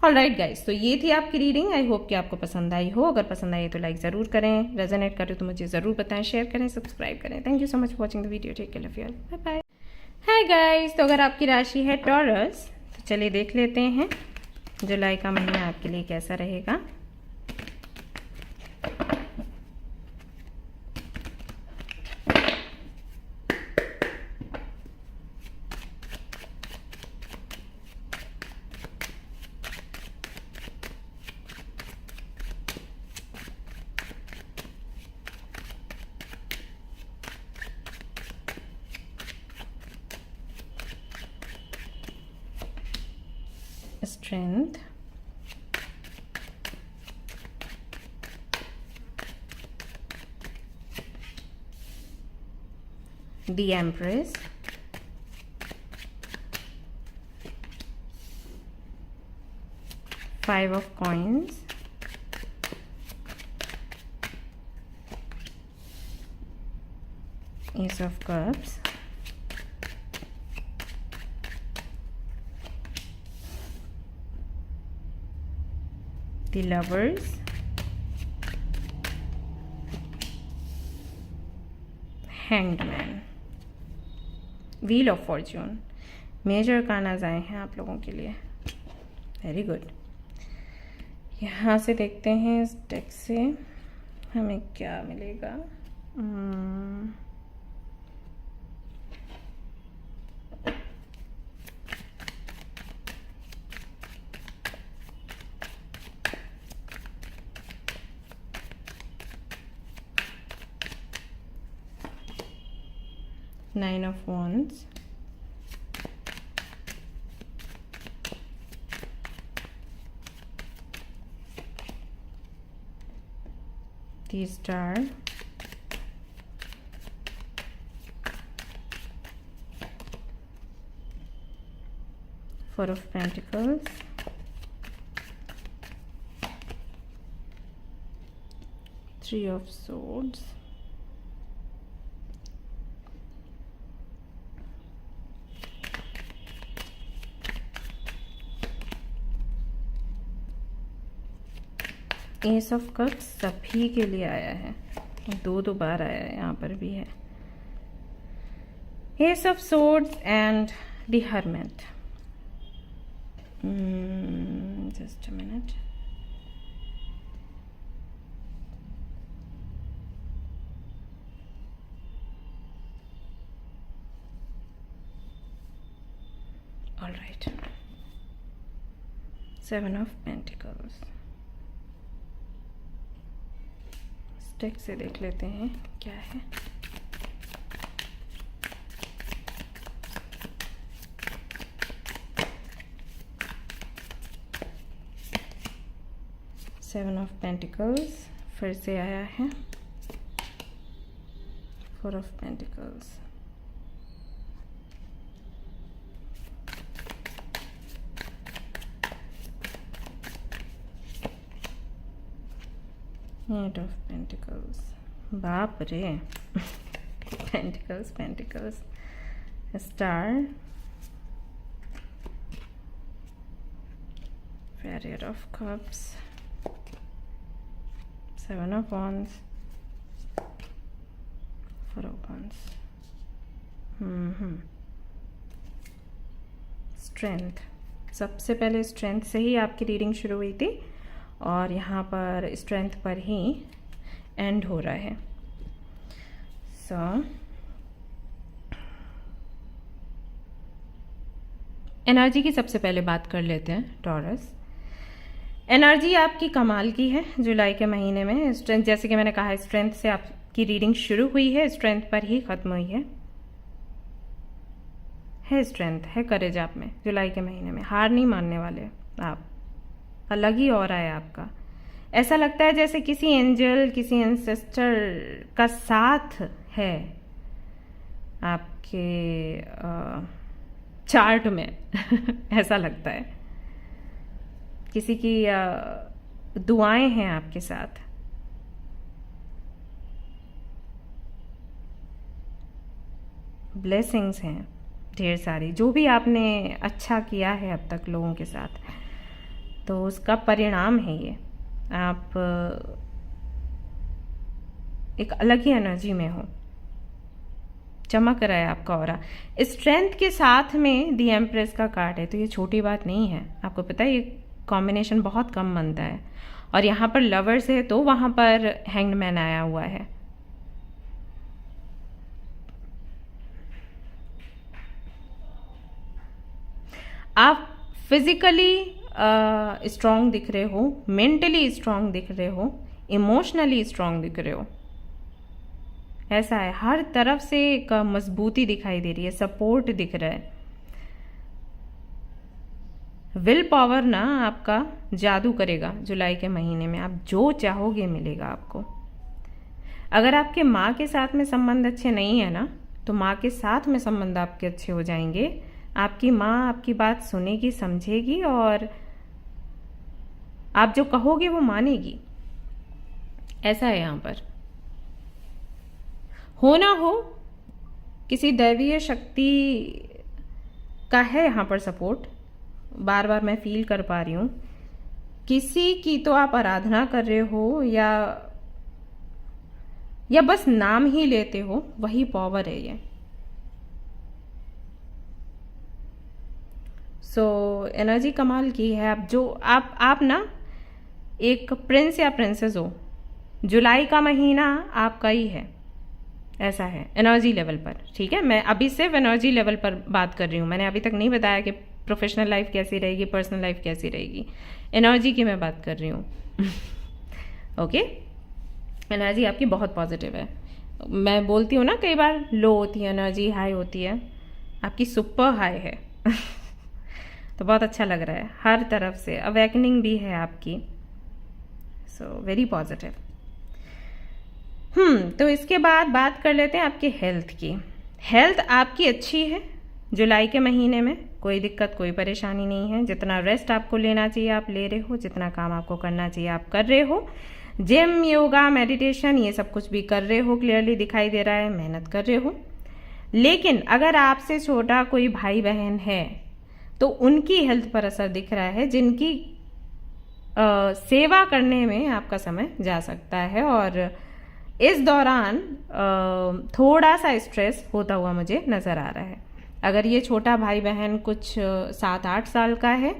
A: ऑलराइट गाइस, तो ये थी आपकी रीडिंग। आई होप कि आपको पसंद आई हो। अगर पसंद आई तो लाइक ज़रूर करें, रेजोनेट करे तो मुझे ज़रूर बताएं, शेयर करें, सब्सक्राइब करें। Thank you so much for watching the video. Take care, love you all, bye bye. Hi guys, तो अगर आपकी राशि है टॉरस, तो चलिए देख लेते हैं जुलाई का महीना आपके लिए कैसा रहेगा। Strength, the Empress, Five of Coins, Ace of Cups, the Lovers, Hanged Man, Wheel of Fortune। Major arcanas आए हैं आप लोगों के लिए, वेरी गुड। यहाँ से देखते हैं इस डेक से हमें क्या मिलेगा। Nine of Wands, the Star, Four of Pentacles, Three of Swords, S of cups सभी के लिए आया है, दो बार आया है, यहाँ पर भी है। Ace of swords and the hermit. Just a minute. All right, seven of pentacles. टेक से देख लेते हैं क्या है। सेवन ऑफ पेंटिकल्स फिर से आया है। Four of pentacles, eight of pentacles. बाप रे pentacles pentacles. Star, Chariot of Cups, Seven of Wands, Four of Wands। Strength, सबसे पहले स्ट्रेंथ से ही आपकी रीडिंग शुरू हुई थी और यहाँ पर स्ट्रेंथ पर ही एंड हो रहा है। एनर्जी की सबसे पहले बात कर लेते हैं। टॉरस, एनर्जी आपकी कमाल की है जुलाई के महीने में। स्ट्रेंथ, जैसे कि मैंने कहा, स्ट्रेंथ से आपकी रीडिंग शुरू हुई है, स्ट्रेंथ पर ही खत्म हुई है स्ट्रेंथ है, करेज आप में जुलाई के महीने में। हार नहीं मानने वाले आप, अलग ही हो रहा है आपका। ऐसा लगता है जैसे किसी एंजल, किसी एंसेस्टर का साथ है आपके चार्ट में ऐसा लगता है, किसी की दुआएं हैं आपके साथ। ब्लेसिंग्स हैं ढेर सारी, जो भी आपने अच्छा किया है अब तक लोगों के साथ, तो उसका परिणाम है ये। आप एक अलग ही एनर्जी में हो, चमक रहा है आपका ऑरा। स्ट्रेंथ के साथ में दी एम्प्रेस का कार्ड है, तो ये छोटी बात नहीं है। आपको पता है ये कॉम्बिनेशन बहुत कम बनता है। और यहाँ पर लवर्स है तो वहाँ पर हैंग्ड मैन आया हुआ है। आप फिजिकली स्ट्रांग दिख रहे हो, मेंटली स्ट्रांग दिख रहे हो, इमोशनली स्ट्रांग दिख रहे हो। ऐसा है, हर तरफ से एक मजबूती दिखाई दे रही है, सपोर्ट दिख रहा है। विल पावर ना आपका जादू करेगा जुलाई के महीने में। आप जो चाहोगे मिलेगा आपको। अगर आपके माँ के साथ में संबंध अच्छे नहीं है ना, तो माँ के साथ में संबंध आपके अच्छे हो जाएंगे। आपकी माँ आपकी बात सुनेगी, समझेगी और आप जो कहोगे वो मानेगी। ऐसा है यहाँ पर। हो ना हो, किसी दैवीय शक्ति का है यहाँ पर सपोर्ट। बार बार मैं फील कर पा रही हूँ, किसी की तो आप आराधना कर रहे हो या बस नाम ही लेते हो, वही पावर है ये। एनर्जी कमाल की है। आप जो आप ना एक प्रिंस या प्रिंसेस हो। जुलाई का महीना आपका ही है। ऐसा है एनर्जी लेवल पर, ठीक है। मैं अभी सिर्फ एनर्जी लेवल पर बात कर रही हूँ, मैंने अभी तक नहीं बताया कि प्रोफेशनल लाइफ कैसी रहेगी, पर्सनल लाइफ कैसी रहेगी। एनर्जी की मैं बात कर रही हूँ। ओके, एनर्जी आपकी बहुत पॉजिटिव है। मैं बोलती हूँ ना कई बार लो होती है एनर्जी, हाई होती है, आपकी सुपर हाई है। तो बहुत अच्छा लग रहा है, हर तरफ से अवेकनिंग भी है आपकी, सो वेरी पॉजिटिव। तो इसके बाद बात कर लेते हैं आपके हेल्थ की। हेल्थ आपकी अच्छी है, जुलाई के महीने में कोई दिक्कत कोई परेशानी नहीं है। जितना रेस्ट आपको लेना चाहिए आप ले रहे हो, जितना काम आपको करना चाहिए आप कर रहे हो। जिम, योगा, मेडिटेशन ये सब कुछ भी कर रहे हो, क्लियरली दिखाई दे रहा है, मेहनत कर रहे हो। लेकिन अगर आपसे छोटा कोई भाई बहन है तो उनकी हेल्थ पर असर दिख रहा है, जिनकी सेवा करने में आपका समय जा सकता है। और इस दौरान थोड़ा सा स्ट्रेस होता हुआ मुझे नज़र आ रहा है। अगर ये छोटा भाई बहन कुछ 7-8 साल का है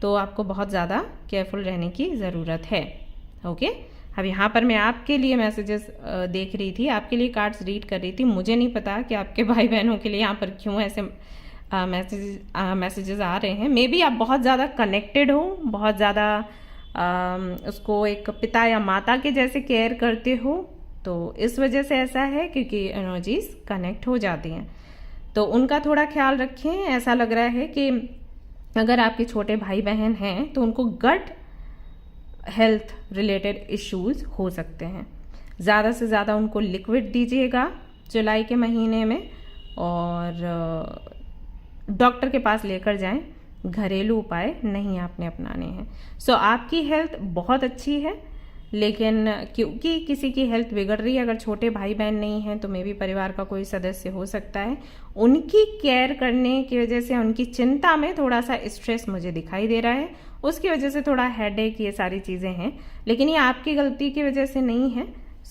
A: तो आपको बहुत ज़्यादा केयरफुल रहने की ज़रूरत है। ओके, अब यहाँ पर मैं आपके लिए मैसेजेस देख रही थी, आपके लिए कार्ड्स रीड कर रही थी। मुझे नहीं पता कि आपके भाई बहनों के लिए यहाँ पर क्यों ऐसे मैसेजेस आ रहे हैं। मे बी आप बहुत ज़्यादा कनेक्टेड हो, बहुत ज़्यादा उसको एक पिता या माता के जैसे केयर करते हो, तो इस वजह से ऐसा है, क्योंकि एनर्जीज कनेक्ट हो जाती हैं। तो उनका थोड़ा ख्याल रखें। ऐसा लग रहा है कि अगर आपके छोटे भाई बहन हैं तो उनको गट हेल्थ रिलेटेड इश्यूज हो सकते हैं। ज़्यादा से ज़्यादा उनको लिक्विड दीजिएगा जुलाई के महीने में, और डॉक्टर के पास लेकर जाएं। घरेलू उपाय नहीं आपने अपनाने हैं। सो आपकी हेल्थ बहुत अच्छी है, लेकिन क्योंकि किसी की हेल्थ बिगड़ रही है, अगर छोटे भाई बहन नहीं हैं तो मे भी परिवार का कोई सदस्य हो सकता है, उनकी केयर करने की वजह से उनकी चिंता में थोड़ा सा स्ट्रेस मुझे दिखाई दे रहा है। उसकी वजह से थोड़ा हेडेक, ये सारी चीज़ें हैं, लेकिन ये आपकी गलती की वजह से नहीं है।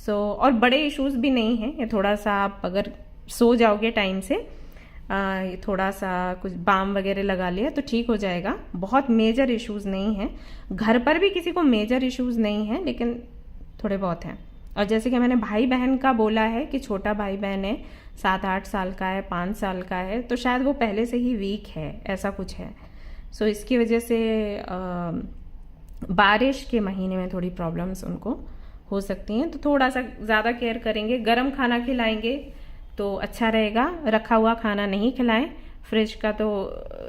A: और बड़े इश्यूज भी नहीं हैं। ये थोड़ा सा आप अगर सो जाओगे टाइम से, थोड़ा सा कुछ बाम वगैरह लगा लिया तो ठीक हो जाएगा। बहुत मेजर इश्यूज नहीं हैं। घर पर भी किसी को मेजर इश्यूज नहीं हैं, लेकिन थोड़े बहुत हैं। और जैसे कि मैंने भाई बहन का बोला है कि छोटा भाई बहन है, 7-8 साल का है, 5 साल का है, तो शायद वो पहले से ही वीक है, ऐसा कुछ है। इसकी वजह से बारिश के महीने में थोड़ी प्रॉब्लम्स उनको हो सकती हैं, तो थोड़ा सा ज़्यादा केयर करेंगे। गर्म खाना खिलाएंगे तो अच्छा रहेगा। रखा हुआ खाना नहीं खिलाएं, फ्रिज का तो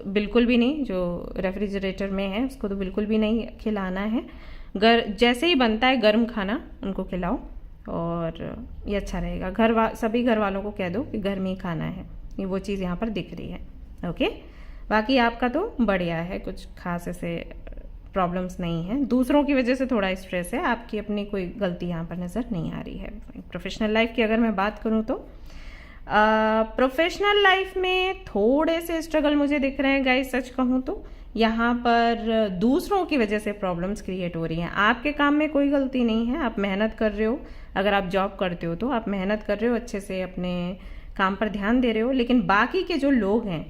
A: बिल्कुल भी नहीं, जो रेफ्रिजरेटर में है उसको तो बिल्कुल भी नहीं खिलाना है। जैसे ही बनता है गर्म खाना उनको खिलाओ, और ये अच्छा रहेगा। सभी घर वालों को कह दो कि घर में ही खाना है, ये वो चीज़ यहाँ पर दिख रही है। ओके, बाकी आपका तो बढ़िया है, कुछ खास ऐसे प्रॉब्लम्स नहीं है। दूसरों की वजह से थोड़ा स्ट्रेस है, आपकी अपनी कोई गलती यहाँ पर नज़र नहीं आ रही है। प्रोफेशनल लाइफ की अगर मैं बात करूँ तो प्रोफेशनल लाइफ में थोड़े से स्ट्रगल मुझे दिख रहे हैं गाइस। सच कहूँ तो यहाँ पर दूसरों की वजह से प्रॉब्लम्स क्रिएट हो रही हैं। आपके काम में कोई गलती नहीं है, आप मेहनत कर रहे हो। अगर आप जॉब करते हो तो आप मेहनत कर रहे हो, अच्छे से अपने काम पर ध्यान दे रहे हो। लेकिन बाकी के जो लोग हैं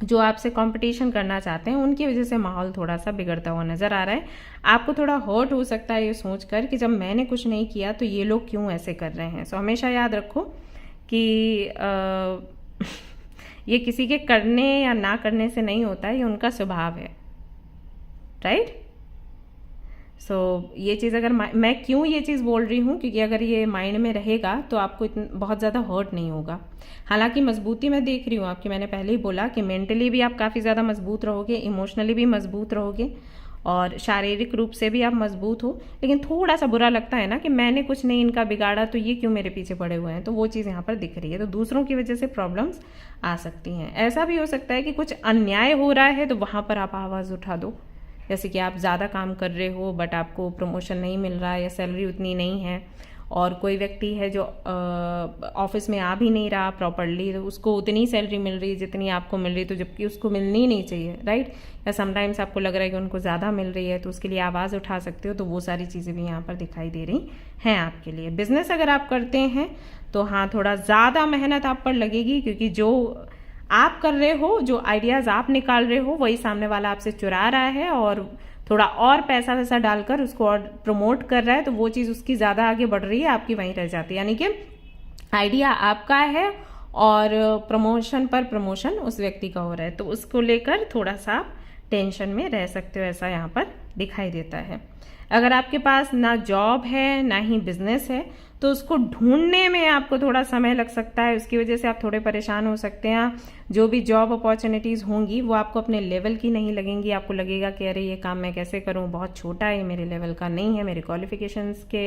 A: जो आपसे कंपटीशन करना चाहते हैं, उनकी वजह से माहौल थोड़ा सा बिगड़ता हुआ नज़र आ रहा है। आपको थोड़ा हर्ट हो सकता है ये सोचकर कि जब मैंने कुछ नहीं किया तो ये लोग क्यों ऐसे कर रहे हैं। हमेशा याद रखो कि ये किसी के करने या ना करने से नहीं होता है, ये उनका स्वभाव है, राइट। ये चीज़ अगर मैं क्यों ये चीज़ बोल रही हूँ, क्योंकि अगर ये माइंड में रहेगा तो आपको बहुत ज़्यादा हर्ट नहीं होगा। हालांकि मजबूती मैं देख रही हूँ आपकी, मैंने पहले ही बोला कि मेंटली भी आप काफ़ी ज़्यादा मजबूत रहोगे, इमोशनली भी मजबूत रहोगे, और शारीरिक रूप से भी आप मजबूत हो। लेकिन थोड़ा सा बुरा लगता है ना कि मैंने कुछ नहीं इनका बिगाड़ा तो ये क्यों मेरे पीछे पड़े हुए हैं, तो वो चीज़ यहाँ पर दिख रही है। तो दूसरों की वजह से प्रॉब्लम्स आ सकती हैं। ऐसा भी हो सकता है कि कुछ अन्याय हो रहा है तो वहाँ पर आप आवाज़ उठा दो। जैसे कि आप ज़्यादा काम कर रहे हो बट आपको प्रमोशन नहीं मिल रहा है या सैलरी उतनी नहीं है, और कोई व्यक्ति है जो ऑफिस में आ भी नहीं रहा प्रॉपरली, तो उसको उतनी सैलरी मिल रही है जितनी आपको मिल रही है, तो जबकि उसको मिलनी ही नहीं चाहिए, राइट। या समटाइम्स आपको लग रहा है कि उनको ज़्यादा मिल रही है, तो उसके लिए आवाज़ उठा सकते हो। तो वो सारी चीज़ें भी यहाँ पर दिखाई दे रही हैं आपके लिए। बिजनेस अगर आप करते हैं तो हाँ, थोड़ा ज़्यादा मेहनत आप पर लगेगी, क्योंकि जो आप कर रहे हो, जो आइडियाज़ आप निकाल रहे हो, वही सामने वाला आपसे चुरा रहा है और थोड़ा और पैसा वैसा डालकर उसको और प्रमोट कर रहा है, तो वो चीज़ उसकी ज़्यादा आगे बढ़ रही है, आपकी वहीं रह जाती है। यानी कि आइडिया आपका है और प्रमोशन पर प्रमोशन उस व्यक्ति का हो रहा है, तो उसको लेकर थोड़ा सा टेंशन में रह सकते हो, ऐसा यहाँ पर दिखाई देता है। अगर आपके पास ना जॉब है ना ही बिजनेस है तो उसको ढूंढने में आपको थोड़ा समय लग सकता है, उसकी वजह से आप थोड़े परेशान हो सकते हैं। जो भी जॉब अपॉर्चुनिटीज़ होंगी वो आपको अपने लेवल की नहीं लगेंगी, आपको लगेगा कि अरे ये काम मैं कैसे करूं, बहुत छोटा है, मेरे लेवल का नहीं है, मेरे क्वालिफिकेशंस के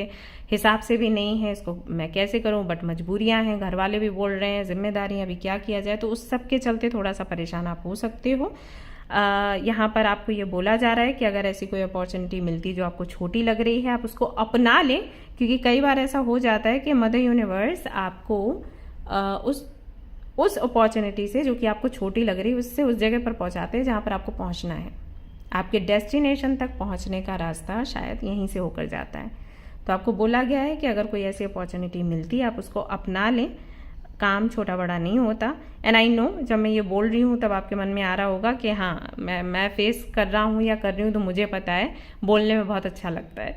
A: हिसाब से भी नहीं है, इसको मैं कैसे करूं, बट मजबूरियां हैं, घर वाले भी बोल रहे हैं, जिम्मेदारियां भी, क्या किया जाए। तो उस सब के चलते थोड़ा सा परेशान आप हो सकते हो। यहाँ पर आपको ये बोला जा रहा है कि अगर ऐसी कोई अपॉर्चुनिटी मिलती जो आपको छोटी लग रही है आप उसको अपना लें, क्योंकि कई बार ऐसा हो जाता है कि मदर यूनिवर्स आपको उस अपॉर्चुनिटी से जो कि आपको छोटी लग रही है उससे उस जगह पर पहुंचाते हैं जहाँ पर आपको पहुंचना है। आपके डेस्टिनेशन तक पहुंचने का रास्ता शायद यहीं से होकर जाता है। तो आपको बोला गया है कि अगर कोई ऐसी अपॉर्चुनिटी मिलती है आप उसको अपना लें, काम छोटा बड़ा नहीं होता। एंड आई नो जब मैं ये बोल रही हूँ तब आपके मन में आ रहा होगा कि हाँ मैं फेस कर रहा हूँ या कर रही हूँ तो मुझे पता है, बोलने में बहुत अच्छा लगता है।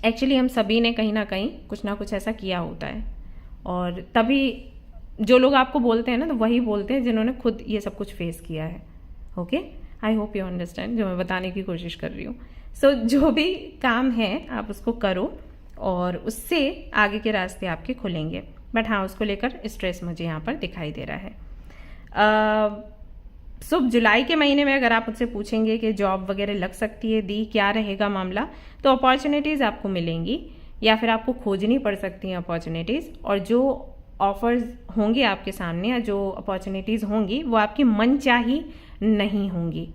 A: एक्चुअली हम सभी ने कहीं ना कहीं कुछ ना कुछ ऐसा किया होता है, और तभी जो लोग आपको बोलते हैं ना तो वही बोलते हैं जिन्होंने खुद ये सब कुछ फेस किया है। Okay, I hope you understand जो मैं बताने की कोशिश कर रही हूँ। सो जो भी काम है आप उसको करो और उससे आगे के रास्ते आपके खुलेंगे। बट हाँ, उसको लेकर स्ट्रेस मुझे यहाँ पर दिखाई दे रहा है। सो जुलाई के महीने में अगर आप मुझसे पूछेंगे कि जॉब वगैरह लग सकती है, दी क्या रहेगा मामला, तो अपॉर्चुनिटीज़ आपको मिलेंगी या फिर आपको खोजनी पड़ सकती हैं अपॉर्चुनिटीज़, और जो ऑफर्स होंगे आपके सामने या जो अपॉर्चुनिटीज़ होंगी वो आपकी मनचाही नहीं होंगी,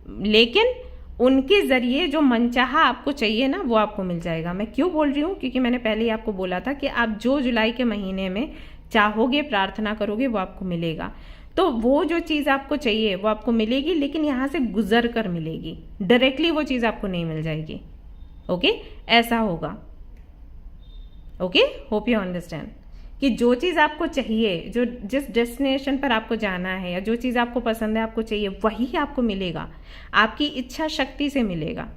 A: लेकिन उनके जरिए जो मनचाहा आपको चाहिए ना वो आपको मिल जाएगा। मैं क्यों बोल रही हूँ, क्योंकि मैंने पहले ही आपको बोला था कि आप जो जुलाई के महीने में चाहोगे, प्रार्थना करोगे, वो आपको मिलेगा। तो वो जो चीज़ आपको चाहिए वो आपको मिलेगी, लेकिन यहाँ से गुजर कर मिलेगी, डायरेक्टली वो चीज़ आपको नहीं मिल जाएगी। ओके, ऐसा होगा। ओके, होप यू अंडरस्टैंड कि जो चीज़ आपको चाहिए, जो जिस डेस्टिनेशन पर आपको जाना है या जो चीज़ आपको पसंद है, आपको चाहिए, वही आपको मिलेगा, आपकी इच्छा शक्ति से मिलेगा।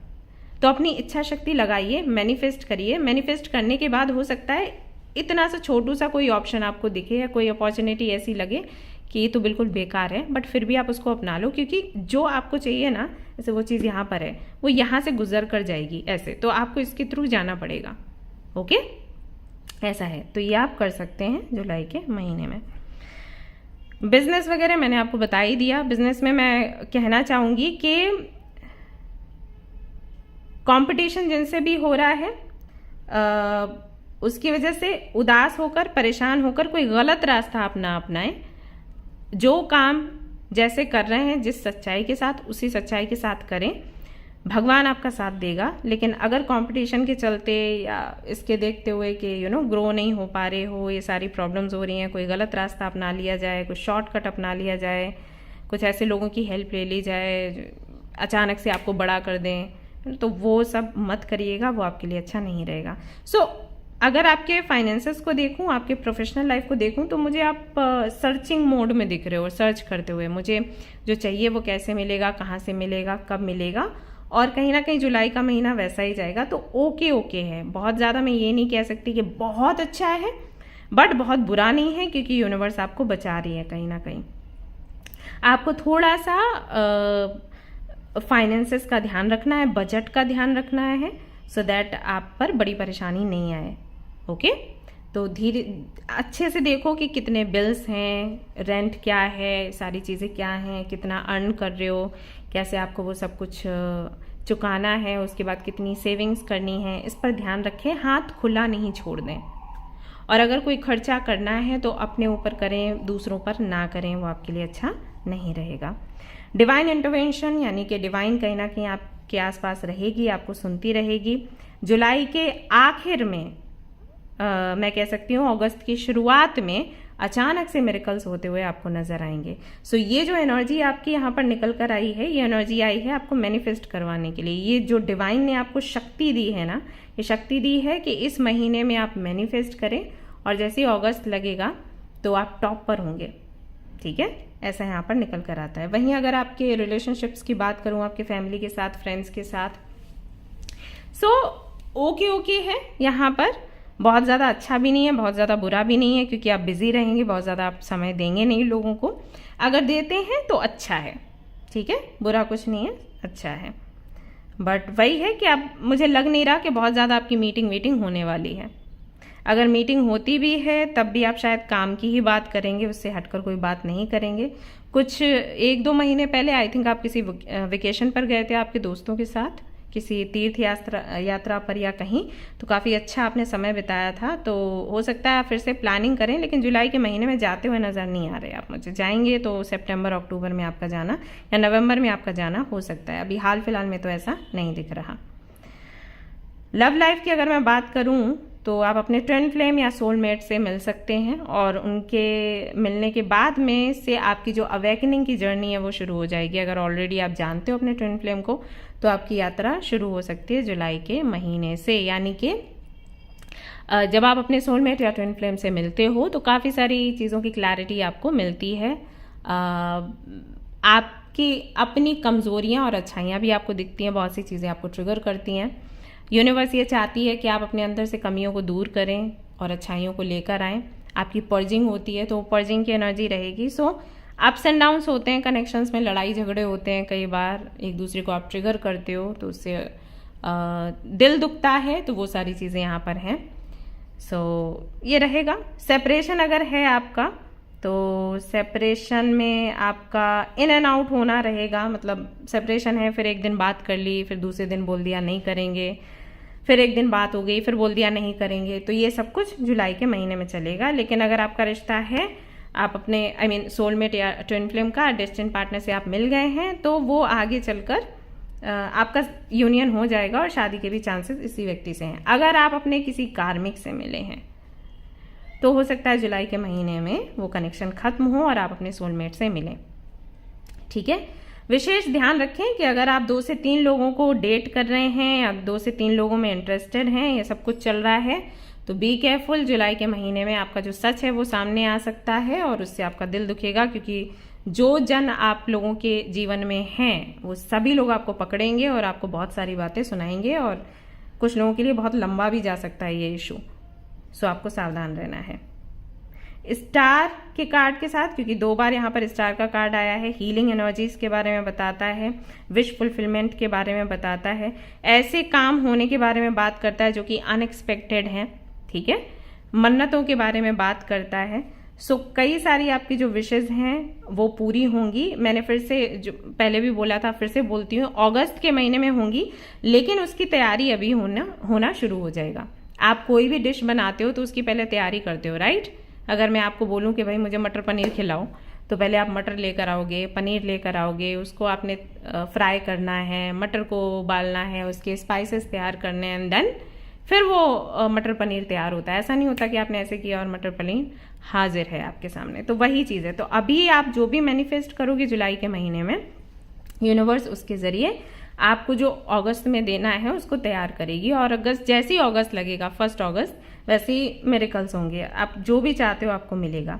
A: तो अपनी इच्छा शक्ति लगाइए, मैनिफेस्ट करिए। मैनिफेस्ट करने के बाद हो सकता है इतना सा छोटू सा कोई ऑप्शन आपको दिखे या कोई अपॉर्चुनिटी ऐसी लगे कि ये तो बिल्कुल बेकार है, बट फिर भी आप उसको अपना लो, क्योंकि जो आपको चाहिए ना, जैसे वो चीज़ यहाँ पर है, वो यहाँ से गुजर कर जाएगी ऐसे, तो आपको इसके थ्रू जाना पड़ेगा। ओके, ऐसा है। तो ये आप कर सकते हैं जुलाई के महीने में। बिजनेस वगैरह मैंने आपको बता ही दिया। बिजनेस में मैं कहना चाहूँगी कि कंपटीशन जिनसे भी हो रहा है उसकी वजह से उदास होकर, परेशान होकर कोई गलत रास्ता आप ना अपनाएं। जो काम जैसे कर रहे हैं, जिस सच्चाई के साथ, उसी सच्चाई के साथ करें, भगवान आपका साथ देगा। लेकिन अगर कंपटीशन के चलते या इसके देखते हुए कि ग्रो नहीं हो पा रहे हो, ये सारी प्रॉब्लम्स हो रही हैं, कोई गलत रास्ता अपना लिया जाए, कुछ शॉर्टकट अपना लिया जाए, कुछ ऐसे लोगों की हेल्प ले ली जाए, अचानक से आपको बड़ा कर दें, तो वो सब मत करिएगा, वो आपके लिए अच्छा नहीं रहेगा। अगर आपके फाइनेंसेस को देखूं, आपके प्रोफेशनल लाइफ को देखूं, तो मुझे आप सर्चिंग मोड में दिख रहे हो, सर्च करते हुए, मुझे जो चाहिए वो कैसे मिलेगा, कहाँ से मिलेगा, कब मिलेगा, और कहीं ना कहीं जुलाई का महीना वैसा ही जाएगा। तो ओके है, बहुत ज़्यादा मैं ये नहीं कह सकती कि बहुत अच्छा है, बट बहुत बुरा नहीं है, क्योंकि यूनिवर्स आपको बचा रही है। कहीं ना कहीं आपको थोड़ा सा फाइनेंसेस का ध्यान रखना है, बजट का ध्यान रखना है, सो दैट आप पर बड़ी परेशानी नहीं आए। ओके, तो धीरे अच्छे से देखो कि कितने बिल्स हैं, रेंट क्या है, सारी चीज़ें क्या हैं, कितना अर्न कर रहे हो, कैसे आपको वो सब कुछ चुकाना है, उसके बाद कितनी सेविंग्स करनी है, इस पर ध्यान रखें। हाथ खुला नहीं छोड़ दें, और अगर कोई खर्चा करना है तो अपने ऊपर करें, दूसरों पर ना करें, वो आपके लिए अच्छा नहीं रहेगा। डिवाइन इंटरवेंशन यानी कि डिवाइन कहीं ना कहीं आपके आसपास रहेगी, आपको सुनती रहेगी। जुलाई के आखिर में मैं कह सकती हूँ अगस्त की शुरुआत में अचानक से मिरेकल्स होते हुए आपको नजर आएंगे। सो ये जो एनर्जी आपकी यहाँ पर निकल कर आई है, ये एनर्जी आई है आपको मैनिफेस्ट करवाने के लिए। ये जो डिवाइन ने आपको शक्ति दी है ना, ये शक्ति दी है कि इस महीने में आप मैनिफेस्ट करें, और जैसे ही अगस्त लगेगा तो आप टॉप पर होंगे। ठीक है, ऐसा यहाँ पर निकल कर आता है। वहीं अगर आपके रिलेशनशिप्स की बात करूँ, आपके फैमिली के साथ, फ्रेंड्स के साथ, ओके है यहाँ पर। बहुत ज़्यादा अच्छा भी नहीं है, बहुत ज़्यादा बुरा भी नहीं है, क्योंकि आप बिजी रहेंगे, बहुत ज़्यादा आप समय देंगे नहीं लोगों को। अगर देते हैं तो अच्छा है, ठीक है, बुरा कुछ नहीं है, अच्छा है। बट वही है कि आप, मुझे लग नहीं रहा कि बहुत ज़्यादा आपकी मीटिंग होने वाली है। अगर मीटिंग होती भी है तब भी आप शायद काम की ही बात करेंगे, उससे हटकर कोई बात नहीं करेंगे। कुछ 1-2 महीने पहले आई थिंक आप किसी वेकेशन पर गए थे आपके दोस्तों के साथ, किसी तीर्थ यात्रा पर या कहीं, तो काफ़ी अच्छा आपने समय बिताया था। तो हो सकता है आप फिर से प्लानिंग करें, लेकिन जुलाई के महीने में जाते हुए नज़र नहीं आ रहे आप मुझे। जाएंगे तो सितंबर अक्टूबर में आपका जाना या नवंबर में आपका जाना हो सकता है, अभी हाल फिलहाल में तो ऐसा नहीं दिख रहा। लव लाइफ की अगर मैं बात करूं तो आप अपने ट्विन फ्लेम या सोलमेट से मिल सकते हैं, और उनके मिलने के बाद में से आपकी जो अवेकनिंग की जर्नी है वो शुरू हो जाएगी। अगर ऑलरेडी आप जानते हो अपने ट्विन फ्लेम को तो आपकी यात्रा शुरू हो सकती है जुलाई के महीने से। यानी कि जब आप अपने सोलमेट या ट्विन फ्लेम से मिलते हो तो काफ़ी सारी चीज़ों की क्लैरिटी आपको मिलती है। आपकी अपनी कमज़ोरियाँ और अच्छाइयाँ भी आपको दिखती हैं, बहुत सी चीज़ें आपको ट्रिगर करती हैं। यूनिवर्स ये चाहती है कि आप अपने अंदर से कमियों को दूर करें और अच्छाइयों को लेकर आएँ। आपकी पर्जिंग होती है तो पर्जिंग की एनर्जी रहेगी। सो अप्स एंड डाउन्स होते हैं, कनेक्शंस में लड़ाई झगड़े होते हैं, कई बार एक दूसरे को आप ट्रिगर करते हो तो उससे दिल दुखता है, तो वो सारी चीज़ें यहाँ पर हैं। सो ये रहेगा। सेपरेशन अगर है आपका तो सेपरेशन में आपका इन एंड आउट होना रहेगा। मतलब सेपरेशन है, फिर एक दिन बात कर ली, फिर दूसरे दिन बोल दिया नहीं करेंगे, फिर एक दिन बात हो गई, फिर बोल दिया नहीं करेंगे, तो ये सब कुछ जुलाई के महीने में चलेगा। लेकिन अगर आपका रिश्ता है, आप अपने सोलमेट या ट्विन फ्लेम का डेस्टिनी पार्टनर से आप मिल गए हैं, तो वो आगे चलकर आपका यूनियन हो जाएगा और शादी के भी चांसेस इसी व्यक्ति से हैं। अगर आप अपने किसी कार्मिक से मिले हैं तो हो सकता है जुलाई के महीने में वो कनेक्शन खत्म हो और आप अपने सोलमेट से मिलें, ठीक है। विशेष ध्यान रखें कि अगर आप 2 से 3 लोगों को डेट कर रहे हैं या 2 से 3 लोगों में इंटरेस्टेड हैं, ये सब कुछ चल रहा है, तो बी केयरफुल। जुलाई के महीने में आपका जो सच है वो सामने आ सकता है और उससे आपका दिल दुखेगा, क्योंकि जो जन आप लोगों के जीवन में हैं वो सभी लोग आपको पकड़ेंगे और आपको बहुत सारी बातें सुनाएंगे, और कुछ लोगों के लिए बहुत लंबा भी जा सकता है ये इशू। सो आपको सावधान रहना है। स्टार के कार्ड के साथ, क्योंकि 2 बार यहाँ पर स्टार का कार्ड आया है, हीलिंग एनर्जीज के बारे में बताता है, विश फुलफिलमेंट के बारे में बताता है, ऐसे काम होने के बारे में बात करता है जो कि अनएक्सपेक्टेड हैं, ठीक है, मन्नतों के बारे में बात करता है। सो कई सारी आपकी जो विशेज हैं वो पूरी होंगी। मैंने फिर से जो पहले भी बोला था, फिर से बोलती हूँ, अगस्त के महीने में होंगी, लेकिन उसकी तैयारी अभी होना शुरू हो जाएगा। आप कोई भी डिश बनाते हो तो उसकी पहले तैयारी करते हो, राइट। अगर मैं आपको बोलूं कि भाई मुझे मटर पनीर खिलाओ, तो पहले आप मटर लेकर आओगे, पनीर लेकर आओगे, उसको आपने फ्राई करना है, मटर को उबालना है, उसके स्पाइसेस तैयार करने हैं, एंड देन फिर वो मटर पनीर तैयार होता है। ऐसा नहीं होता कि आपने ऐसे किया और मटर पनीर हाजिर है आपके सामने। तो वही चीज़ है। तो अभी आप जो भी मैनिफेस्ट करोगे जुलाई के महीने में, यूनिवर्स उसके ज़रिए आपको जो अगस्त में देना है उसको तैयार करेगी, और अगस्त जैसे ही अगस्त लगेगा 1 अगस्त, वैसे ही मिरेकल्स होंगे। आप जो भी चाहते हो आपको मिलेगा,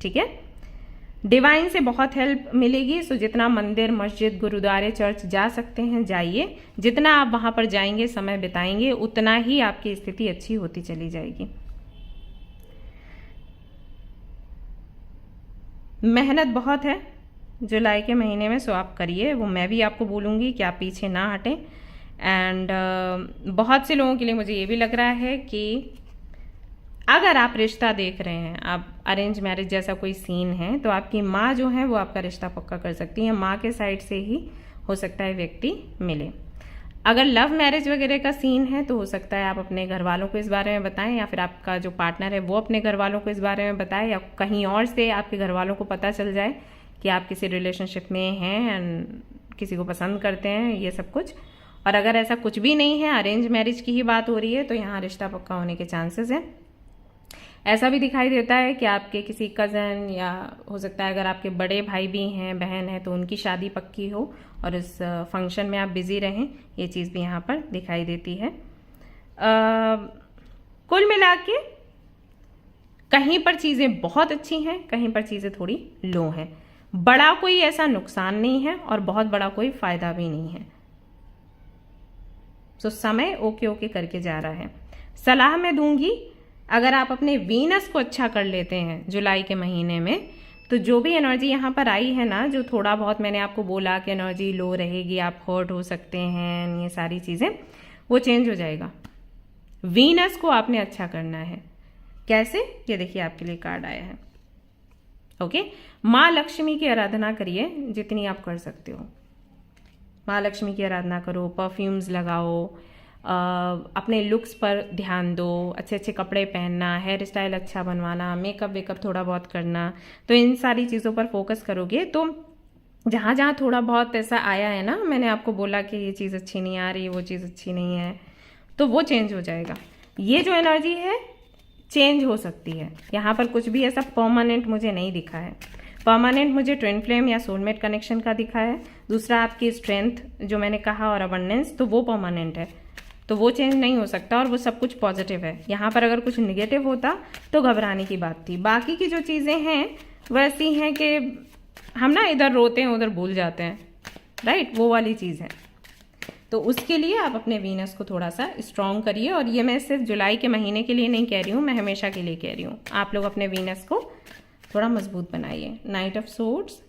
A: ठीक है। डिवाइन से बहुत हेल्प मिलेगी। सो जितना मंदिर, मस्जिद, गुरुद्वारे, चर्च जा सकते हैं जाइए। जितना आप वहां पर जाएंगे, समय बिताएंगे, उतना ही आपकी स्थिति अच्छी होती चली जाएगी। मेहनत बहुत है जुलाई के महीने में, सो आप करिए, वो मैं भी आपको बोलूँगी कि आप पीछे ना हटें। एंड बहुत से लोगों के लिए मुझे ये भी लग रहा है कि अगर आप रिश्ता देख रहे हैं, आप अरेंज मैरिज जैसा कोई सीन है, तो आपकी माँ जो है वो आपका रिश्ता पक्का कर सकती है। माँ के साइड से ही हो सकता है व्यक्ति मिले। अगर लव मैरिज वगैरह का सीन है तो हो सकता है आप अपने घर वालों को इस बारे में बताएं, या फिर आपका जो पार्टनर है वो अपने घर वालों को इस बारे में बताए, या कहीं और से आपके घर वालों को पता चल जाए कि आप किसी रिलेशनशिप में हैं एंड किसी को पसंद करते हैं, ये सब कुछ। और अगर ऐसा कुछ भी नहीं है, अरेंज मैरिज की ही बात हो रही है, तो यहाँ रिश्ता पक्का होने के चांसेस हैं। ऐसा भी दिखाई देता है कि आपके किसी कज़न, या हो सकता है अगर आपके बड़े भाई भी हैं, बहन है, तो उनकी शादी पक्की हो और इस फंक्शन में आप बिजी रहें, ये चीज़ भी यहाँ पर दिखाई देती है। कुल मिला के कहीं पर चीज़ें बहुत अच्छी हैं, कहीं पर चीज़ें थोड़ी लो हैं। बड़ा कोई ऐसा नुकसान नहीं है और बहुत बड़ा कोई फायदा भी नहीं है। सो समय ओके ओके करके जा रहा है। सलाह मैं दूंगी, अगर आप अपने वीनस को अच्छा कर लेते हैं जुलाई के महीने में, तो जो भी एनर्जी यहाँ पर आई है ना, जो थोड़ा बहुत मैंने आपको बोला कि एनर्जी लो रहेगी, आप हर्ट हो सकते हैं, ये सारी चीज़ें, वो चेंज हो जाएगा। वीनस को आपने अच्छा करना है। कैसे? ये देखिए आपके लिए कार्ड आया है। ओके, माँ लक्ष्मी की आराधना करिए जितनी आप कर सकते हो। माँ लक्ष्मी की आराधना करो, परफ्यूम्स लगाओ, अपने लुक्स पर ध्यान दो, अच्छे अच्छे कपड़े पहनना, हेयर स्टाइल अच्छा बनवाना, मेकअप वेकअप थोड़ा बहुत करना। तो इन सारी चीज़ों पर फोकस करोगे तो जहाँ जहाँ थोड़ा बहुत ऐसा आया है ना, मैंने आपको बोला कि ये चीज़ अच्छी नहीं आ रही, वो चीज़ अच्छी नहीं है, तो वो चेंज हो जाएगा। ये जो एनर्जी है चेंज हो सकती है। यहाँ पर कुछ भी ऐसा परमानेंट मुझे नहीं दिखा है। परमानेंट मुझे ट्विन फ्लेम या सोलमेट कनेक्शन का दिखा है। दूसरा आपकी स्ट्रेंथ जो मैंने कहा और अबंडेंस, तो वो परमानेंट है, तो वो चेंज नहीं हो सकता और वो सब कुछ पॉजिटिव है। यहाँ पर अगर कुछ निगेटिव होता तो घबराने की बात थी। बाकी की जो चीज़ें हैं वैसी हैं कि हम ना इधर रोते हैं उधर भूल जाते हैं, राइट, वो वाली चीज़ है। तो उसके लिए आप अपने वीनस को थोड़ा सा स्ट्रॉन्ग करिए। और ये मैं सिर्फ जुलाई के महीने के लिए नहीं कह रही हूँ, मैं हमेशा के लिए कह रही हूँ। आप लोग अपने वीनस को थोड़ा मजबूत बनाइए। नाइट ऑफ सोर्ड्स,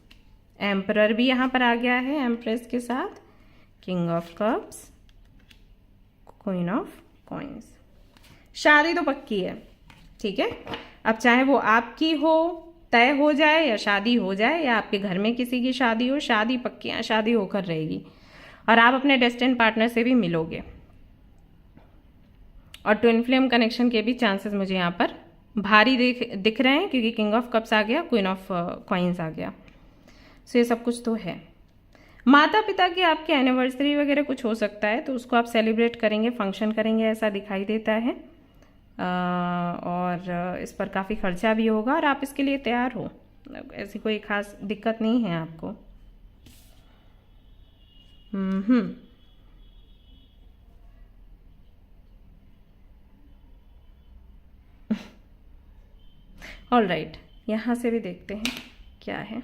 A: एम्परर भी यहाँ पर आ गया है एम्प्रेस के साथ, king of cups, queen of coins. शादी तो पक्की है, ठीक है। अब चाहे वो आपकी हो, तय हो जाए, या शादी हो जाए, या आपके घर में किसी की शादी हो, शादी पक्की है, शादी होकर रहेगी। और आप अपने डेस्टिन पार्टनर से भी मिलोगे। और ट्विन फ्लेम कनेक्शन के भी चांसेस मुझे यहाँ पर भारी दिख रहे हैं, क्योंकि किंग ऑफ कप्स आ गया, क्वीन ऑफ कॉइन्स आ गया। सो ये सब कुछ तो है। माता पिता की आपकी एनिवर्सरी वगैरह कुछ हो सकता है, तो उसको आप सेलिब्रेट करेंगे, फंक्शन करेंगे, ऐसा दिखाई देता है। और इस पर काफ़ी खर्चा भी होगा और आप इसके लिए तैयार हो, ऐसी कोई खास दिक्कत नहीं है आपको। ऑल राइट, यहाँ से भी देखते हैं क्या है।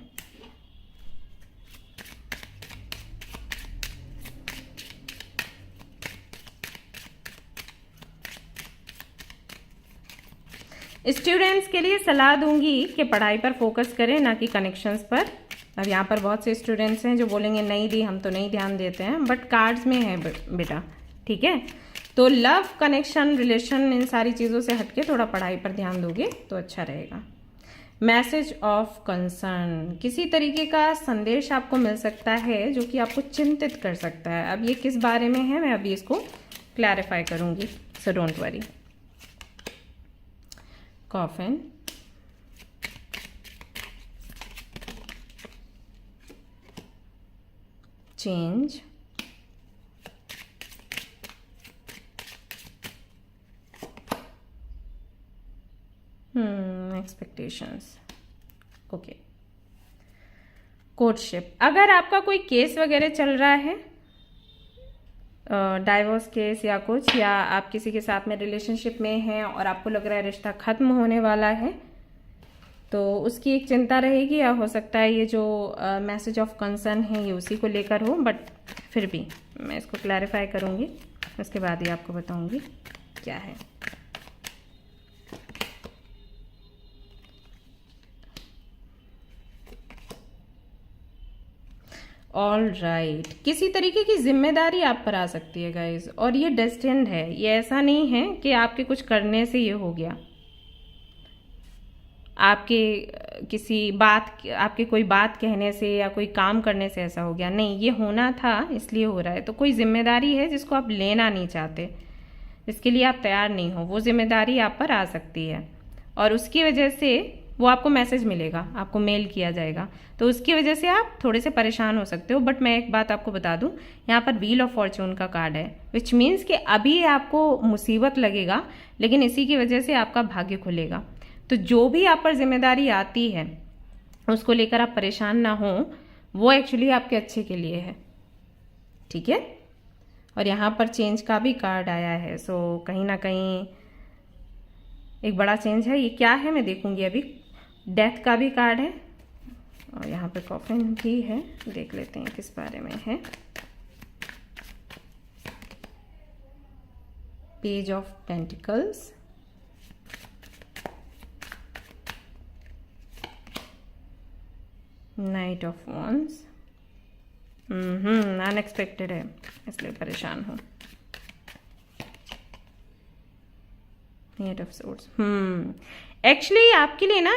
A: स्टूडेंट्स के लिए सलाह दूंगी कि पढ़ाई पर फोकस करें, ना कि कनेक्शंस पर। अब यहाँ पर बहुत से स्टूडेंट्स हैं जो बोलेंगे नहीं दी, हम तो नहीं ध्यान देते हैं, बट कार्ड्स में है बेटा, ठीक है। तो लव, कनेक्शन, रिलेशन, इन सारी चीज़ों से हटके थोड़ा पढ़ाई पर ध्यान दोगे तो अच्छा रहेगा। मैसेज ऑफ कंसर्न, किसी तरीके का संदेश आपको मिल सकता है जो कि आपको चिंतित कर सकता है। अब ये किस बारे में है, मैं अभी इसको क्लैरिफाई करूँगी, so don't worry. Coffin, change, expectations, okay. Courtship, अगर आपका कोई केस वगैरह चल रहा है, डाइवोर्स केस या कुछ, या आप किसी के साथ में रिलेशनशिप में हैं और आपको लग रहा है रिश्ता खत्म होने वाला है, तो उसकी एक चिंता रहेगी। या हो सकता है ये जो मैसेज ऑफ कंसर्न है ये उसी को लेकर हो, बट फिर भी मैं इसको क्लैरिफाई करूँगी, उसके बाद ही आपको बताऊँगी क्या है। ऑल राइट, किसी तरीके की जिम्मेदारी आप पर आ सकती है गाइज, और ये डेस्टिन्ड है। ये ऐसा नहीं है कि आपके कुछ करने से ये हो गया, आपके किसी बात, आपके कोई बात कहने से या कोई काम करने से ऐसा हो गया, नहीं, ये होना था इसलिए हो रहा है। तो कोई जिम्मेदारी है जिसको आप लेना नहीं चाहते, जिसके लिए आप तैयार नहीं हो, वो जिम्मेदारी आप पर आ सकती है, और उसकी वजह से वो आपको मैसेज मिलेगा, आपको मेल किया जाएगा, तो उसकी वजह से आप थोड़े से परेशान हो सकते हो। बट मैं एक बात आपको बता दूं, यहाँ पर व्हील ऑफ फॉर्चून का कार्ड है, विच मीन्स कि अभी आपको मुसीबत लगेगा, लेकिन इसी की वजह से आपका भाग्य खुलेगा। तो जो भी आप पर जिम्मेदारी आती है उसको लेकर आप परेशान ना हो, वो एक्चुअली आपके अच्छे के लिए है, ठीक है। और यहाँ पर चेंज का भी कार्ड आया है, सो कहीं ना कहीं एक बड़ा चेंज है। ये क्या है मैं देखूंगी अभी। डेथ का भी कार्ड है, और यहाँ पे कॉफिन भी है, देख लेते हैं किस बारे में है। Page of pentacles, night of wands, unexpected है इसलिए परेशान हूँ, एट ऑफ सोर्ड्स। एक्चुअली आपके लिए ना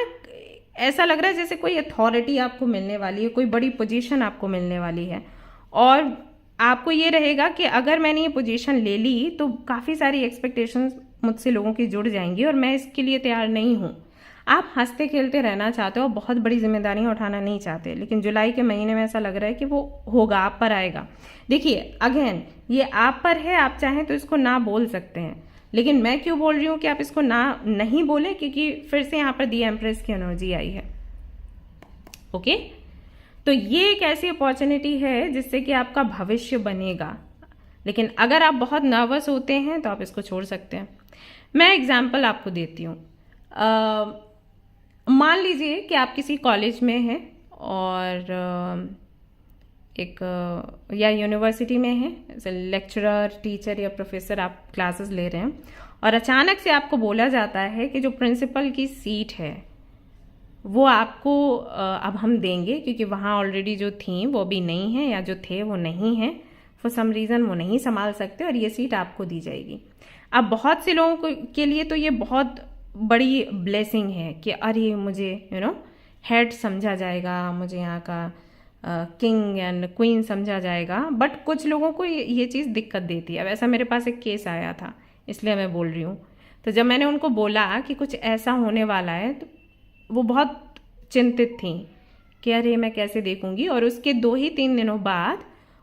A: ऐसा लग रहा है जैसे कोई अथॉरिटी आपको मिलने वाली है, कोई बड़ी पोजीशन आपको मिलने वाली है, और आपको ये रहेगा कि अगर मैंने ये पोजीशन ले ली तो काफ़ी सारी एक्सपेक्टेशंस मुझसे लोगों की जुड़ जाएंगी और मैं इसके लिए तैयार नहीं हूँ। आप हंसते खेलते रहना चाहते हो, बहुत बड़ी जिम्मेदारियां उठाना नहीं चाहते, लेकिन जुलाई के महीने में ऐसा लग रहा है कि वो होगा, आप पर आएगा। देखिए अगेन ये आप पर है, आप चाहें तो इसको ना बोल सकते हैं, लेकिन मैं क्यों बोल रही हूँ कि आप इसको ना नहीं बोले, क्योंकि फिर से यहाँ पर दी एम्प्रेस की एनर्जी आई है। ओके, तो ये एक ऐसी अपॉर्चुनिटी है जिससे कि आपका भविष्य बनेगा, लेकिन अगर आप बहुत नर्वस होते हैं तो आप इसको छोड़ सकते हैं। मैं एग्जाम्पल आपको देती हूँ। मान लीजिए कि आप किसी कॉलेज में हैं और एक या यूनिवर्सिटी में हैं, जैसे लेक्चरर, टीचर या प्रोफेसर आप क्लासेस ले रहे हैं, और अचानक से आपको बोला जाता है कि जो प्रिंसिपल की सीट है वो आपको अब हम देंगे, क्योंकि वहाँ ऑलरेडी जो थी वो भी नहीं है, या जो थे वो नहीं है, फॉर सम रीज़न वो नहीं संभाल सकते, और ये सीट आपको दी जाएगी। अब बहुत से लोगों के लिए तो ये बहुत बड़ी ब्लेसिंग है कि अरे मुझे हेड समझा जाएगा, मुझे यहाँ का किंग एंड क्वीन समझा जाएगा, बट कुछ लोगों को ये चीज़ दिक्कत देती है। अब ऐसा मेरे पास एक केस आया था, इसलिए मैं बोल रही हूँ। तो जब मैंने उनको बोला कि कुछ ऐसा होने वाला है तो वो बहुत चिंतित थी कि अरे मैं कैसे देखूंगी, और उसके 2 ही 3 दिनों बाद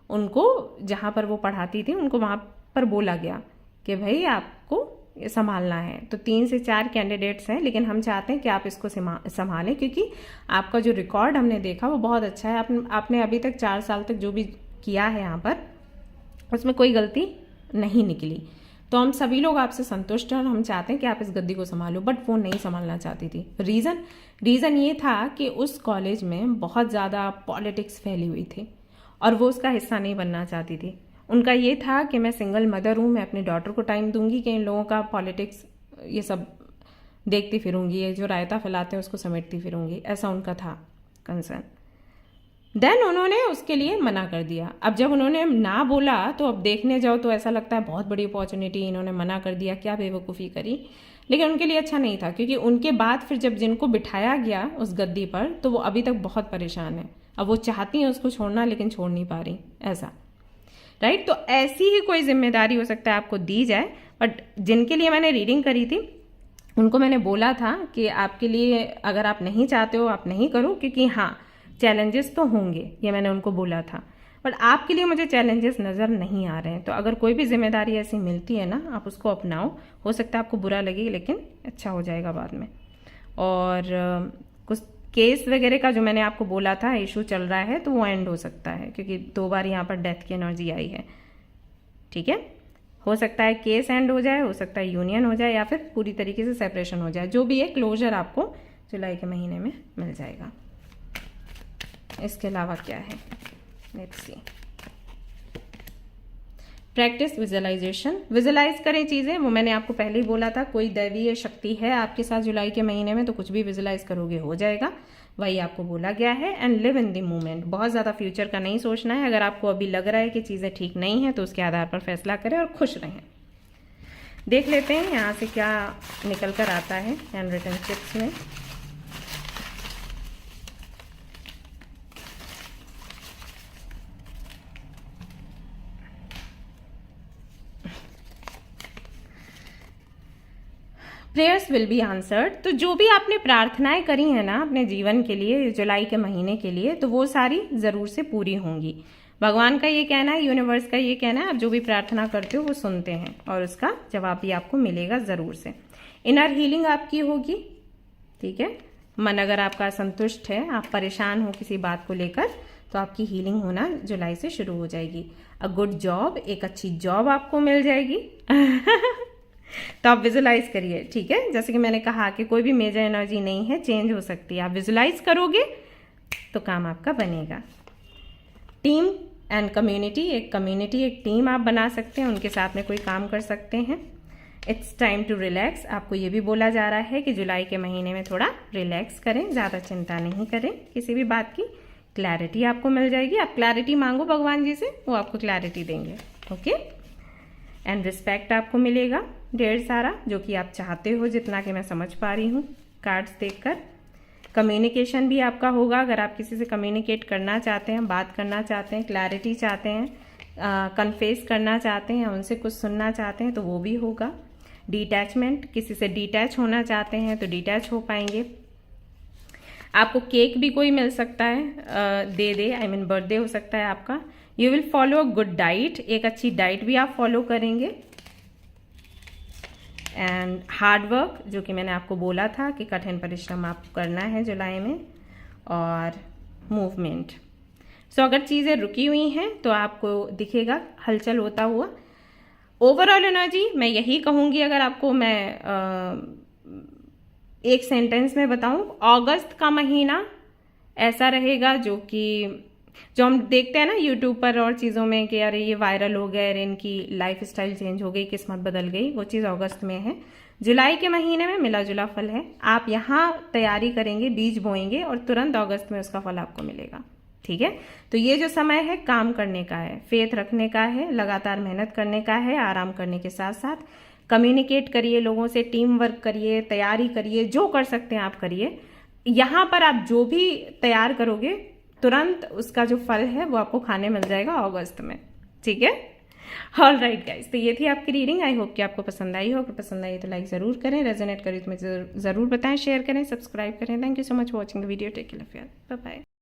A: उनको, जहाँ पर वो पढ़ाती थी, उनको वहाँ पर बोला गया कि भाई आपको ये संभालना है। तो 3 से 4 कैंडिडेट्स हैं, लेकिन हम चाहते हैं कि आप इसको संभालें, क्योंकि आपका जो रिकॉर्ड हमने देखा वो बहुत अच्छा है। आपने अभी तक 4 साल तक जो भी किया है यहाँ पर, उसमें कोई गलती नहीं निकली। तो हम सभी लोग आपसे संतुष्ट हैं और हम चाहते हैं कि आप इस गद्दी को संभालो। बट वो नहीं संभालना चाहती थी। रीज़न ये था कि उस कॉलेज में बहुत ज़्यादा पॉलिटिक्स फैली हुई थी और वो उसका हिस्सा नहीं बनना चाहती थी। उनका ये था कि मैं सिंगल मदर हूँ, मैं अपनी डॉटर को टाइम दूंगी कि इन लोगों का पॉलिटिक्स ये सब देखती फिरूंगी, ये जो रायता फैलाते हैं उसको समेटती फिरूंगी, ऐसा उनका था कंसर्न। देन उन्होंने उसके लिए मना कर दिया। अब जब उन्होंने ना बोला तो अब देखने जाओ तो ऐसा लगता है बहुत बड़ी अपॉर्चुनिटी, इन्होंने मना कर दिया, क्या बेवकूफ़ी करी। लेकिन उनके लिए अच्छा नहीं था, क्योंकि उनके बाद फिर जब जिनको बिठाया गया उस गद्दी पर तो वो अभी तक बहुत परेशान है। अब वो चाहती हैं उसको छोड़ना, लेकिन छोड़ नहीं पा रही, ऐसा राइट। तो ऐसी ही कोई जिम्मेदारी हो सकता है आपको दी जाए। बट जिनके लिए मैंने रीडिंग करी थी उनको मैंने बोला था कि आपके लिए अगर आप नहीं चाहते हो आप नहीं करो, क्योंकि हाँ चैलेंजेस तो होंगे, ये मैंने उनको बोला था। बट आपके लिए मुझे चैलेंजेस नज़र नहीं आ रहे हैं। तो अगर कोई भी जिम्मेदारी ऐसी मिलती है ना, आप उसको अपनाओ। हो सकता है आपको बुरा लगे, लेकिन अच्छा हो जाएगा बाद में। और कुछ केस वगैरह का जो मैंने आपको बोला था इशू चल रहा है, तो वो एंड हो सकता है, क्योंकि 2 बार यहाँ पर डेथ की एनर्जी आई है। ठीक है, हो सकता है केस एंड हो जाए, हो सकता है यूनियन हो जाए, या फिर पूरी तरीके से सेपरेशन हो जाए। जो भी है क्लोजर आपको जुलाई के महीने में मिल जाएगा। इसके अलावा क्या है, let's see. Practice visualisation, visualise करें चीज़ें। वो मैंने आपको पहले ही बोला था, कोई दैवीय शक्ति है आपके साथ जुलाई के महीने में, तो कुछ भी विजुअलाइज करोगे हो जाएगा, वही आपको बोला गया है। And live in the moment, बहुत ज़्यादा फ्यूचर का नहीं सोचना है। अगर आपको अभी लग रहा है कि चीज़ें ठीक नहीं हैं तो उसके आधार पर फैसला करें और खुश रहें। देख लेते हैं यहाँ से क्या निकल कर आता है हैंड रिटन टिप्स में। Prayers will be answered. तो जो भी आपने प्रार्थनाएं करी हैं ना अपने जीवन के लिए, जुलाई के महीने के लिए, तो वो सारी ज़रूर से पूरी होंगी। भगवान का ये कहना है, यूनिवर्स का ये कहना है, आप जो भी प्रार्थना करते हो वो सुनते हैं और उसका जवाब भी आपको मिलेगा ज़रूर से। इनर हीलिंग आपकी होगी। ठीक है, मन अगर आपका संतुष्ट है, आप परेशान हो किसी बात को लेकर, तो आपकी हीलिंग होना जुलाई से शुरू हो जाएगी। अ गुड जॉब, एक अच्छी जॉब आपको मिल जाएगी। तो आप विजुलाइज करिए। ठीक है, जैसे कि मैंने कहा कि कोई भी मेजर एनर्जी नहीं है, चेंज हो सकती है। आप विजुलाइज करोगे तो काम आपका बनेगा। टीम एंड कम्युनिटी, एक टीम आप बना सकते हैं, उनके साथ में कोई काम कर सकते हैं। It's time to relax. आपको ये भी बोला जा रहा है कि जुलाई के महीने में थोड़ा रिलैक्स करें, ज़्यादा चिंता नहीं करें किसी भी बात की, क्लैरिटी आपको मिल जाएगी। आप क्लैरिटी मांगो भगवान जी से, वो आपको क्लैरिटी देंगे। ओके, एंड रिस्पेक्ट आपको मिलेगा ढेर सारा, जो कि आप चाहते हो, जितना कि मैं समझ पा रही हूँ कार्ड्स देखकर। कम्युनिकेशन भी आपका होगा, अगर आप किसी से कम्युनिकेट करना चाहते हैं, बात करना चाहते हैं, क्लैरिटी चाहते हैं, कन्फेस करना चाहते हैं, उनसे कुछ सुनना चाहते हैं, तो वो भी होगा। डिटैचमेंट, किसी से डिटैच होना चाहते हैं तो डिटैच हो पाएंगे। आपको केक भी कोई मिल सकता है, दे दे, आई मीन बर्थडे हो सकता है आपका। You will follow a good diet, एक अच्छी डाइट भी आप फॉलो करेंगे। एंड हार्ड वर्क, जो कि मैंने आपको बोला था कि कठिन परिश्रम आपको करना है जुलाई में। और मूवमेंट, सो अगर चीज़ें रुकी हुई हैं तो आपको दिखेगा हलचल होता हुआ। ओवरऑल एनर्जी मैं यही कहूँगी, अगर आपको मैं एक सेंटेंस में बताऊं, अगस्त का महीना ऐसा रहेगा जो हम देखते हैं ना यूट्यूब पर और चीज़ों में कि अरे ये वायरल हो गए, अरे इनकी लाइफ स्टाइल चेंज हो गई, किस्मत बदल गई, वो चीज़ अगस्त में है। जुलाई के महीने में मिला जुला फल है। आप यहाँ तैयारी करेंगे, बीज बोएंगे और तुरंत अगस्त में उसका फल आपको मिलेगा। ठीक है, तो ये जो समय है काम करने का है, फेथ रखने का है, लगातार मेहनत करने का है, आराम करने के साथ साथ कम्युनिकेट करिए लोगों से, टीम वर्क करिए, तैयारी करिए, जो कर सकते हैं आप करिए। यहाँ पर आप जो भी तैयार करोगे तुरंत उसका जो फल है वो आपको खाने मिल जाएगा अगस्त में। ठीक है, ऑल राइट गाइस, तो ये थी आपकी रीडिंग। आई होप कि आपको पसंद आई हो। अगर पसंद आई तो लाइक ज़रूर करें, रेजोनेट करें तो मुझे ज़रूर बताएं, शेयर करें, सब्सक्राइब करें। Thank you so much for watching the video. Take care, bye bye.